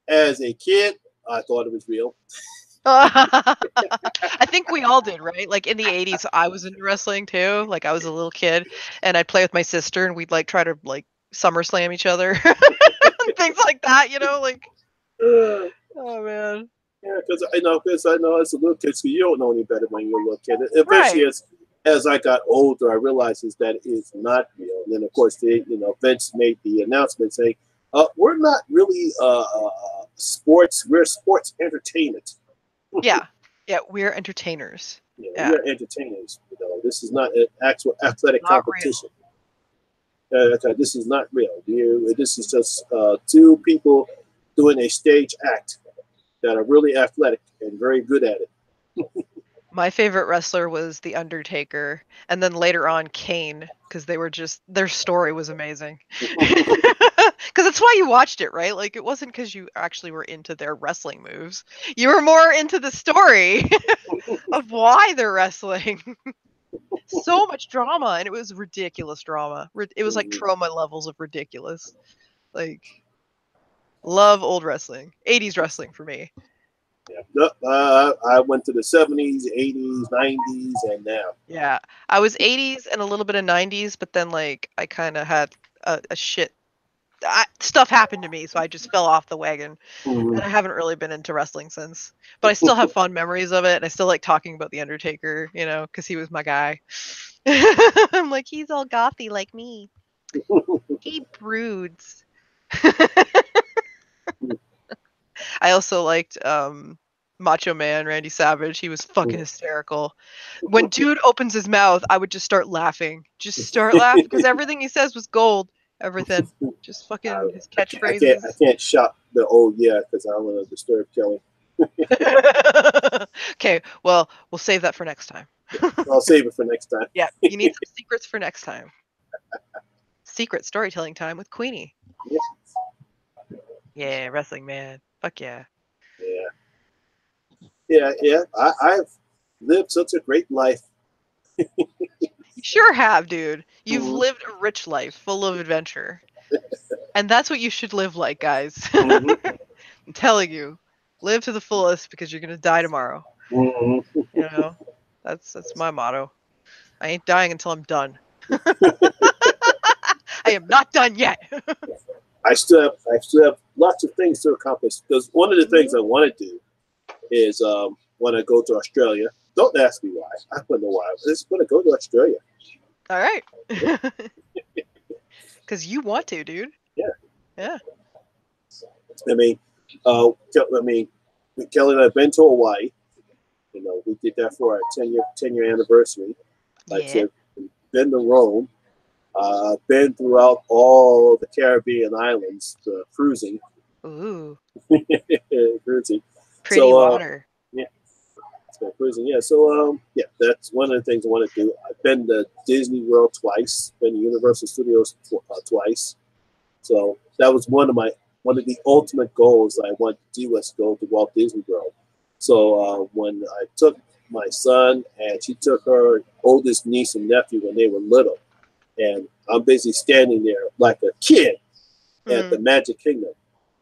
As a kid, I thought it was real. I think we all did, right? In the 80s, I was into wrestling too. I was a little kid, and I'd play with my sister, and we'd try to SummerSlam each other, things like that. Oh man. Yeah, because I know as a little kid, so you don't know any better when you're a little kid. Eventually, as I got older, I realized that it's not real. And then, of course, Vince made the announcement saying, "We're not really sports. We're sports entertainment." Yeah, we're entertainers. Yeah, we're entertainers. This is not an actual athletic competition. This is not real. This is just 2 people doing a stage act that are really athletic and very good at it. My favorite wrestler was The Undertaker, and then later on Kane, because their story was amazing. Because that's why you watched it, right? It wasn't because you actually were into their wrestling moves. You were more into the story of why they're wrestling. So much drama, and it was ridiculous drama. It was trauma levels of ridiculous. Love old wrestling. 80s wrestling for me. Yeah. I went to the 70s, 80s, 90s, and now. Yeah. I was 80s and a little bit of 90s, but then I kind of had a shit. Stuff happened to me, so I just fell off the wagon. Mm-hmm. And I haven't really been into wrestling since. But I still have fond memories of it, and I still like talking about The Undertaker, because he was my guy. I'm like, he's all gothy like me. He broods. I also liked Macho Man Randy Savage. He was fucking hysterical. When dude opens his mouth, I would just start laughing. Just start laughing because everything he says was gold. Everything. Just fucking his catchphrases. I can't shout the old because I don't want to disturb Kelly. Okay, well, we'll save that for next time. I'll save it for next time. Yeah, you need some secrets for next time. Secret storytelling time with Kweeny. Yeah, wrestling man. Fuck yeah. Yeah. I've lived such a great life. You sure have, dude. You've lived a rich life full of adventure. And that's what you should live like, guys. I'm telling you. Live to the fullest because you're gonna die tomorrow. You know? That's my motto. I ain't dying until I'm done. I am not done yet. I still have lots of things to accomplish. Because one of the things I want to do is when I go to Australia. Don't ask me why. I don't know why. I just want to go to Australia. All right. Because you want to, dude. Yeah. I mean, Kelly and I have been to Hawaii. You know, we did that for our 10-year anniversary. Like I said, been to Rome. Been throughout all the Caribbean islands, cruising. Ooh. Cruising. Pretty water. Yeah. Cruising. Yeah. So that's one of the things I want to do. I've been to Disney World twice. Been to Universal Studios twice. So that was one of the ultimate goals I wanted to do was go to Walt Disney World. So when I took my son and she took her oldest niece and nephew when they were little, and I'm basically standing there like a kid at the Magic Kingdom.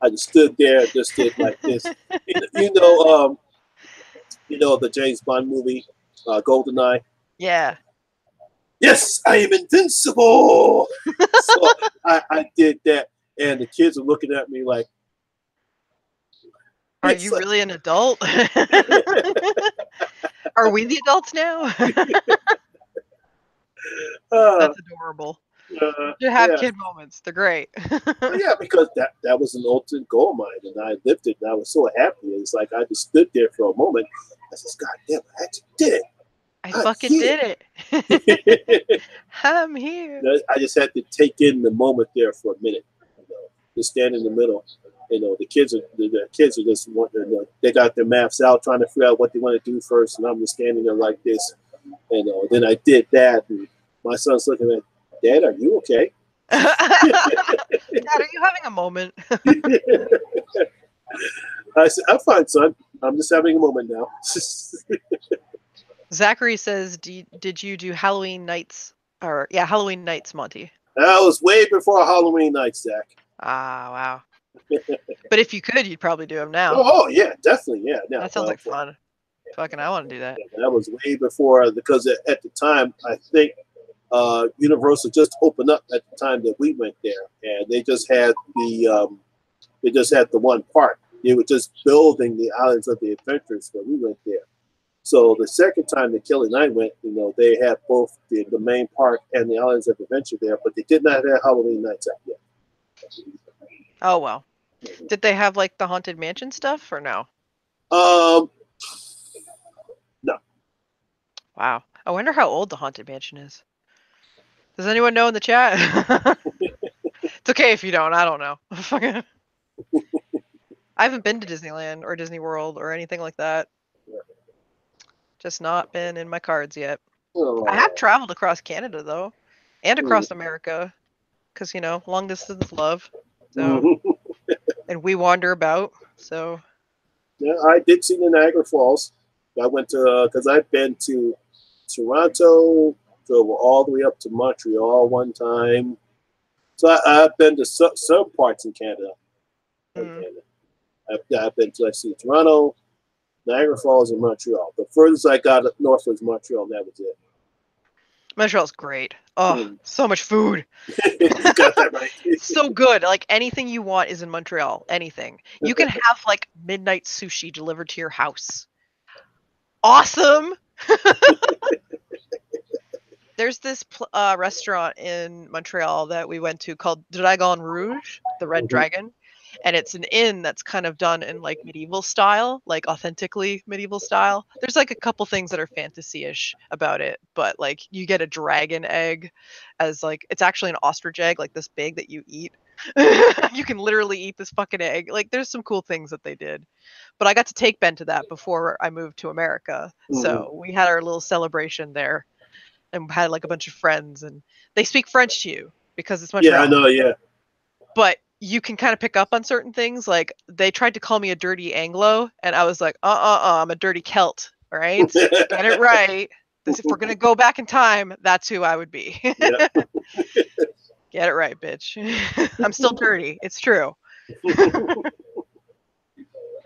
I just stood there and just did like this. You know the James Bond movie, GoldenEye? Yeah. Yes, I am invincible. So I did that, and the kids are looking at me like, "Are you really an adult? Are we the adults now?" That's adorable. You have kid moments. They're great. Yeah, because that was an ultimate goal of mine, and I lived it, and I was so happy. It's like I just stood there for a moment. I said, "God damn, I actually did it! I fucking did it! I'm here." I just had to take in the moment there for a minute. You know, just stand in the middle. You know, the kids are just wondering. They got their maps out, trying to figure out what they want to do first, and I'm just standing there like this. And then I did that, and my son's looking at, "Dad, are you okay?" Dad, are you having a moment? I said, "I'm fine, son. I'm just having a moment now." Zachary says, "Did you do Halloween nights?" Halloween nights, Monty. That was way before Halloween nights, Zach. Ah, wow. But if you could, you'd probably do them now. Oh yeah, definitely, yeah. No, that sounds like fun. Fucking, I want to do that. Yeah, that was way before, because at the time, I think Universal just opened up at the time that we went there, and they just had the one park. They were just building the Islands of the Adventures when we went there. So the second time that Kelly and I went, they had both the main park and the Islands of Adventure there, but they did not have Halloween nights out yet. Oh well. Did they have like the Haunted Mansion stuff or no? No. Wow. I wonder how old the Haunted Mansion is. Does anyone know in the chat? It's okay if you don't. I don't know. I haven't been to Disneyland or Disney World or anything like that. Just not been in my cards yet. Oh. I have traveled across Canada though, and across America, because long distance love. So, and we wander about. So. Yeah, I did see the Niagara Falls. I went to because I've been to Toronto, drove all the way up to Montreal one time. So I've been to some parts in Canada. I've been to Toronto, Niagara Falls, and Montreal. The furthest I got up north was Montreal, and that was it. Montreal's great. Oh, so much food. You got that right. So good. Like anything you want is in Montreal. Anything. You can have like midnight sushi delivered to your house. Awesome. There's this restaurant in Montreal that we went to called Dragon Rouge, the Red Dragon. And it's an inn that's kind of done in like medieval style, like authentically medieval style. There's like a couple things that are fantasy-ish about it, but like you get a dragon egg as like it's actually an ostrich egg like this big that you eat. You can literally eat this fucking egg. Like there's some cool things that they did. But I got to take Ben to that before I moved to America. So we had our little celebration there and had like a bunch of friends, and they speak French to you because it's Montreal. Yeah, I know, yeah. But you can kind of pick up on certain things. Like they tried to call me a dirty Anglo, and I was like, I'm a dirty Celt. All right, get it right. If we're gonna go back in time, that's who I would be. Yeah. Get it right, bitch. I'm still dirty. It's true.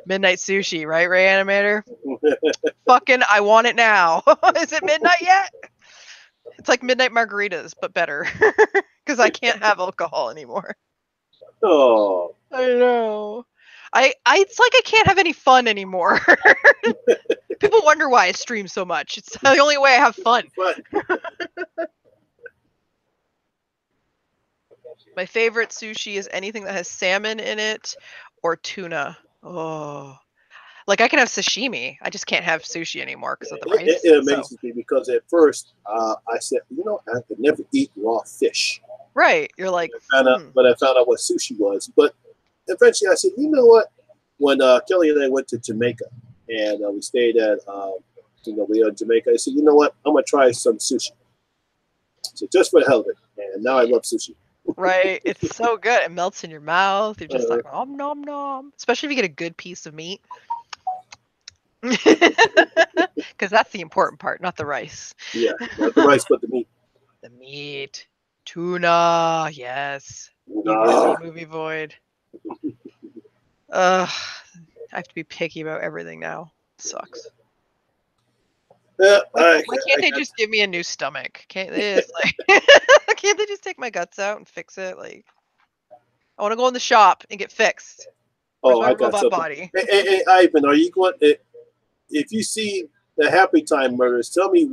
Midnight sushi, right, Ray Animator? Fucking, I want it now. Is it midnight yet? It's like midnight margaritas, but better. Because I can't have alcohol anymore. Oh. I know. It's like I can't have any fun anymore. People wonder why I stream so much. It's the only way I have fun. My favorite sushi is anything that has salmon in it or tuna. Oh. Like I can have sashimi. I just can't have sushi anymore because of the rice. It amazes me because at first I said, I could never eat raw fish. Right. You're like, but I found out what sushi was. But eventually I said, you know what? When Kelly and I went to Jamaica and we stayed at, we were in Jamaica, I said, you know what? I'm going to try some sushi. So just for the hell of it. And now I love sushi. Right. It's so good. It melts in your mouth. You're just like, nom, nom, nom. Especially if you get a good piece of meat. Because that's the important part, not the rice. Yeah, not the rice, but the meat. The meat. Tuna. Yes. Movie Void. I have to be picky about everything now. It sucks. Why can't they just give me a new stomach? Can't they just can't they just take my guts out and fix it? Like, I want to go in the shop and get fixed. Where's my robot body? Hey, Ivan, are you going? If you see the Happy Time Murders, tell me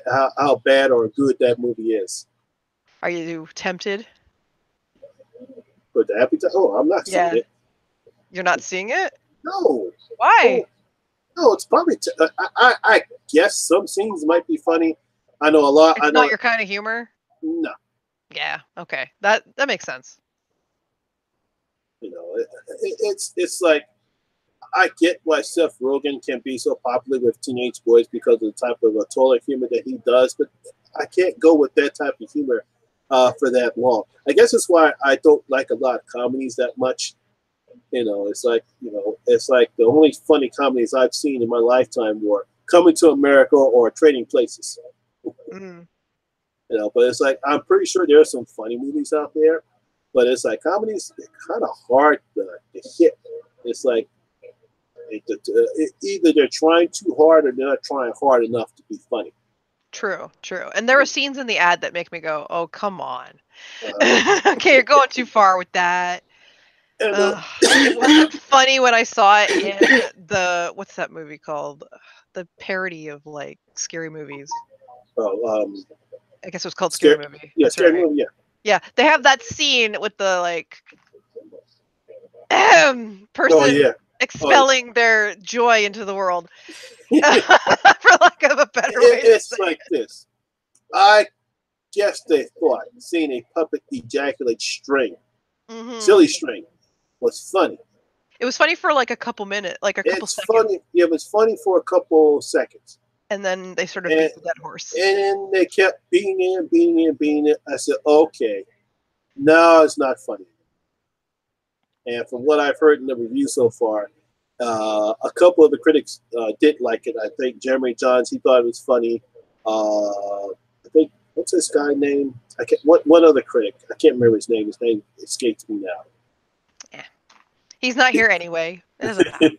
how bad or good that movie is. Are you tempted? But the Happy Time? Oh, I'm not seeing it. You're not seeing it? No. Why? No, it's probably. I guess some scenes might be funny. I know a lot. It's not your kind of humor. No. Yeah. Okay. That makes sense. It's like I get why Seth Rogen can be so popular with teenage boys because of the type of toilet humor that he does, but I can't go with that type of humor for that long. I guess it's why I don't like a lot of comedies that much. It's like the only funny comedies I've seen in my lifetime were Coming to America or Trading Places. Mm. But it's like I'm pretty sure there are some funny movies out there, but it's like comedies kind of hard to hit. It's like either they're trying too hard or they're not trying hard enough to be funny. True. And there are scenes in the ad that make me go, "Oh, come on." Okay, you're going too far with that. It wasn't funny when I saw it in what's that movie called? The parody of like scary movies. I guess it was called Scary Movie. Yeah, Scary Movie. Yeah. Yeah, they have that scene with the like person expelling their joy into the world. For lack of a better way to say like this. I guess they thought seeing a puppet ejaculate string, silly string, was funny. It was funny for like a couple minutes, like a couple seconds. Funny. Yeah, it was funny for a couple seconds. And then they sort of beat the dead horse. And then they kept beating it. I said, okay, no, it's not funny. And from what I've heard in the review so far, a couple of the critics did like it. I think Jeremy Johns, he thought it was funny. I think, what's this guy's name? One other critic. I can't remember his name. His name escapes me now. Yeah. He's not here anyway. It doesn't matter.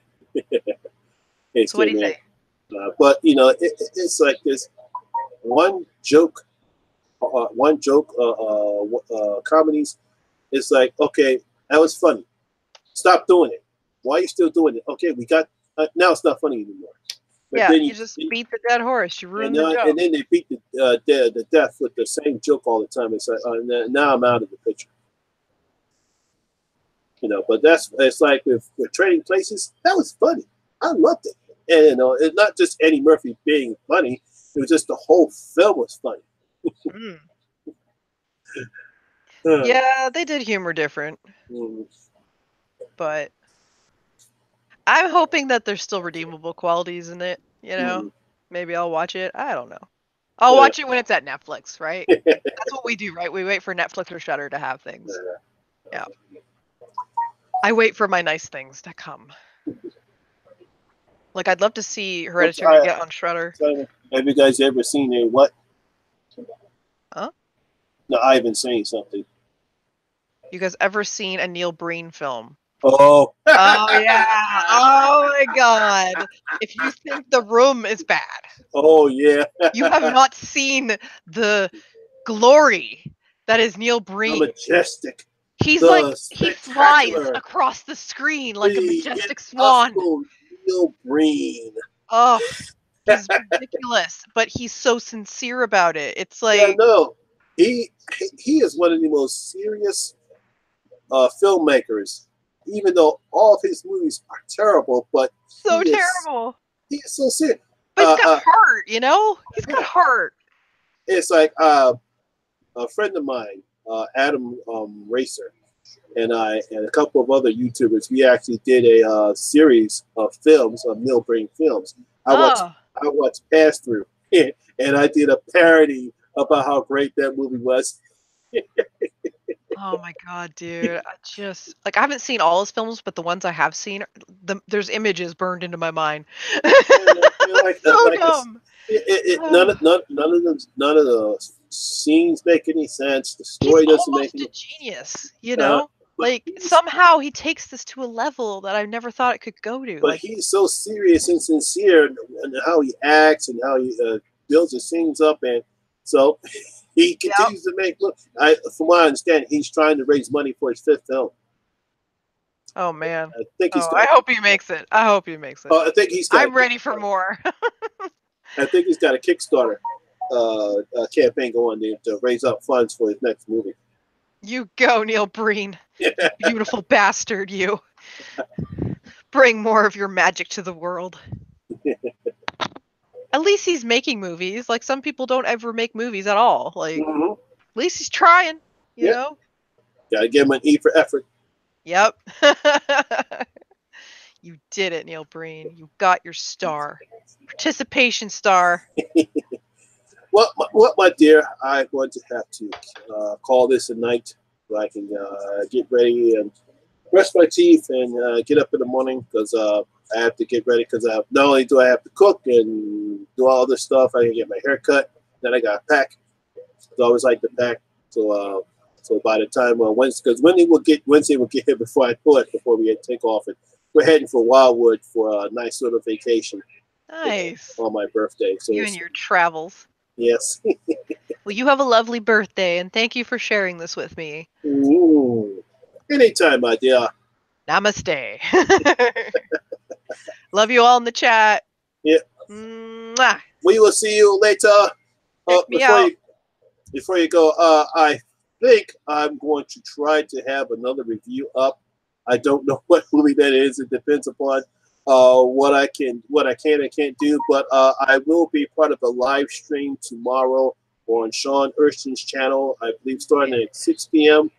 So what do you say? But it's like this one joke comedies. It's like, okay, that was funny. Stop doing it. Why are you still doing it? Okay, we got now. It's not funny anymore. But Yeah, then you just beat the dead horse. You ruined the joke. and then they beat the death with the same joke all the time. It's like now I'm out of the picture. But it's like with Trading Places. That was funny. I loved it. And it's not just Eddie Murphy being funny. It was just the whole film was funny. Mm. Yeah, they did humor different. But I'm hoping that there's still redeemable qualities in it, Maybe I'll watch it. I don't know. I'll watch it when it's at Netflix, right? That's what we do, right? We wait for Netflix or Shudder to have things. Yeah. I wait for my nice things to come. Like, I'd love to see Hereditary get on Shudder. Have you guys ever seen a what? Huh? No, I've been saying something. You guys ever seen a Neil Breen film? Oh. Oh, yeah. Oh, my God. If you think The Room is bad. Oh, yeah. You have not seen the glory that is Neil Breen. The majestic. He's like, he flies across the screen like a majestic swan. Neil Breen. Oh, he's ridiculous, but he's so sincere about it. It's like, yeah, no, he is one of the most serious filmmakers. Even though all of his movies are terrible, but so terrible. He is so serious. But he's got heart, He's got heart. It's like a friend of mine, Adam Racer, and I and a couple of other YouTubers. We actually did a series of films, of Neil Breen films. I watched Pass Through, and I did a parody about how great that movie was. Oh my God, dude! I haven't seen all his films, but the ones I have seen, there's images burned into my mind. So dumb. None of the scenes make any sense. The story doesn't make any sense. Genius, like somehow he takes this to a level that I never thought it could go to. But he's so serious and sincere, and how he acts and how he builds the scenes up, and so. He continues to make. From what I understand, he's trying to raise money for his 5th film. Oh man! I think I hope he makes it. I think he's. I'm ready for more. I think he's got a Kickstarter campaign going there to raise up funds for his next movie. You go, Neil Breen. Beautiful bastard, you. Bring more of your magic to the world. At least he's making movies. Like, some people don't ever make movies at all. Like, at least he's trying, you know? Gotta give him an E for effort. Yep. You did it, Neil Breen. You got your star. Participation star. Well, my dear, I'm going to have to call this a night so I can get ready and brush my teeth and get up in the morning because I have to get ready because not only do I have to cook and do all this stuff, I can get my hair cut. Then I got to pack. I always like to pack. So by the time Wednesday, because Wednesday will get here before I quit, before we take off, and we're heading for Wildwood for a nice little vacation. Nice. On my birthday. So you and your travels. Yes. Well, you have a lovely birthday, and thank you for sharing this with me. Ooh. Anytime, my dear. Namaste. Love you all in the chat. Yeah. Mwah. We will see you later. Before you go, I think I'm going to try to have another review up. I don't know what movie that is. It depends upon what I can and can't do. But I will be part of a live stream tomorrow on Sean Erston's channel. I believe starting at 6 p.m.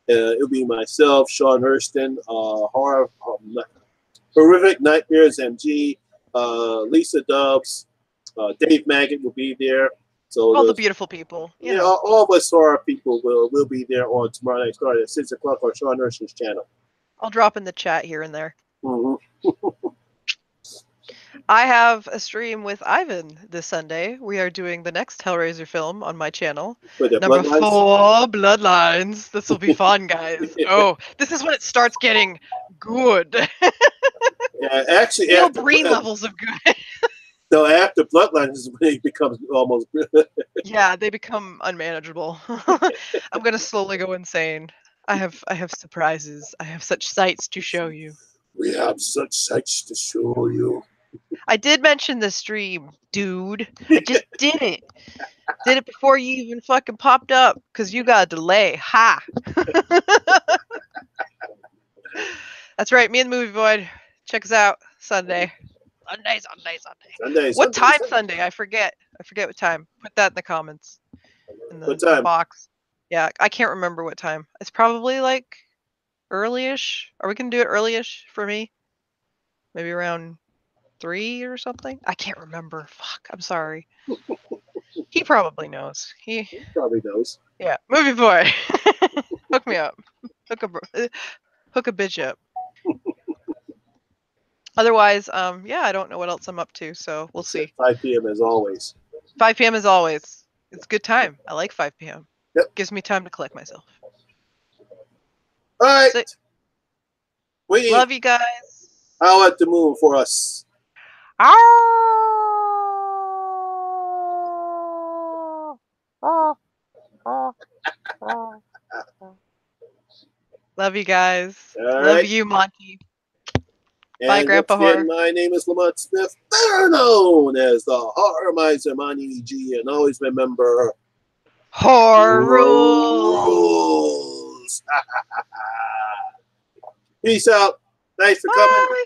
It'll be myself, Sean Erston, Horrific Nightmares MG, Lisa Dubs, Dave Maggot will be there. So all the beautiful people. All of us horror people will be there on tomorrow night, starting at 6 o'clock on Sean Erston's channel. I'll drop in the chat here and there. Mm-hmm. I have a stream with Ivan this Sunday. We are doing the next Hellraiser film on my channel. Number 4, Bloodlines. This will be fun, guys. Oh, this is when it starts getting good. Yeah, actually, Neil Breen levels of good. So after Bloodlines is when it becomes almost. Yeah, they become unmanageable. I'm gonna slowly go insane. I have surprises. I have such sights to show you. We have such sights to show you. I did mention the stream, dude. I just did it. Did it before you even fucking popped up because you got a delay. Ha! That's right. Me and the Movie Void. Check us out Sunday. Sunday. What time Sunday? I forget. I forget what time. Put that in the comments. In the box. Yeah, I can't remember what time. It's probably like early-ish. Are we gonna do it early-ish for me? Maybe around 3 or something? I can't remember. Fuck, I'm sorry. He probably knows. He probably knows. Yeah, Movie Boy. Hook me up. Hook a bitch up. Otherwise, yeah, I don't know what else I'm up to, so we'll see. 5 p.m. as always. 5 p.m. as always. It's a good time. I like 5 p.m. Yep. Gives me time to collect myself. All right. Kweeny, love you guys. How at the moon for us? Love you guys. All love right. you, Monty. And bye, Grandpa Horror. My name is Lamont Smith, better known as the Horror Miser Monty G, and always remember horror rules. Peace out. Thanks for coming.